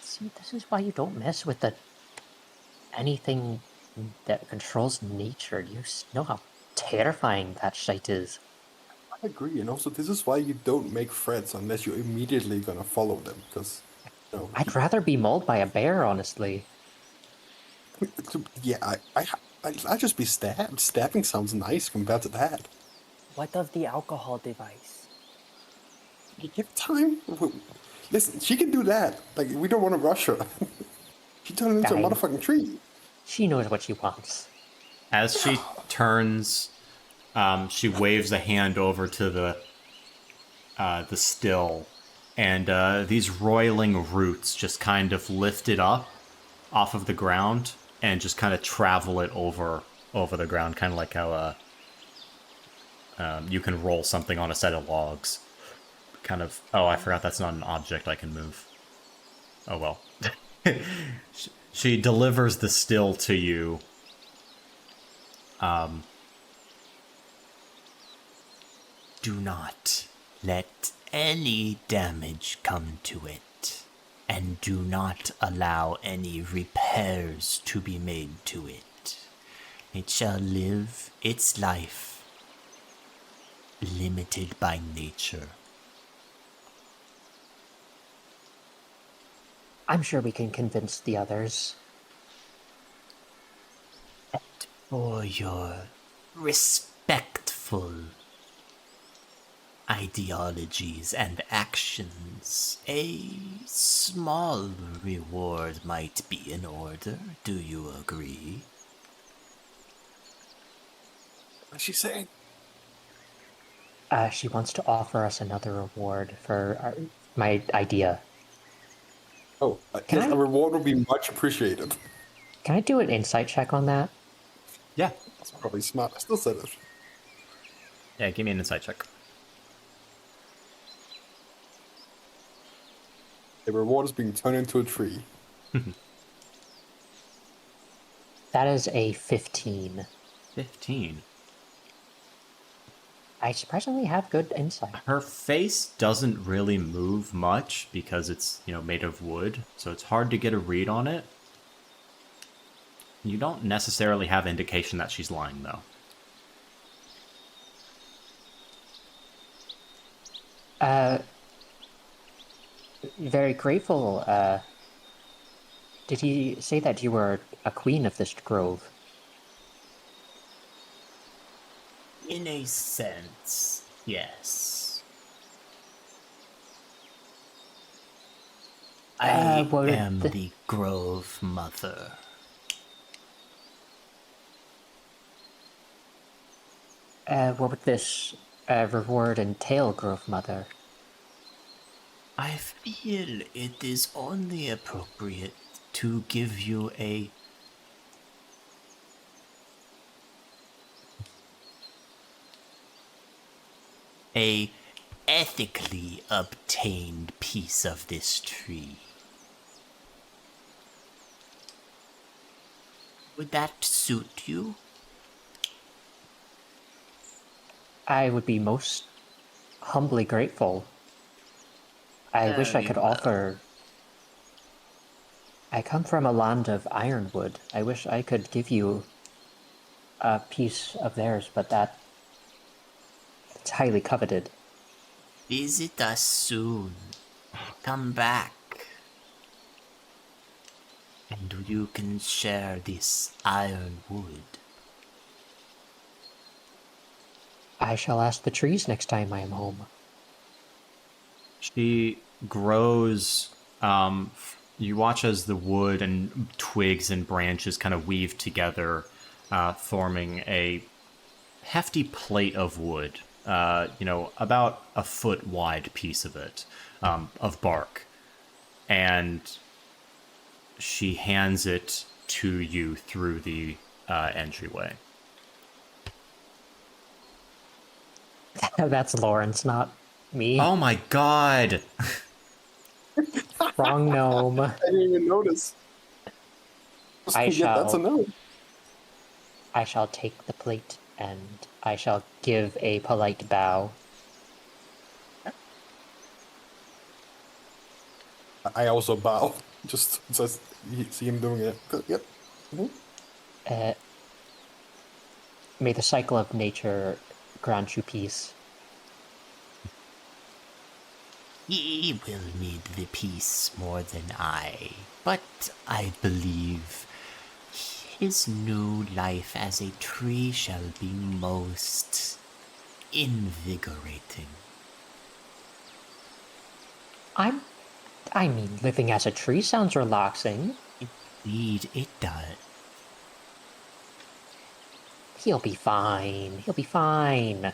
See, this is why you don't mess with anything that controls nature. You know how terrifying that shite is. I agree, and also this is why you don't make threats unless you're immediately gonna follow them, because I'd rather be mauled by a bear, honestly. yeah, I just be stabbed. Stabbing sounds nice compared to that. What of the alcohol device? You give time. Listen, she can do that. Like, we don't want to rush her. She turned into a Fine. motherfucking tree. She knows what she wants. As she turns, she waves a hand over to the still, and these roiling roots just kind of lift it up off of the ground and just kind of travel it over the ground, kind of like how you can roll something on a set of logs. Kind of. Oh, I forgot that's not an object I can move. Oh well. She delivers the still to you. Do not let any damage come to it, and do not allow any repairs to be made to it. It shall live its life, limited by nature. I'm sure we can convince the others. For your respectful ideologies and actions, a small reward might be in order. Do you agree? What's she saying? She wants to offer us another reward for my idea. Oh, yes, a reward would be much appreciated. Can I do an insight check on that? Yeah. That's probably smart. I still said it. Yeah, give me an insight check. The reward is being turned into a tree. That is a 15. 15. I surprisingly have good insight. Her face doesn't really move much because it's, made of wood, so it's hard to get a read on it. You don't necessarily have indication that she's lying, though. Very grateful. Did he say that you were a queen of this grove? In a sense, yes. I am the Grove Mother. What would this reward entail, Grove Mother? I feel it is only appropriate to give you a ethically obtained piece of this tree. Would that suit you? I would be most humbly grateful. I wish I Very could well. offer... I come from a land of ironwood. I wish I could give you a piece of theirs, but it's highly coveted. Visit us soon. Come back. And you can share this ironwood. I shall ask the trees next time I am home. She grows. You watch as the wood and twigs and branches kind of weave together, forming a hefty plate of wood. About a foot wide piece of it, of bark. And she hands it to you through the entryway. That's Lawrence, not me. Oh my god! Wrong gnome. I didn't even notice. That's a no. I shall take the plate and I shall give a polite bow. I also bow. Just so you see him doing it. Yep. May the cycle of nature grant you peace. He will need the peace more than I, but I believe his new life as a tree shall be most invigorating. I mean, living as a tree sounds relaxing. Indeed, it does. He'll be fine. He'll be fine.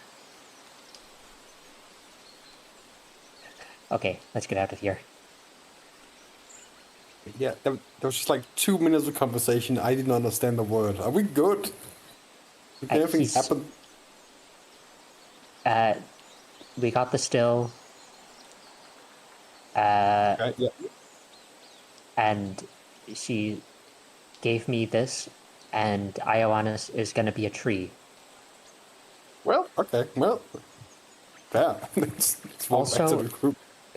Okay, let's get out of here. Yeah, there was just like 2 minutes of conversation. I didn't understand the word. Are we good? Did anything he's- happen? We got the still. Right, yeah. And she gave me this, and Ioannis is going to be a tree. Well, okay. Well, yeah. Let's walk back to Also, the group.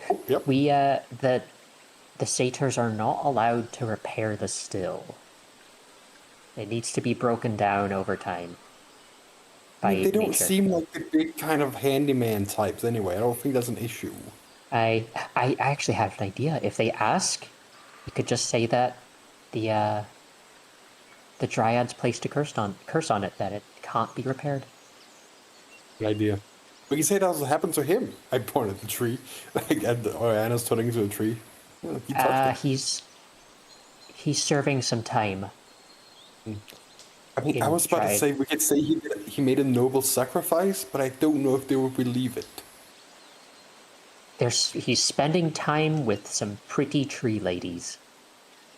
Oh, yep. We, the satyrs are not allowed to repair the still. It needs to be broken down over time. I mean, they don't nature. seem like the big kind of handyman types anyway. I don't think that's an issue. I actually have an idea. If they ask, you could just say that the Dryad's placed a curse on it, that it can't be repaired. Good idea. We can say that happened to him. I pointed at the tree. Like, and Anna's turning into a tree. Yeah, he touched it. He's serving some time. I mean, I in was about to Dryad. say, we could say he made a noble sacrifice, but I don't know if they would believe it. He's spending time with some pretty tree ladies.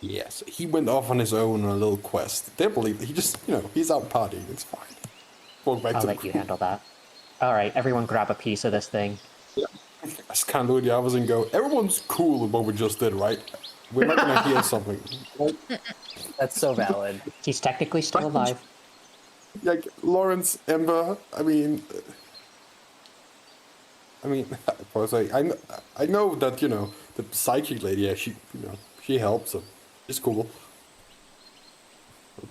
Yes, he went off on his own on a little quest. They believe it. He just, he's out partying. It's fine. Walk back I'll to let you handle that. All right, everyone grab a piece of this thing. Yeah. I just kind of look at the others and go, everyone's cool with what we just did, right? We're not going to hear something. Right? That's so valid. He's technically still alive. Like, Lawrence, Ember, I mean, I know that, the psychic lady, yeah, she helps, so it's cool.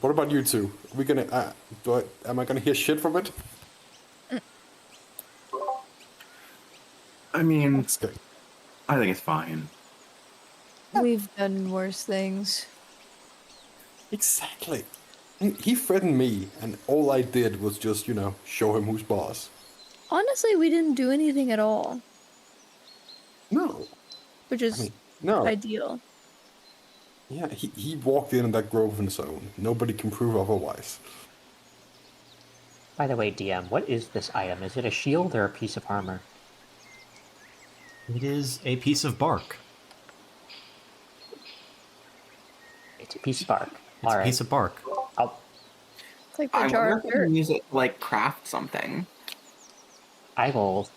What about you two? Are we gonna, am I gonna hear shit from it? I mean, That's good. I think it's fine. We've done worse things. Exactly. He threatened me, and all I did was just, show him who's boss. Honestly, we didn't do anything at all, No. which is No. ideal. Yeah, he walked in that grove on his own. Nobody can prove otherwise. By the way, DM, what is this item? Is it a shield or a piece of armor? It is a piece of bark. It's a piece of bark. It's a piece of bark. It's like the I jar wonder of if I can dirt. use it to, like, craft something. I will...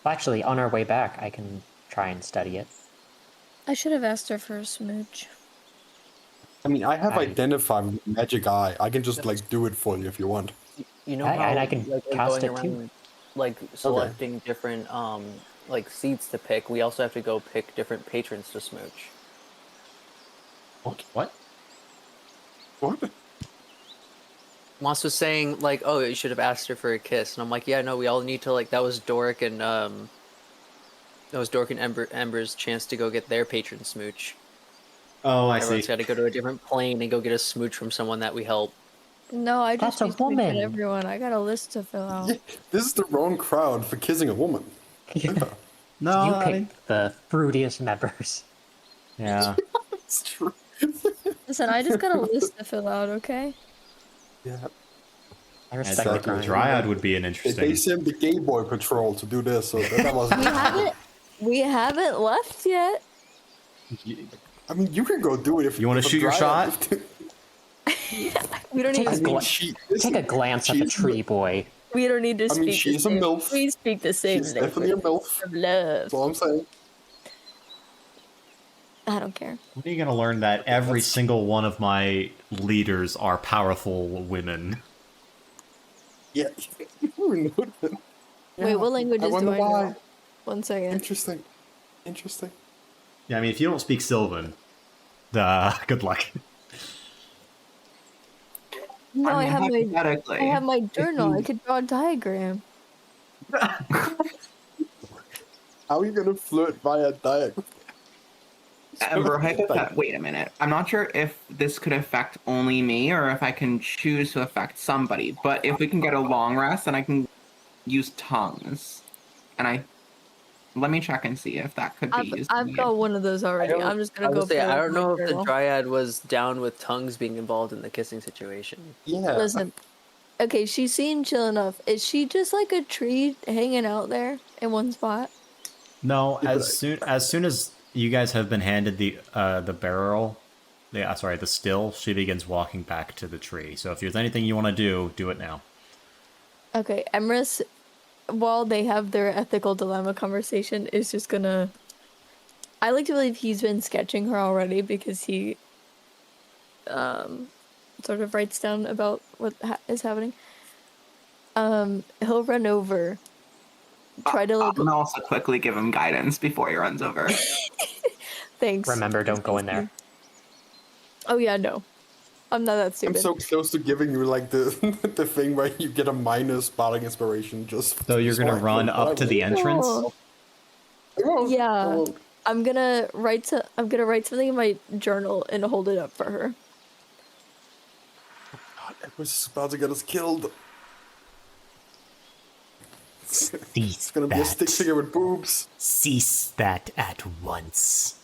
Well, actually, on our way back, I can try and study it. I should have asked her for a smooch. I mean, I have I- identified with magic eye. I can just, do it for you if you want. You know I- how and I can we're cast going it too. around, like selecting different seeds to pick. We also have to go pick different patrons to smooch. What? What? Moss was saying like, "Oh, you should have asked her for a kiss," and I'm like, "Yeah, no, we all need to like." That was Doric and Ember's chance to go get their patron smooch. Oh, I Everyone's see. got to go to a different plane and go get a smooch from someone that we help. No, I just That's a be speaking to woman. everyone. I got a list to fill out. Yeah, this is the wrong crowd for kissing a woman. No, You I picked mean, the fruitiest members. yeah. It's true. Listen, I just got a list to fill out, okay? Yeah. I respect the Exactly. grind. Dryad would be an They interesting. sent the gay boy patrol to do this, so that was. We haven't left yet. I mean, you can go do it if You wanna if a shoot your Dryad- shot? We don't need Take to a, speak. gla- take a glance at the tree boy. We don't need to I speak. mean, she's a the same. MILF. We speak the same She's definitely a language MILF. of love. That's all I'm saying. I don't care. When are you going to learn that every single one of my leaders are powerful women? Yeah. Who knew that? Wait, what languages do I why. know? 1 second. Interesting. Yeah, I mean, if you don't speak Sylvan, good luck. No, I have hypothetically, my journal. you- I could draw a diagram. How are you gonna flirt via diagonal? Ember, Like, wait a minute. I'm not sure if this could affect only me or if I can choose to affect somebody. But if we can get a long rest, then I can use tongues. And let me check and see if that could be used. I've got one of those already. I'm just gonna I go would say play I with don't my know if the journal. Dryad was down with tongues being involved in the kissing situation. yeah. Listen, okay, she seemed chill enough. Is she just like a tree hanging out there in one spot? No, Yeah, but as soon as you guys have been handed the barrel, the still, she begins walking back to the tree. So if there's anything you want to do it now. Okay, Emrys, while they have their ethical dilemma conversation, is just gonna. I like to believe he's been sketching her already because he, sort of writes down about what is happening. He'll run over, try to I'm like. gonna also quickly give him guidance before he runs over. Thanks. Remember, don't go in there. Oh yeah, no, I'm not that I'm stupid. so close to giving you like the the thing where you get a minus bardic inspiration just. So you're gonna run but I up to the won't. entrance. Oh, I won't. I yeah. won't. I'm gonna write something in my journal and hold it up for her. God, Empress is about to get us killed. Cease It's gonna be a stick that. figure with boobs. Cease that at once.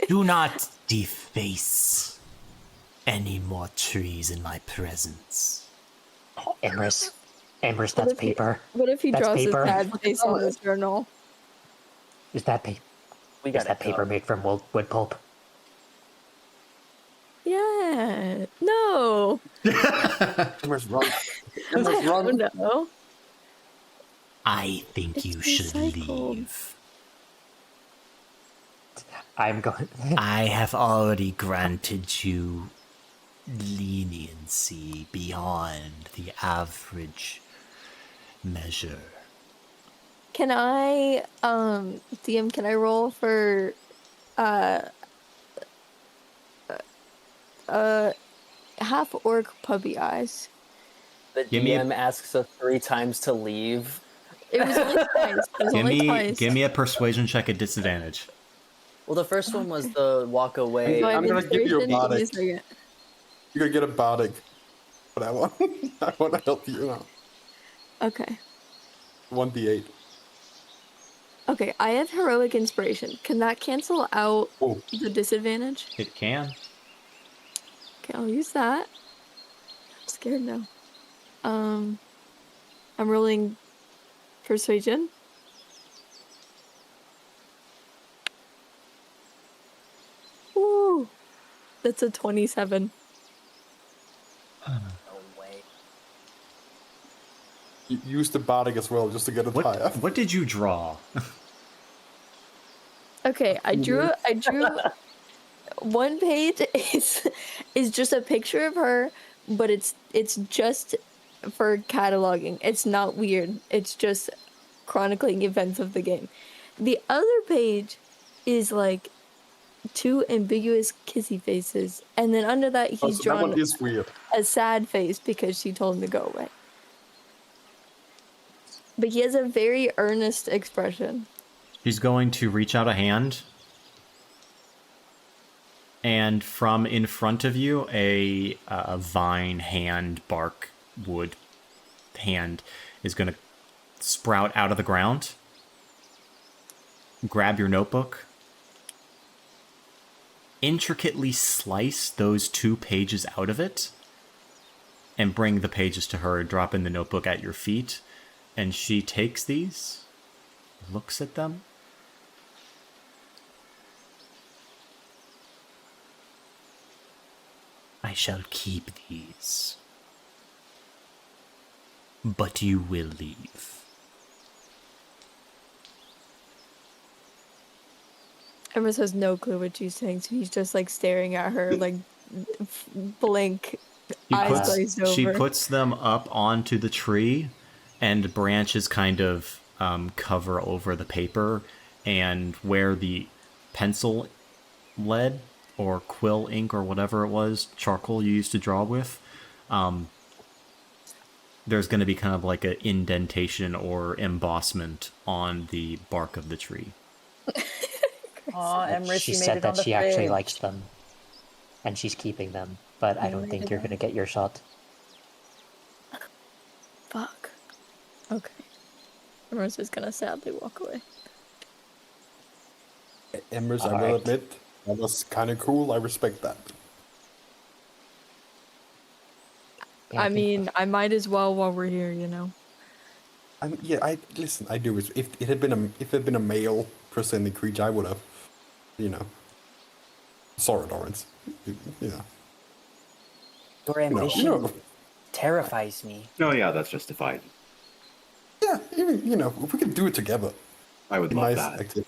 Do not deface any more trees in my presence. Emrys, What that's if he, paper. what if he That's draws paper. a sad face on his journal? Is that paper? We Is got that paper made from wood pulp? Yeah. No. Empress, run. I Empress, don't run. know. I think It's you should recycled. leave. I'm going. I have already granted you leniency beyond the average measure. Can I, DM, can I roll for, half orc puppy eyes? The Give me a- DM asks us 3 times to leave. It was only twice. It was only twice. Give me a persuasion check at disadvantage. Well, the first one was the walk away. Do I have I'm gonna give you a inspiration? Give me a bardic. second. You're gonna get a bardic for that one. I want to help you now. Okay. 1d8. Okay, I have heroic inspiration. Can that cancel out Oh, the disadvantage? It can. Okay, I'll use that. I'm scared now. I'm rolling persuasion. Woo! That's a 27. No way. you use the bardic as well just to get it higher. What did you draw? Okay, I drew one page is just a picture of her, but it's just for cataloging. It's not weird. It's just chronicling events of the game. The other page is like 2 ambiguous kissy faces, and then under that Oh, he's so that drawn one is weird. a sad face because she told him to go away. But he has a very earnest expression. She's going to reach out a hand, and from in front of you, a vine hand, bark, wood hand is going to sprout out of the ground. Grab your notebook. Intricately slice those 2 pages out of it, and bring the pages to her. Drop in the notebook at your feet, and she takes these, looks at them. I shall keep these. But you will leave. Emrys has no clue what she's saying, so he's just like staring at her, like blank, eyes glazed over. She puts them up onto the tree, and branches kind of cover over the paper, and where the pencil lead or quill ink or whatever it was, charcoal you used to draw with, there's going to be kind of like an indentation or embossment on the bark of the tree. Aw, Emrys, She you made said it on that the she actually fridge. likes them, and she's keeping them. But I You don't made think it you're on. gonna get your shot. Fuck. Okay. Marissa's gonna sadly walk away. Emrys, I will Alright. admit, that was kind of cool. I respect that. Yeah, I mean, I might as well while we're here, you know. Yeah, I listen. I do. If it had been a male presenting creature, I would have, you know, sorry, Lawrence. You know, Your ambition you know, terrifies me. Oh yeah, that's justified. yeah. Even if we could do it together, I would be love nice. that. Activity.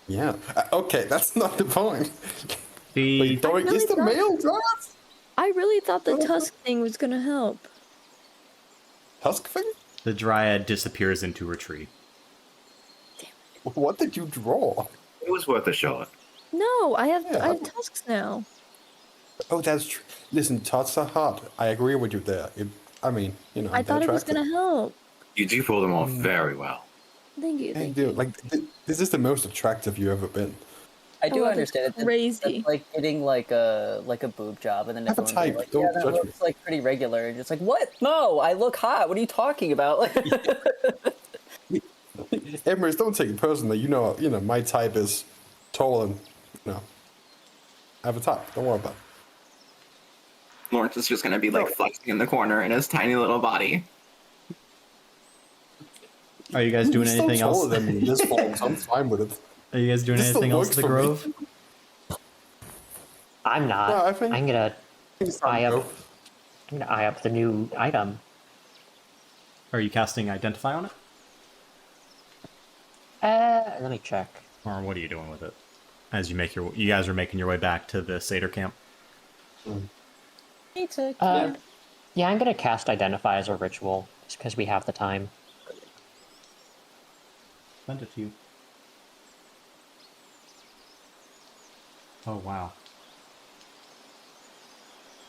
Yeah. Okay, that's not the point. The Wait, Doric really is the thought- male Dryad? I really thought the tusk thing was gonna help. Tusk thing? the dryad disappears into her tree. What did you draw? It was worth a shot. No, I have Yeah. tusks now. Oh, that's true. Listen, tusks are hard. I agree with you there. I mean, I thought it was attractive. gonna help. You do pull them off very well. Thank you, Hey, thank dude, you. like this is the most attractive you've ever been. I do love it. understand it. Crazy. It's like getting like a boob job, and then Have a everyone being type, like, don't "Yeah, that judge me." looks like pretty regular." And it's like, "What? No, I look hot. What are you talking about?" Emrys, don't take it personally. You know, my type is tall and I have a type. Don't worry about it. Lawrence is just gonna be like flexing in the corner in his tiny little body. Are you guys doing He's still anything else? taller than me in this form, so I'm fine with it. Are you guys doing This still anything else works at the for me. grove? I'm not. No, I think- I'm gonna It's time eye to up. go. I'm gonna eye up the new item. Are you casting Identify on it? Let me check. Or what are you doing with it? As you guys are making your way back to the Satyr camp. Yeah, I'm gonna cast Identify as a ritual, just because we have the time. Send it to you. Oh wow.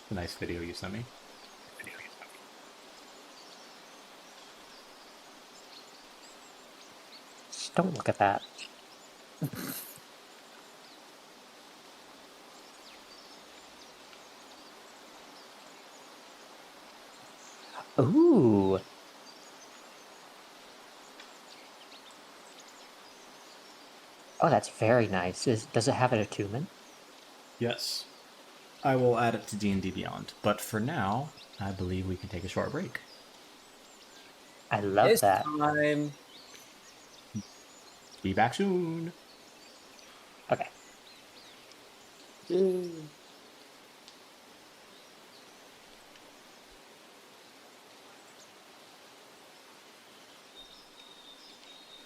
It's a nice video you sent me. Just don't look at that. Ooh. Oh, that's very nice. Does it have an attunement? Yes. I will add it to D&D Beyond. But for now, I believe we can take a short break. I love This that. time, Be back soon. Okay.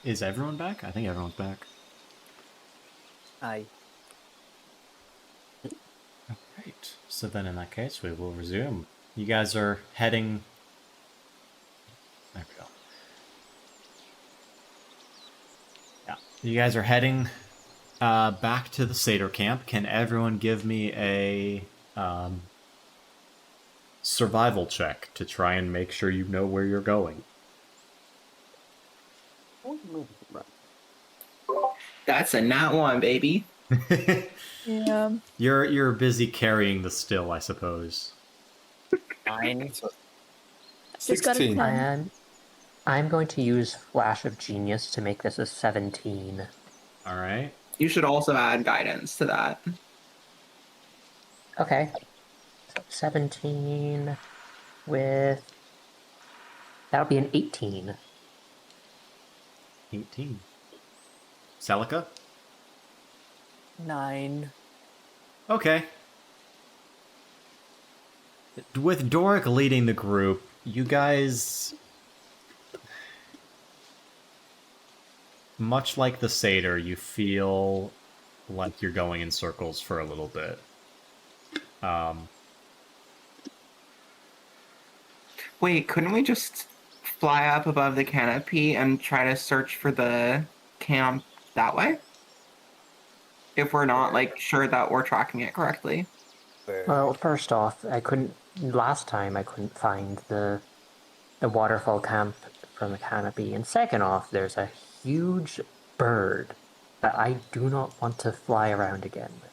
Is everyone back? I think everyone's back. I Right. So then in that case, we will resume. You guys are heading... There we go. Yeah. You guys are heading back to the Satyr camp. Can everyone give me a survival check to try and make sure you know where you're going? That's a nat one, baby. Yeah. You're busy carrying the still, I suppose. 9. Just got a 16. 10. And I'm going to use Flash of Genius to make this a 17. All right. You should also add guidance to that. Okay. So 17 with... That would be an 18. 18. Celica? 9. Okay. With Doric leading the group, you guys... Much like the Satyr, you feel like you're going in circles for a little bit. Wait, couldn't we just fly up above the canopy and try to search for the camp that way? If we're not sure that we're tracking it correctly. Well, first off, last time I couldn't find the the waterfall camp from the canopy, and second off, there's a huge bird that I do not want to fly around again with.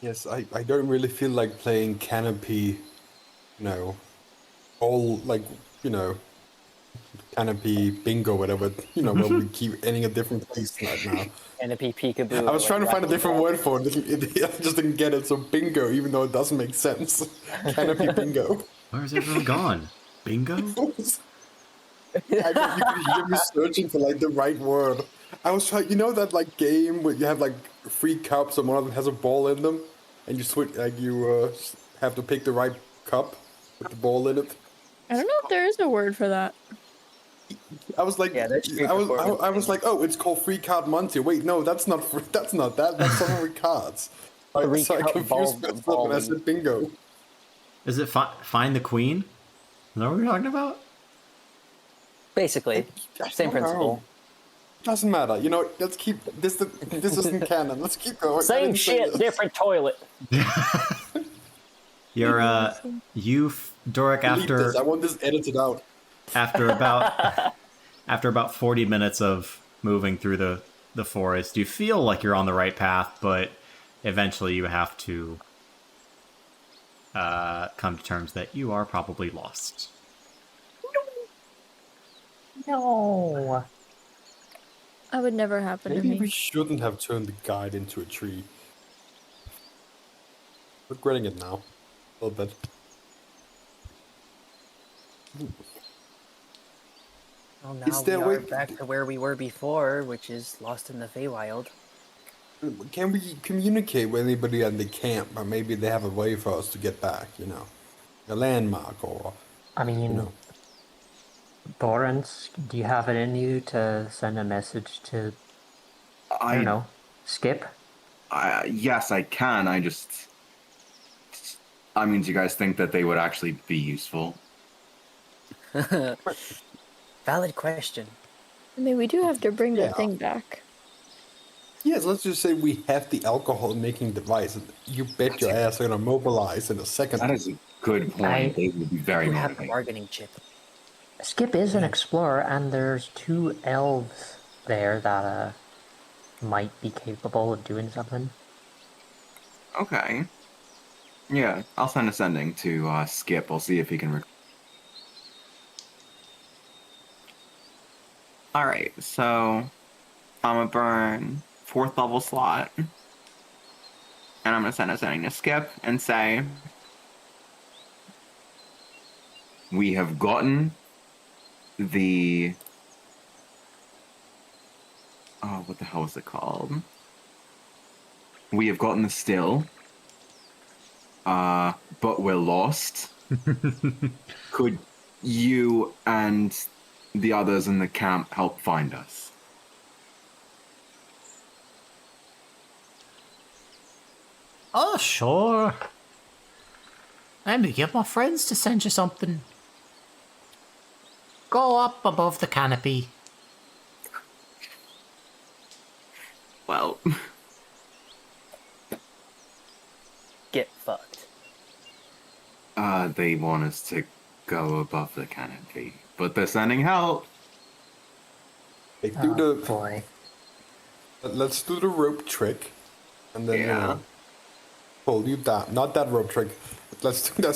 Yes, I don't really feel like playing Canopy, all like, Canopy bingo, whatever, where we keep ending a different place right now. Canopy peekaboo. I was or, trying to like, find a different word for it. I just didn't get it. So bingo, even though it doesn't make sense. Canopy bingo. Where's everyone gone? Bingo? I know, you could hear me searching for like the right word. I was trying, that like game where you have like 3 cups and one of them has a ball in them, and you switch like you have to pick the right cup with the ball in it. I don't know if there is a word for that. I was like, Yeah, that's free I was performance. like, oh, it's called 3 card Monty. Wait, no, that's not that's not that. That's 3 cards. So I Three-cup confused myself when I said bingo. Is it find the queen? Is that what we're talking about? Basically, I same don't know. principle. Doesn't matter. Let's keep this. This isn't canon. Let's keep going. I Same didn't say shit, this. different toilet. You're Doric, Delete after this. I want this edited out. after about 40 minutes of moving through the forest, you feel like you're on the right path, but eventually you have to come to terms that you are probably lost. No. That would never happen to Maybe me. we shouldn't have turned the guide into a tree. Regretting it now, a little bit. Well, Is now we there a are way- back to where we were before, which is lost in the Feywild. Can we communicate with anybody at the camp, or maybe they have a way for us to get back? A landmark, or I mean, Lawrence, do you have it in you to send a message to, I don't know, Skip? Yes, I can. I mean, do you guys think that they would actually be useful? Valid question. I mean, we do have to bring the Yeah. thing back. yes, let's just say we have the alcohol-making device, and you bet your ass they're gonna mobilize in a second. That is a good point. They would be very You have the motivated. bargaining chip. Skip is an explorer, and there's 2 elves there that might be capable of doing something. Okay. Yeah, I'll send a sending to Skip. I'll see if he can. All right, so I'm gonna burn 4th level slot, and I'm gonna send a sending to Skip and say, We have gotten the. Oh, what the hell is it called? We have gotten the still. But we're lost. Could you and the others in the camp help find us? Oh, sure. Let me get my friends to send you something. Go up above the canopy. well, Get fucked. They want us to go above the canopy, but they're sending help. They do Oh, the. boy. Let's do the rope trick, and then Yeah. pull you down. Not that rope trick. Let's do the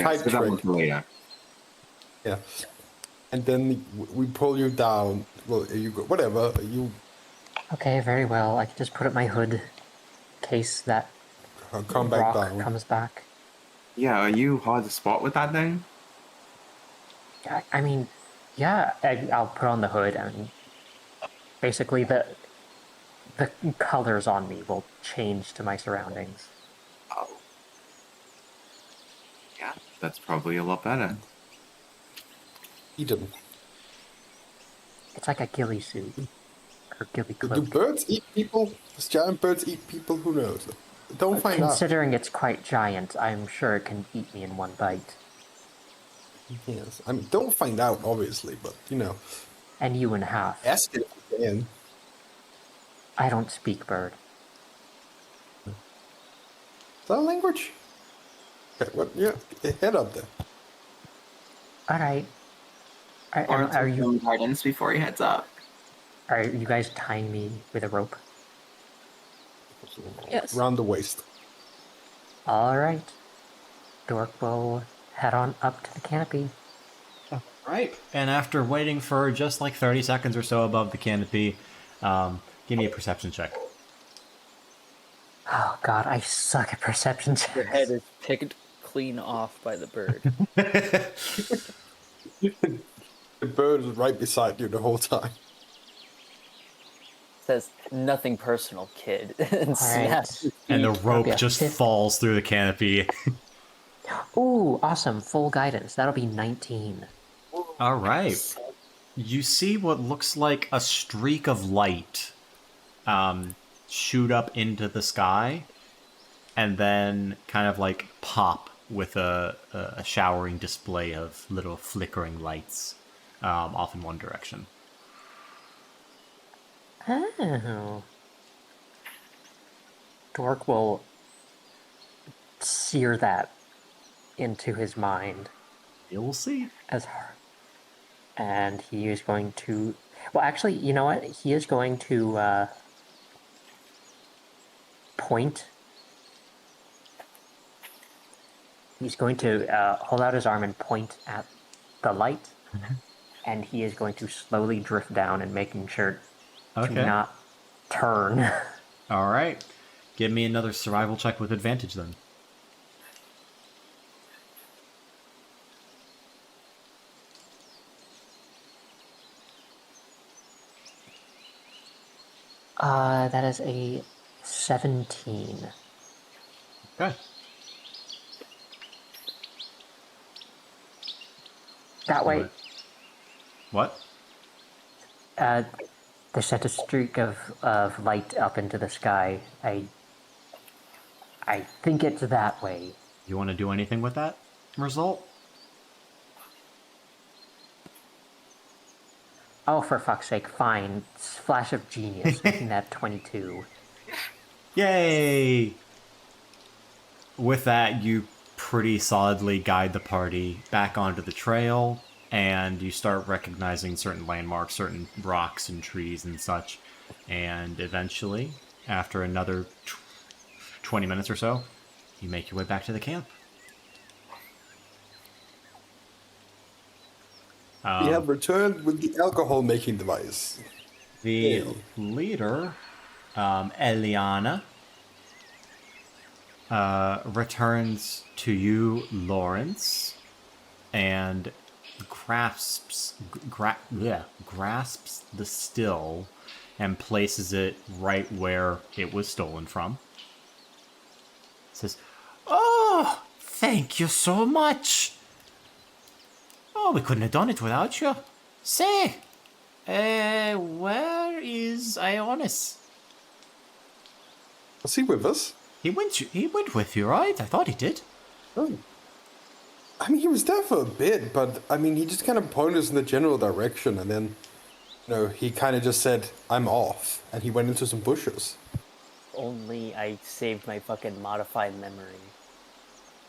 kite so that trick. was later. Yeah, and then we pull you down. Well, you go, whatever you Okay, very well. I can just put up my hood in case that come back rock down. comes back. Yeah, are you hard to spot with that thing? I mean, yeah, I'll put on the hood, and basically the colors on me will change to my surroundings. Oh. Yeah, that's probably a lot better. Eden. It's like a ghillie suit. Or ghillie Do cloak. birds eat people? Does giant birds eat people? Who knows? Don't find out. Considering it's quite giant, I'm sure it can eat me in one bite. Yes, I mean, don't find out, obviously, but And you in half. ask it if you can. I don't speak bird. Is that a language? Okay, what? Yeah, head up there. All right. Are you some guidance before he heads up. are you guys tying me with a rope? Yes. Round the waist. All right. Dork will head on up to the canopy. Right. And after waiting for just like 30 seconds or so above the canopy, give me a perception check. Oh god, I suck at perception Your checks. head is picked clean off by the bird. The bird is right beside you the whole time. Says nothing personal, kid. And All snaps. right. And the rope Yeah, just 50. falls through the canopy. Ooh, awesome. Full guidance. That'll be 19. All right. You see what looks like a streak of light shoot up into the sky and then kind of like pop with a showering display of little flickering lights off in one direction. Oh. Dork will sear that into his mind You'll see. as hard. And he is going to... Well, actually, you know what? He is going to point. He's going to hold out his arm and point at the light. And he is going to slowly drift down and making sure to not turn. All right. Give me another survival check with advantage then. That is a 17. Okay. That way, What? they sent a streak of light up into the sky. I think it's that way. You want to do anything with that result? Oh, for fuck's sake, fine. Flash of genius, making that 22. Yay! With that, you pretty solidly guide the party back onto the trail, and you start recognizing certain landmarks, certain rocks and trees and such. And eventually, after another 20 minutes or so, you make your way back to the camp. We have returned with the alcohol making device. The leader, Eliana, returns to you, Lawrence, and grasps the still and places it right where it was stolen from. Says, "Oh, thank you so much. Oh, we couldn't have done it without you. Say, where is Ionis? Was he with us? He went with you, right? I thought he did. Oh. I mean, he was there for a bit, but I mean, he just kind of pointed us in the general direction, and then, he kind of just said, "I'm off," and he went into some bushes. Only I saved my fucking modified memory.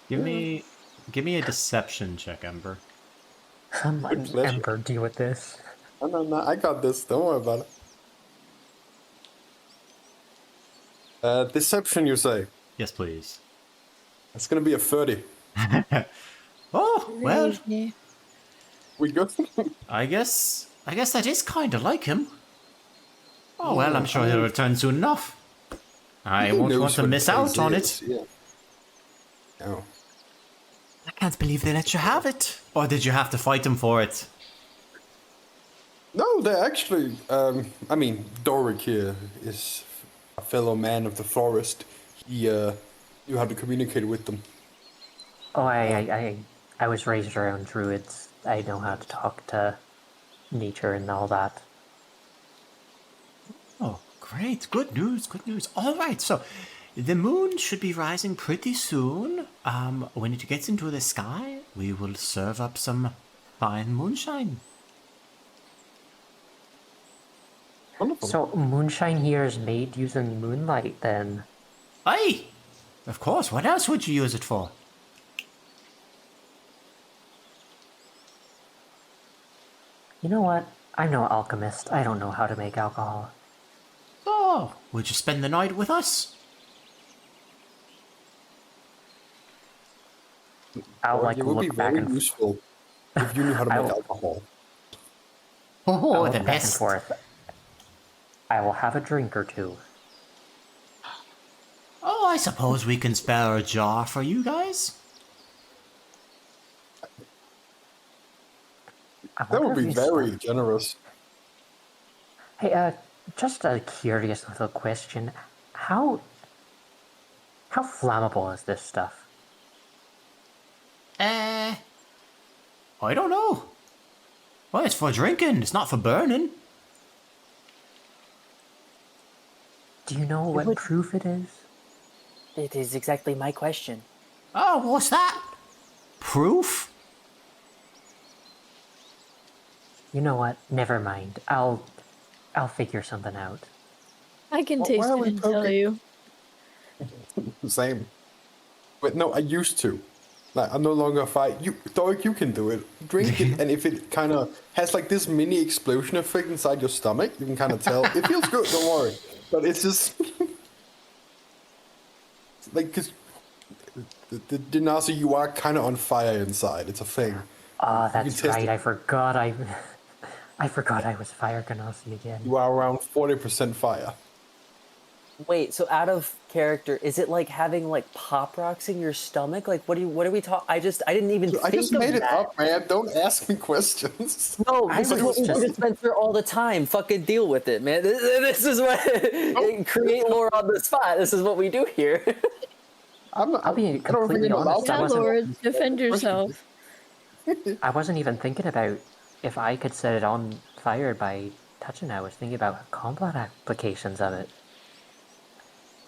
Give me a deception check, Ember. Let pleasure. Ember deal with this. No, I got this. Don't worry about it. Deception, you say? Yes, please. It's gonna be a 30. Oh, well, Crazy. We good? I guess that is kind of like him. Oh, well, I'm sure he'll return soon enough. I Who won't knows want to what miss place out on is, it. Yeah. No. I can't believe they let you have it. Or did you have to fight him for it? No, they're actually. I mean, Doric here is a fellow man of the forest. He knew how to communicate with them. Oh, I was raised around druids. I know how to talk to nature and all that. Oh, great. Good news, good news. All right, so the moon should be rising pretty soon. When it gets into the sky, we will serve up some fine moonshine. Wonderful. So moonshine here is made using moonlight then. Aye! Of course, what else would you use it for? You know what? I'm no alchemist. I don't know how to make alcohol. Oh, would you spend the night with us? I'll Or like it would be look back very and useful if you knew how to make I'll, alcohol. Oh, I'll the look back and best. forth. I will have a drink or two. Oh, I suppose we can spare a jar for you guys. I That wonder would if be you very start. generous. Hey, just a curious little question. How how flammable is this stuff? I don't know. Well, it's for drinking, it's not for burning. Do you know what would- proof it is? It is exactly my question. Oh, what's that? Proof? You know what? Never mind. I'll figure something out. I can Why taste are it we and tell poking- you. Same. But no, I used to. Like, I'm no longer a fight. Dog, you can do it. Drink it, and if it kind of has like this mini explosion effect inside your stomach, you can kind of tell. It feels good, don't worry. But it's just like because the Nazi, you are kind of on fire inside. It's a thing. Oh, You can that's test right. it. I forgot. I forgot I was fire ganassi again. You are around 40% fire. Wait, so out of character, is it like having like pop rocks in your stomach? Like, what are we talking? I didn't even I think just of made it that. up, man. Don't ask me questions. No, I this is was what we just- do dispenser all the time. Fucking deal with it, man. This is what create lore on the spot. This is what we do here. I'll be I don't think completely I'm allowed honest. to I Yeah, wasn't. Lord, defend yourself. I wasn't even thinking about if I could set it on fire by touching it. I was thinking about combat applications of it.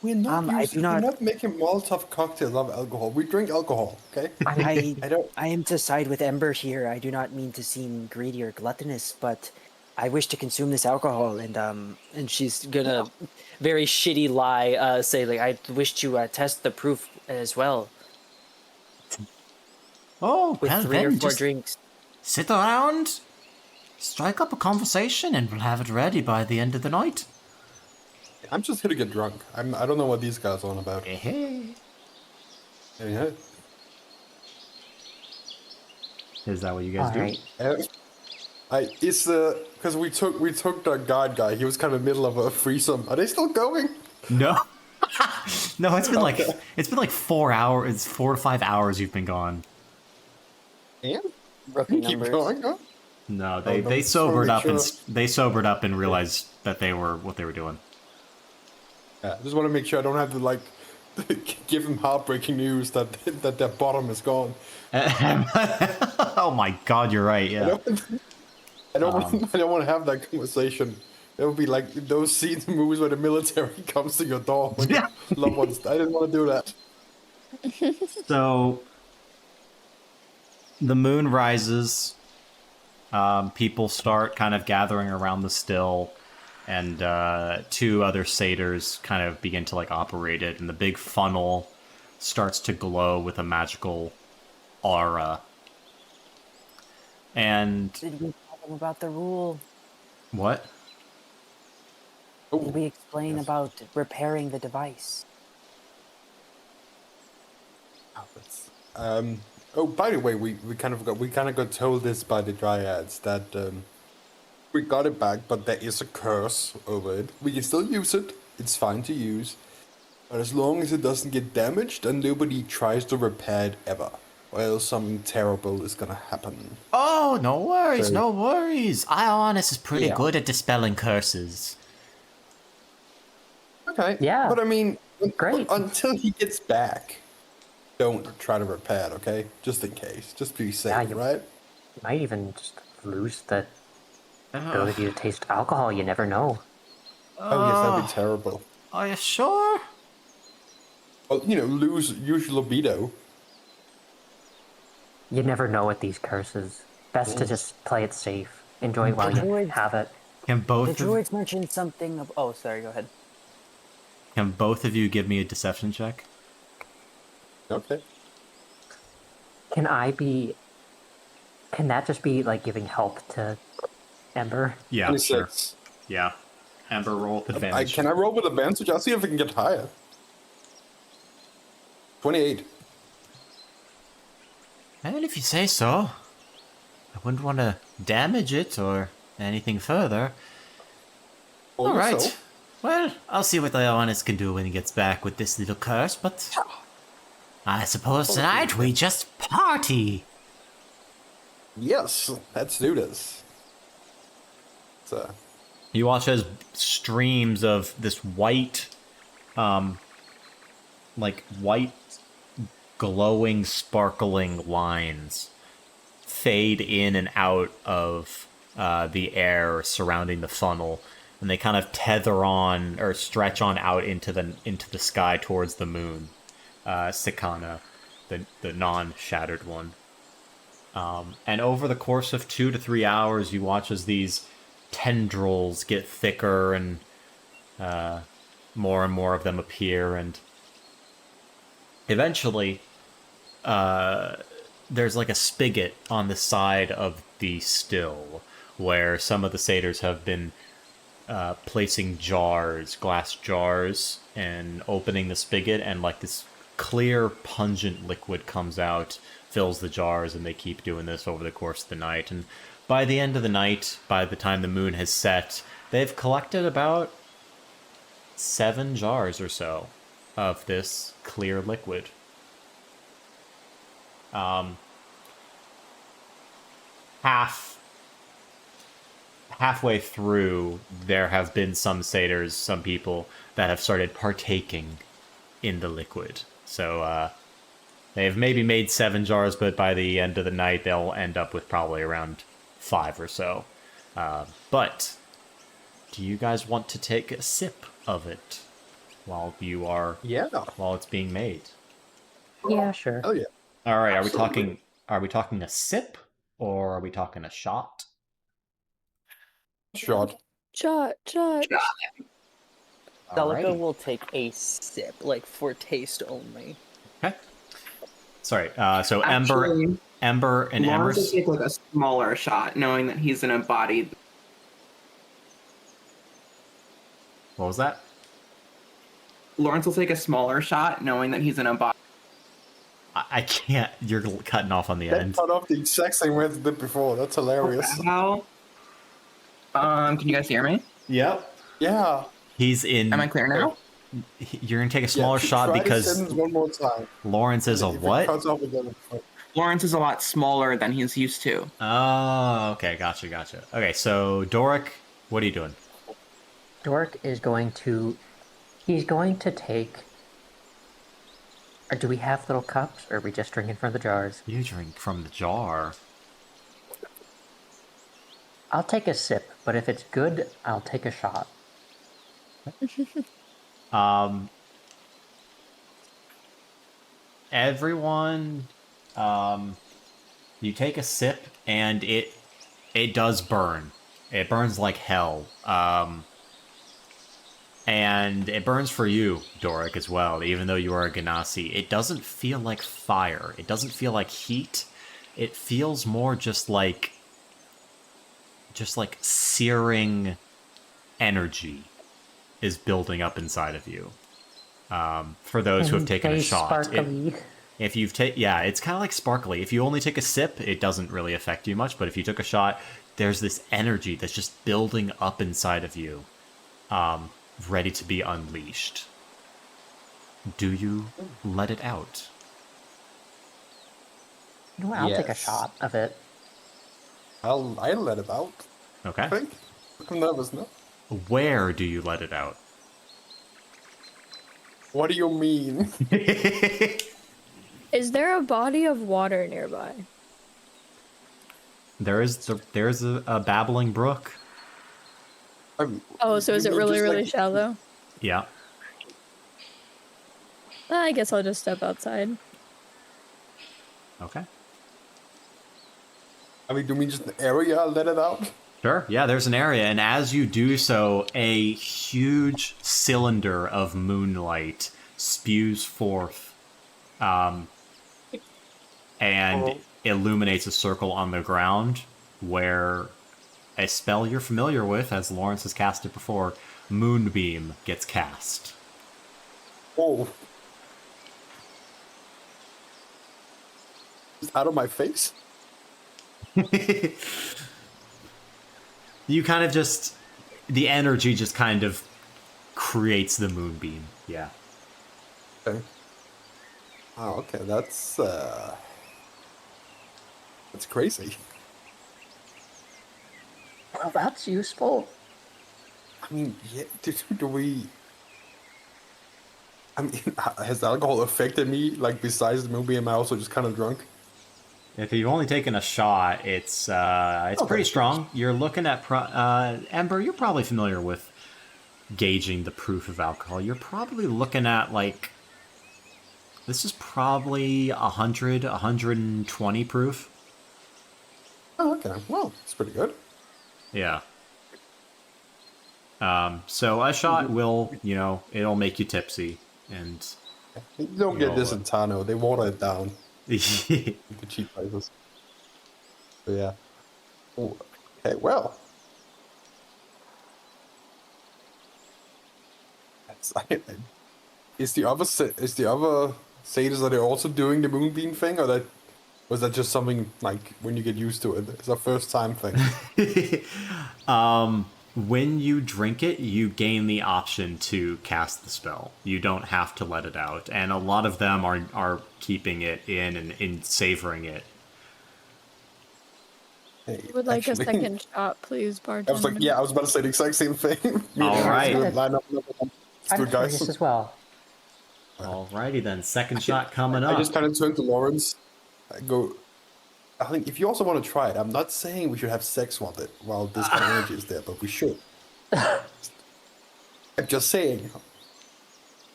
We're not I using. do We're not- not making Molotov cocktails of alcohol. We drink alcohol, okay? I I don't. I am to side with Ember here. I do not mean to seem greedy or gluttonous, but I wish to consume this alcohol, and she's gonna very shitty lie say like I wish to test the proof as well Oh, with well 3 or then, 4 just drinks. sit around, strike up a conversation, and we'll have it ready by the end of the night. I'm just here to get drunk. I don't know what these guys are on about. Hey. Yeah. Is that what you guys All do? right. It's because we took the guard guy. He was kind of middle of a threesome. Are they still going? No. No, it's been like 4 hours. It's 4 to 5 hours you've been gone. Yeah. Rookie Keep numbers. going, huh? No, Oh, they no, they just wanna sobered make up and sure. they sobered up and realized that they were what they were doing. Yeah, I just want to make sure I don't have to like give them heartbreaking news that their bottom is gone. Oh my god, you're right. Yeah. I don't want to have that conversation. It would be like those scenes in movies where the military comes to your door when your loved ones. I didn't want to do that. So the moon rises. People start kind of gathering around the still, and 2 other satyrs kind of begin to like operate it, and the big funnel starts to glow with a magical aura. And Did we tell them about the rule? what? Did we explain about repairing the device? Oh, by the way, we kind of got told this by the Dryads that we got it back, but there is a curse over it. We can still use it. It's fine to use, but as long as it doesn't get damaged and nobody tries to repair it ever, or else something terrible is gonna happen. Oh, no worries, So- no worries. Ionis is pretty Yeah. good at dispelling curses. Okay. Yeah. But I mean, Great. until he gets back, don't try to repair it, okay? Just in case. Just be safe, Yeah, you- right? You might even just lose the ability to taste alcohol. You never know. Oh, yes, that'd be terrible. Are you sure? Well, lose use libido. You never know with these curses. Best to just play it safe. Enjoy it while you Druids- have it. Can The both of, druids mentioned something of. Oh, sorry. Go ahead. can both of you give me a deception check? Okay. Can that just be like giving help to Ember. Yeah, sure. 26. Yeah. Ember, roll with advantage. Can I roll with advantage? I'll see if I can get higher. 28. And if you say so, I wouldn't want to damage it or anything further. Told All you right. so. Well, I'll see what Leonis can do when he gets back with this little curse, but I suppose tonight we just party. Yes, let's do this. So, You watch as streams of this white, white, glowing, sparkling lines fade in and out of the air surrounding the funnel, and they kind of tether on or stretch on out into the sky towards the moon. Sikana, the non-shattered one. And over the course of 2 to 3 hours, you watch as these tendrils get thicker and more of them appear, and eventually there's like a spigot on the side of the still where some of the satyrs have been placing glass jars, and opening the spigot, and like this clear, pungent liquid comes out, fills the jars, and they keep doing this over the course of the night. And by the end of the night, by the time the moon has set, they've collected about 7 jars or so of this clear liquid. Halfway through, there have been some satyrs, some people that have started partaking in the liquid. So they've maybe made 7 jars, but by the end of the night, they'll end up with probably around 5 or so. But do you guys want to take a sip of it while it's being made? Yeah, sure. oh yeah. All right. Absolutely. Are we talking a sip, or are we talking a shot? Shot. Shot. Yeah. Delica Alrighty. will take a sip, like for taste only. Okay. Sorry. So Actually, Ember, and Lawrence will Ember's. take like a smaller shot, knowing that he's in a body. What was that? Lawrence will take a smaller shot, knowing that he's in a body. I can't. You're cutting off on the That end. cut off the exact same way as it did before. That's hilarious. How? Can you guys hear me? Yep. Yeah. He's in. Am I clear now? You're gonna take a smaller shot try the because sentence one more time. Lawrence is a If it what? cuts off again, Lawrence is a lot smaller than he's used to. Oh, okay. Gotcha. Okay, so Doric, what are you doing? Dork is going to... He's going to take... Or do we have little cups, or are we just drinking from the jars? You drink from the jar. I'll take a sip, but if it's good, I'll take a shot. Everyone, you take a sip, and it does burn. It burns like hell. And it burns for you, Doric, as well, even though you are a Ganassi. It doesn't feel like fire. It doesn't feel like heat. It feels more just like searing energy is building up inside of you. For those who have taken a shot. Sparkly. If you've it's kind of like sparkly. If you only take a sip, it doesn't really affect you much. But if you took a shot, there's this energy that's just building up inside of you, ready to be unleashed. Do you let it out? You know what, I'll take a Yes. shot of it. I'll let it out. I Okay. think. I'm nervous now. Where do you let it out? What do you mean? Is there a body of water nearby? There's a babbling brook. Oh, so is it You really, just, really like- shallow? Yeah. I guess I'll just step outside. Okay. I mean, do we just an area let it out? Sure. Yeah, there's an area, and as you do so, a huge cylinder of moonlight spews forth, and illuminates a circle on the ground where a spell you're familiar with, as Lawrence has cast it before, Moonbeam, gets cast. Oh. It's out of my face? You kind of just... The energy just kind of creates the Moonbeam. Yeah. Okay. Oh, okay. That's crazy. Well, that's useful. I mean, yeah, do we... I mean, has alcohol affected me? Like, besides the movie, am I also just kind of drunk? If you've only taken a shot, it's pretty strong. You're looking at... Ember, you're probably familiar with gauging the proof of alcohol. You're probably looking at, like... This is probably 100, 120 proof. Oh, okay. Well, it's pretty good. Yeah. So a shot will, it'll make you tipsy, and You don't get this in Tano. They water it down. The cheap prices. So yeah. Ooh, okay, well. Is the other satyrs, are they also doing the moonbeam thing, or was that just something like when you get used to it? It's a first time thing. When you drink it, you gain the option to cast the spell. You don't have to let it out, and a lot of them are keeping it in and savoring it. Hey, Would like a second shot, please, bartender. I was like, yeah, I was about to say the exact same thing. All right. Line up. I'm curious as well. Alrighty then, second shot coming up. I just kind of turned to Lawrence. I go, I think if you also want to try it, I'm not saying we should have sex with it while this kind of energy is there, but we should. I'm just saying,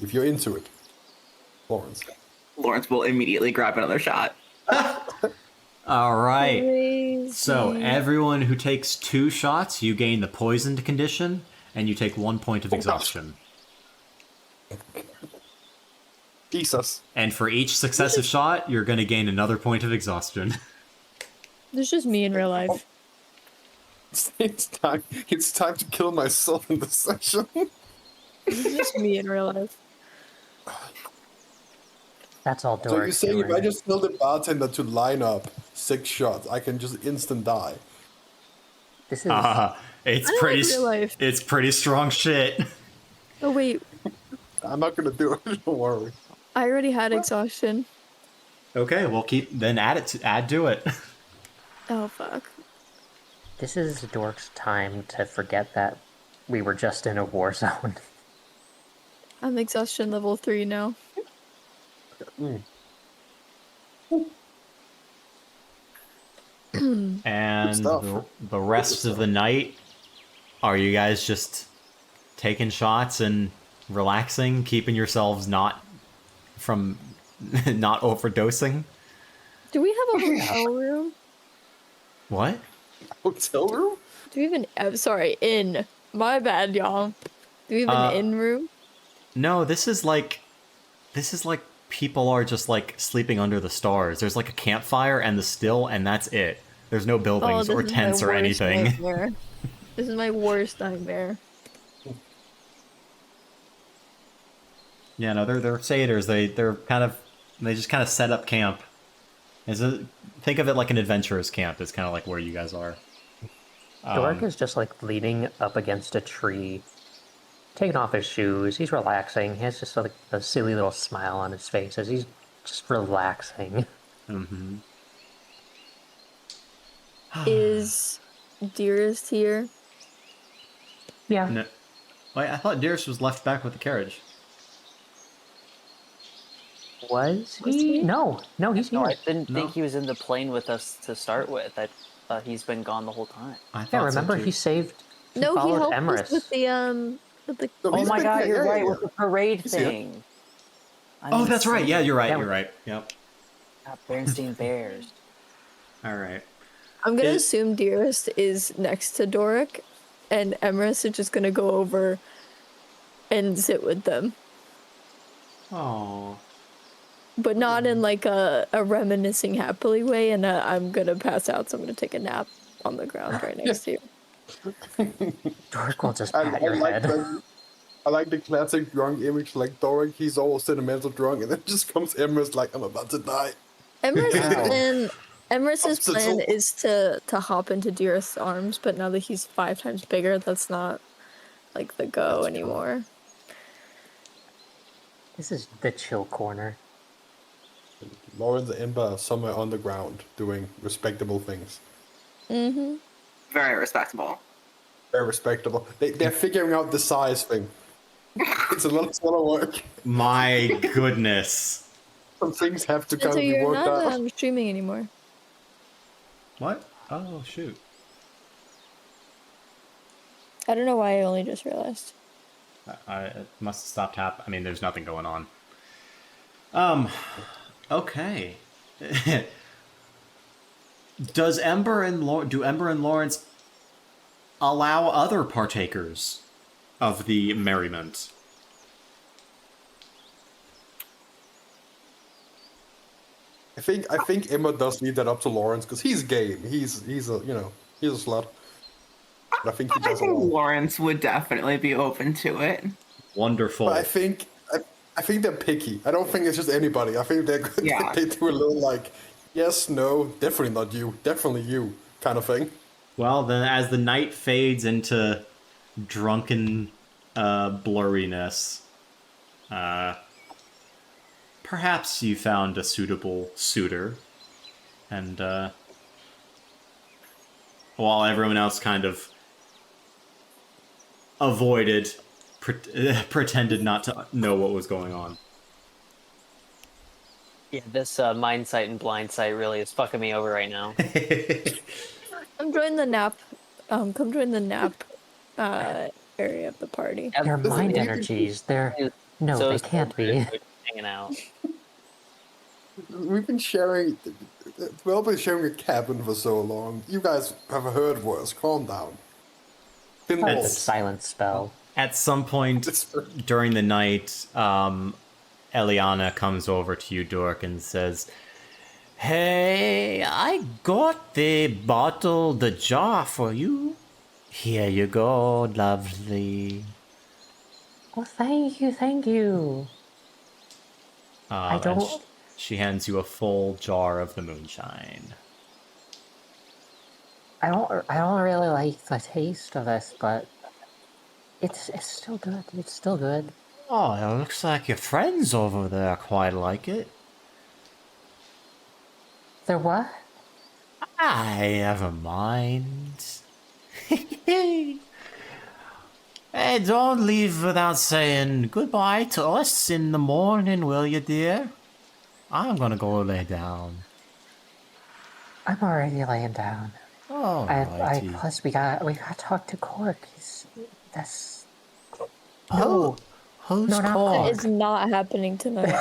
if you're into it, Lawrence. Lawrence will immediately grab another shot. All right. Crazy. So everyone who takes 2 shots, you gain the poisoned condition, and you take 1 point of exhaustion. Jesus. And for each successive shot, you're going to gain another point of exhaustion. This is just me in real life. It's time to kill myself in this session. This is just me in real life. That's all So Dork you're saying if doing. I just tell the bartender to line up 6 shots, I can just instant die? This is It's I pretty. like real life. It's pretty strong shit. Oh wait, I'm not gonna do it. Don't worry. I already had exhaustion. Okay, we'll add to it. Oh fuck. this is Dork's time to forget that we were just in a war zone. I'm exhaustion level 3 now. And stuff. the rest of the night, are you guys just taking shots and relaxing, keeping yourselves not overdosing? Do we have a hotel room? What? Hotel room? Do we even? I'm sorry, inn. My bad, y'all. Do we have an inn room? No, this is like people are just like sleeping under the stars. There's like a campfire and the still, and that's it. There's no buildings or tents or anything. Nightmare. This is my worst nightmare. Yeah, no, they're satyrs. They just kind of set up camp. Think of it like an adventurer's camp. Is kind of like where you guys are. Dork is just like leaning up against a tree, taking off his shoes. He's relaxing. He has just like a silly little smile on his face as he's just relaxing. Mm-hmm. Is Dearest here? Yeah. No. Wait, I thought Dearest was left back with the carriage. Was Was he? he? No, he's here. No, I didn't No. think he was in the plane with us to start with. I thought he's been gone the whole time. I thought Yeah, remember so he too. saved. He No, he followed helped Emrys. us with the No, Oh he's my been god, here, you're yeah, right, yeah. with the parade He's here. thing. Oh, that's right. Yeah, you're right. Yeah. You're right. Yep. Bernstein Bears. All right. I'm gonna It- assume Dearest is next to Doric, and Emrys is just gonna go over and sit with them. Oh. But not in like a reminiscing happily way, and I'm gonna pass out, so I'm gonna take a nap on the ground right next to you. Dork will just I pat your like head. I like the classic drunk image, like Doric, he's all sentimental drunk, and then just comes Emrys like, I'm about to die. Emrys's plan Obstacle. is to hop into Dearest's arms, but now that he's 5 times bigger, that's not like the go That's anymore. This is the chill corner. Lawrence and Ember are somewhere on the ground doing respectable things. Mm-hmm. Very respectable. Very respectable. They're figuring out the size thing. It's a lot of work. My goodness. Some things have to And kind so of be you're worked not out. streaming anymore. What? Oh, shoot. I don't know why I only just realized. It must have stopped happening. I mean, there's nothing going on. Okay. Do Ember and Lawrence allow other partakers of the merriment? I think Emma does leave that up to Lawrence because he's game. He's a he's a slut. But I think he I does think allow. Lawrence would definitely be open to it. Wonderful. But I think they're picky. I don't think it's just anybody. I think Yeah. they do a little like yes, no, definitely not you, definitely you kind of thing. Well, then, as the night fades into drunken blurriness, perhaps you found a suitable suitor, and while everyone else kind of avoided, pretended not to know what was going on. Yeah, this mind sight and blind sight really is fucking me over right now. Come join the nap. Come join the nap area of the party. They're mind we've been- energies. They're no, So they is can't be. hanging out. We've been sharing. We've all been sharing a cabin for so long. You guys have heard worse. Calm down. Been The lost. silence spell. At some point during the night, Eliana comes over to you, Dork, and says, "Hey, I got the jar for you. Here you go, lovely." Oh, thank you, thank you. I And don't. she hands you a full jar of the moonshine. I don't really like the taste of this, but it's still good. It's still good. Oh, it looks like your friends over there quite like it. They're what? Never mind. Hey, don't leave without saying goodbye to us in the morning, will you, dear? I'm gonna go lay down. I'm already laying down. Alrighty. Plus we got to talk to Cork. That's Who's No, not That Cork? is not happening tonight.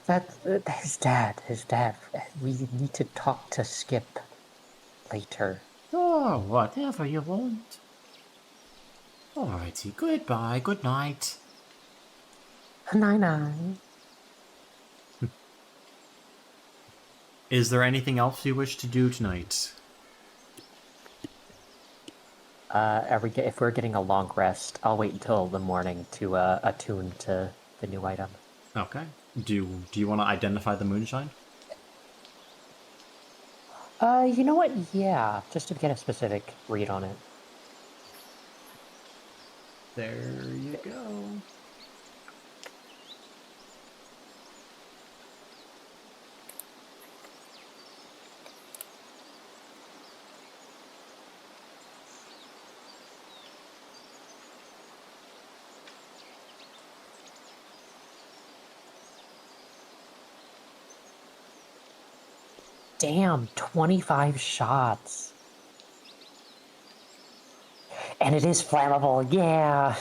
his dad. We need to talk to Skip later. Oh, whatever you want. Alrighty, goodbye, good night. Nine. Is there anything else you wish to do tonight? If we're getting a long rest, I'll wait until the morning to attune to the new item. Okay. Do you want to identify the moonshine? You know what? Yeah, just to get a specific read on it. There you go. Damn, 25 shots. And it is flammable, yeah.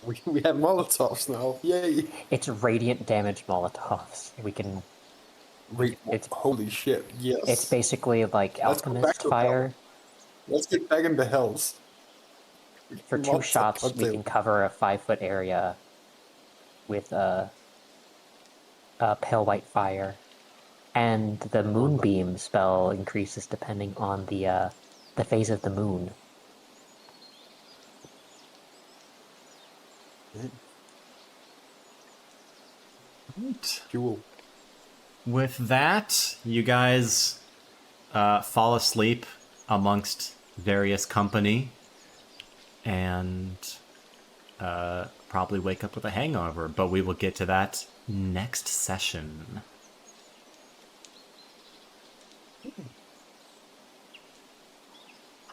We have Molotovs now. Yay! It's radiant damage Molotovs. We can. Holy shit! Yes. It's basically like Let's go back alchemist to fire. Let's get back in the hells. For 2 Molotov shots, we cocktail. can cover a 5-foot area with a pale white fire. And the moonbeam spell increases depending on the phase of the moon. Right. Cool. With that, you guys fall asleep amongst various company and probably wake up with a hangover, but we will get to that next session.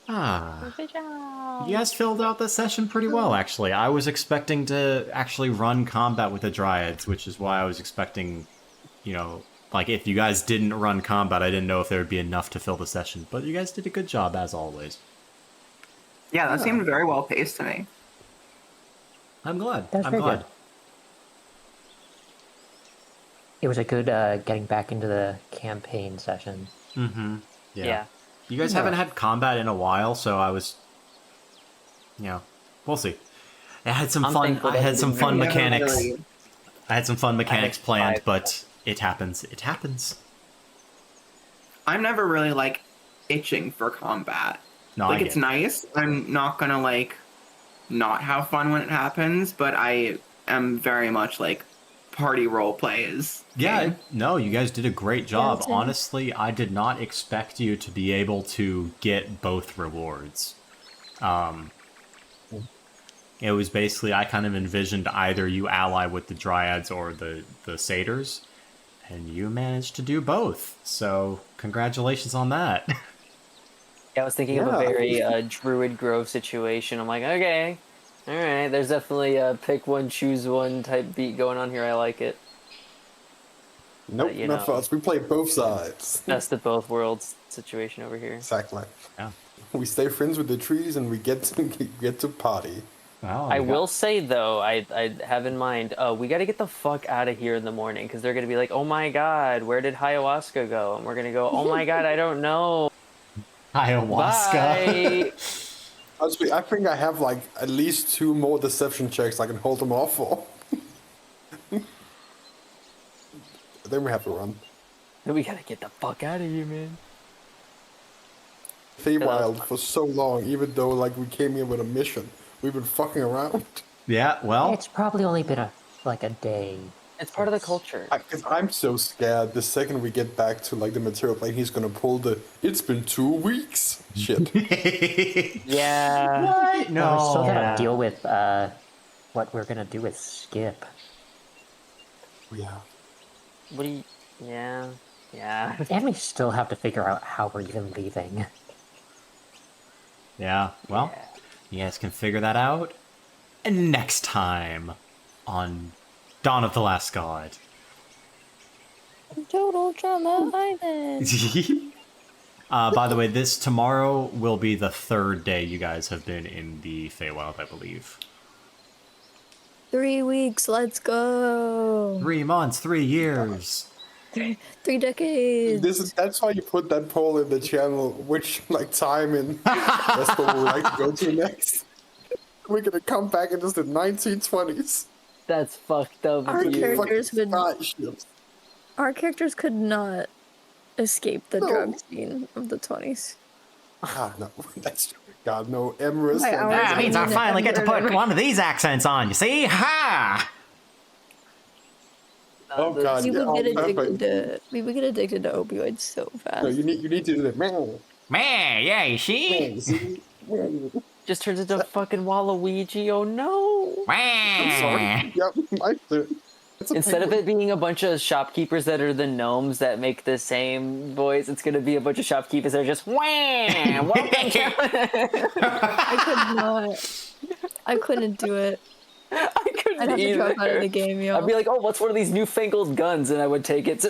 You guys filled out the session pretty well, actually. I was expecting to actually run combat with the Dryads, which is why I was expecting, you know, like if you guys didn't run combat, I didn't know if there would be enough to fill the session. But you guys did a good job, as always. Yeah, that seemed very well paced to me. I'm glad. That's I'm very glad. good. It was a good getting back into the campaign session. Mm-hmm. Yeah. You guys haven't had combat in a while, so I was, you know, we'll see. I had some fun. I had some fun mechanics. I had some fun mechanics planned, but it happens. It happens. I'm never really like itching for combat. No, like I it's get it. nice. I'm not gonna like not have fun when it happens, but I am very much like party role plays. Yeah, no, you guys did a great job. same. Honestly, I did not expect you to be able to get both rewards. It was basically, I kind of envisioned either you ally with the Dryads or the Satyrs, and you managed to do both. So, congratulations on that. Yeah, I was thinking of a very Druid Grove situation. I'm like, okay, all right. There's definitely a pick one, choose one type beat going on here. I like it. Nope, you not know. for us. We play both sides. Best of both worlds situation over here. Exactly. Yeah. We stay friends with the trees and we get to party. Wow, I will say though, I have in mind, we got to get the fuck out of here in the morning because they're gonna be like, oh my god, where did ayahuasca go? And we're gonna go, oh my god, I don't know. Ayahuasca. Bye. Honestly, I think I have like at least 2 more deception checks I can hold them off for. Then we have to run. Then we gotta get the fuck out of here, man. Feywild for so long, even though like we came in with a mission. We've been fucking around. Yeah, well, It's probably only been a day. It's part of the culture. Because I'm so scared the second we get back to like the material plane, he's gonna pull the "it's been 2 weeks" shit. Yeah. What? No. Well, we still gotta deal with what we're gonna do with Skip. Yeah. What do you? Yeah. Yeah. And we still have to figure out how we're even leaving. Yeah, well, you guys can figure that out next time on Dawn of the Last God. Total Drama Island. By the way, this tomorrow will be the 3rd day you guys have been in the Feywild, I believe. 3 weeks, let's go. 3 months, 3 years. 3 decades. That's why you put that poll in the channel. Which like time in Western we would like to go to next? We're gonna come back into the 1920s. That's fucked up. Our of you. characters would. Fucking ships. Our characters could not escape the No. drug scene of the 20s. Ah, no, that's God, no. Emrys. By and- our- That means I mean, finally get to put every- one of these accents on, you see? Ha! Oh God, We yeah, would get perfect. addicted to. We would get addicted to opioids so fast. No, you need to do that. Man, Man, yeah, you see? see? Just turns into a fucking Waluigi. Oh no! I'm sorry. Yep, I do. It's a Instead of penguin. it being a bunch of shopkeepers that are the gnomes that make the same voice, it's gonna be a bunch of shopkeepers that are just wham. Welcome to-" I could not. I couldn't do it. I couldn't I'd have to either. drop out of the game, yo. I'd be like, oh, what's one of these newfangled guns? And I would take it.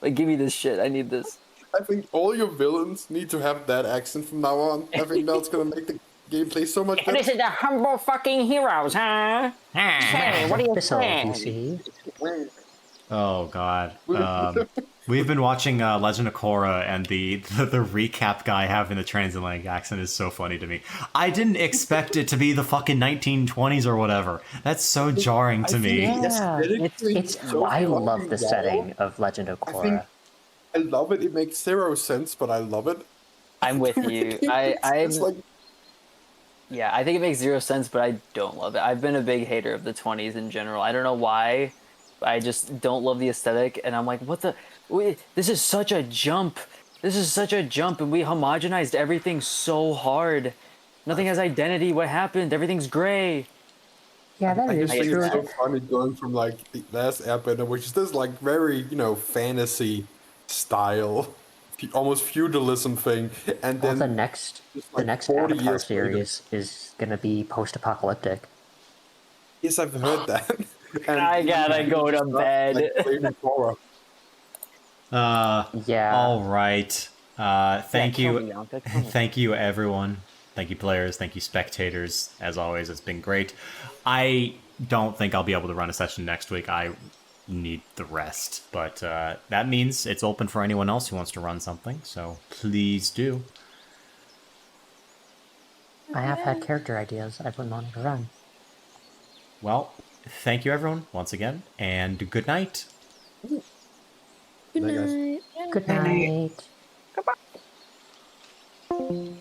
Like, give me this shit. I need this. I think all your villains need to have that accent from now on. I think that's gonna make the gameplay so much better. This is the humble fucking heroes, huh? Hey, what do you Episode, say? you see? Oh, God. We've been watching Legend of Korra, and the recap guy having the transatlantic accent is so funny to me. I didn't expect it to be the fucking 1920s or whatever. That's so jarring to me. Yeah, it's I love the setting of Legend of I think Korra. I love it. It makes zero sense, but I love it. I'm with you. It's like Yeah, I think it makes zero sense, but I don't love it. I've been a big hater of the 20s in general. I don't know why. I just don't love the aesthetic, and I'm like, what the? Wait, this is such a jump. This is such a jump, and we homogenized everything so hard. Nothing has identity. What happened? Everything's gray. Yeah, that I is just think true. it's so funny going from like the last Airbender, which is this like very fantasy style, almost feudalism thing, and Well, then the next just, like, 40 Avatar years later- series is gonna be post-apocalyptic. Yes, I've heard that. And I gotta go to bed. Yeah. All right. Thank kill you. me, Yonka, kill me. Thank you, everyone. Thank you, players. Thank you, spectators. As always, it's been great. I don't think I'll be able to run a session next week. I need the rest. But that means it's open for anyone else who wants to run something. So please do. I have had character ideas I've been wanting to run. Well, thank you, everyone, once again. And good night. Good night. Good night.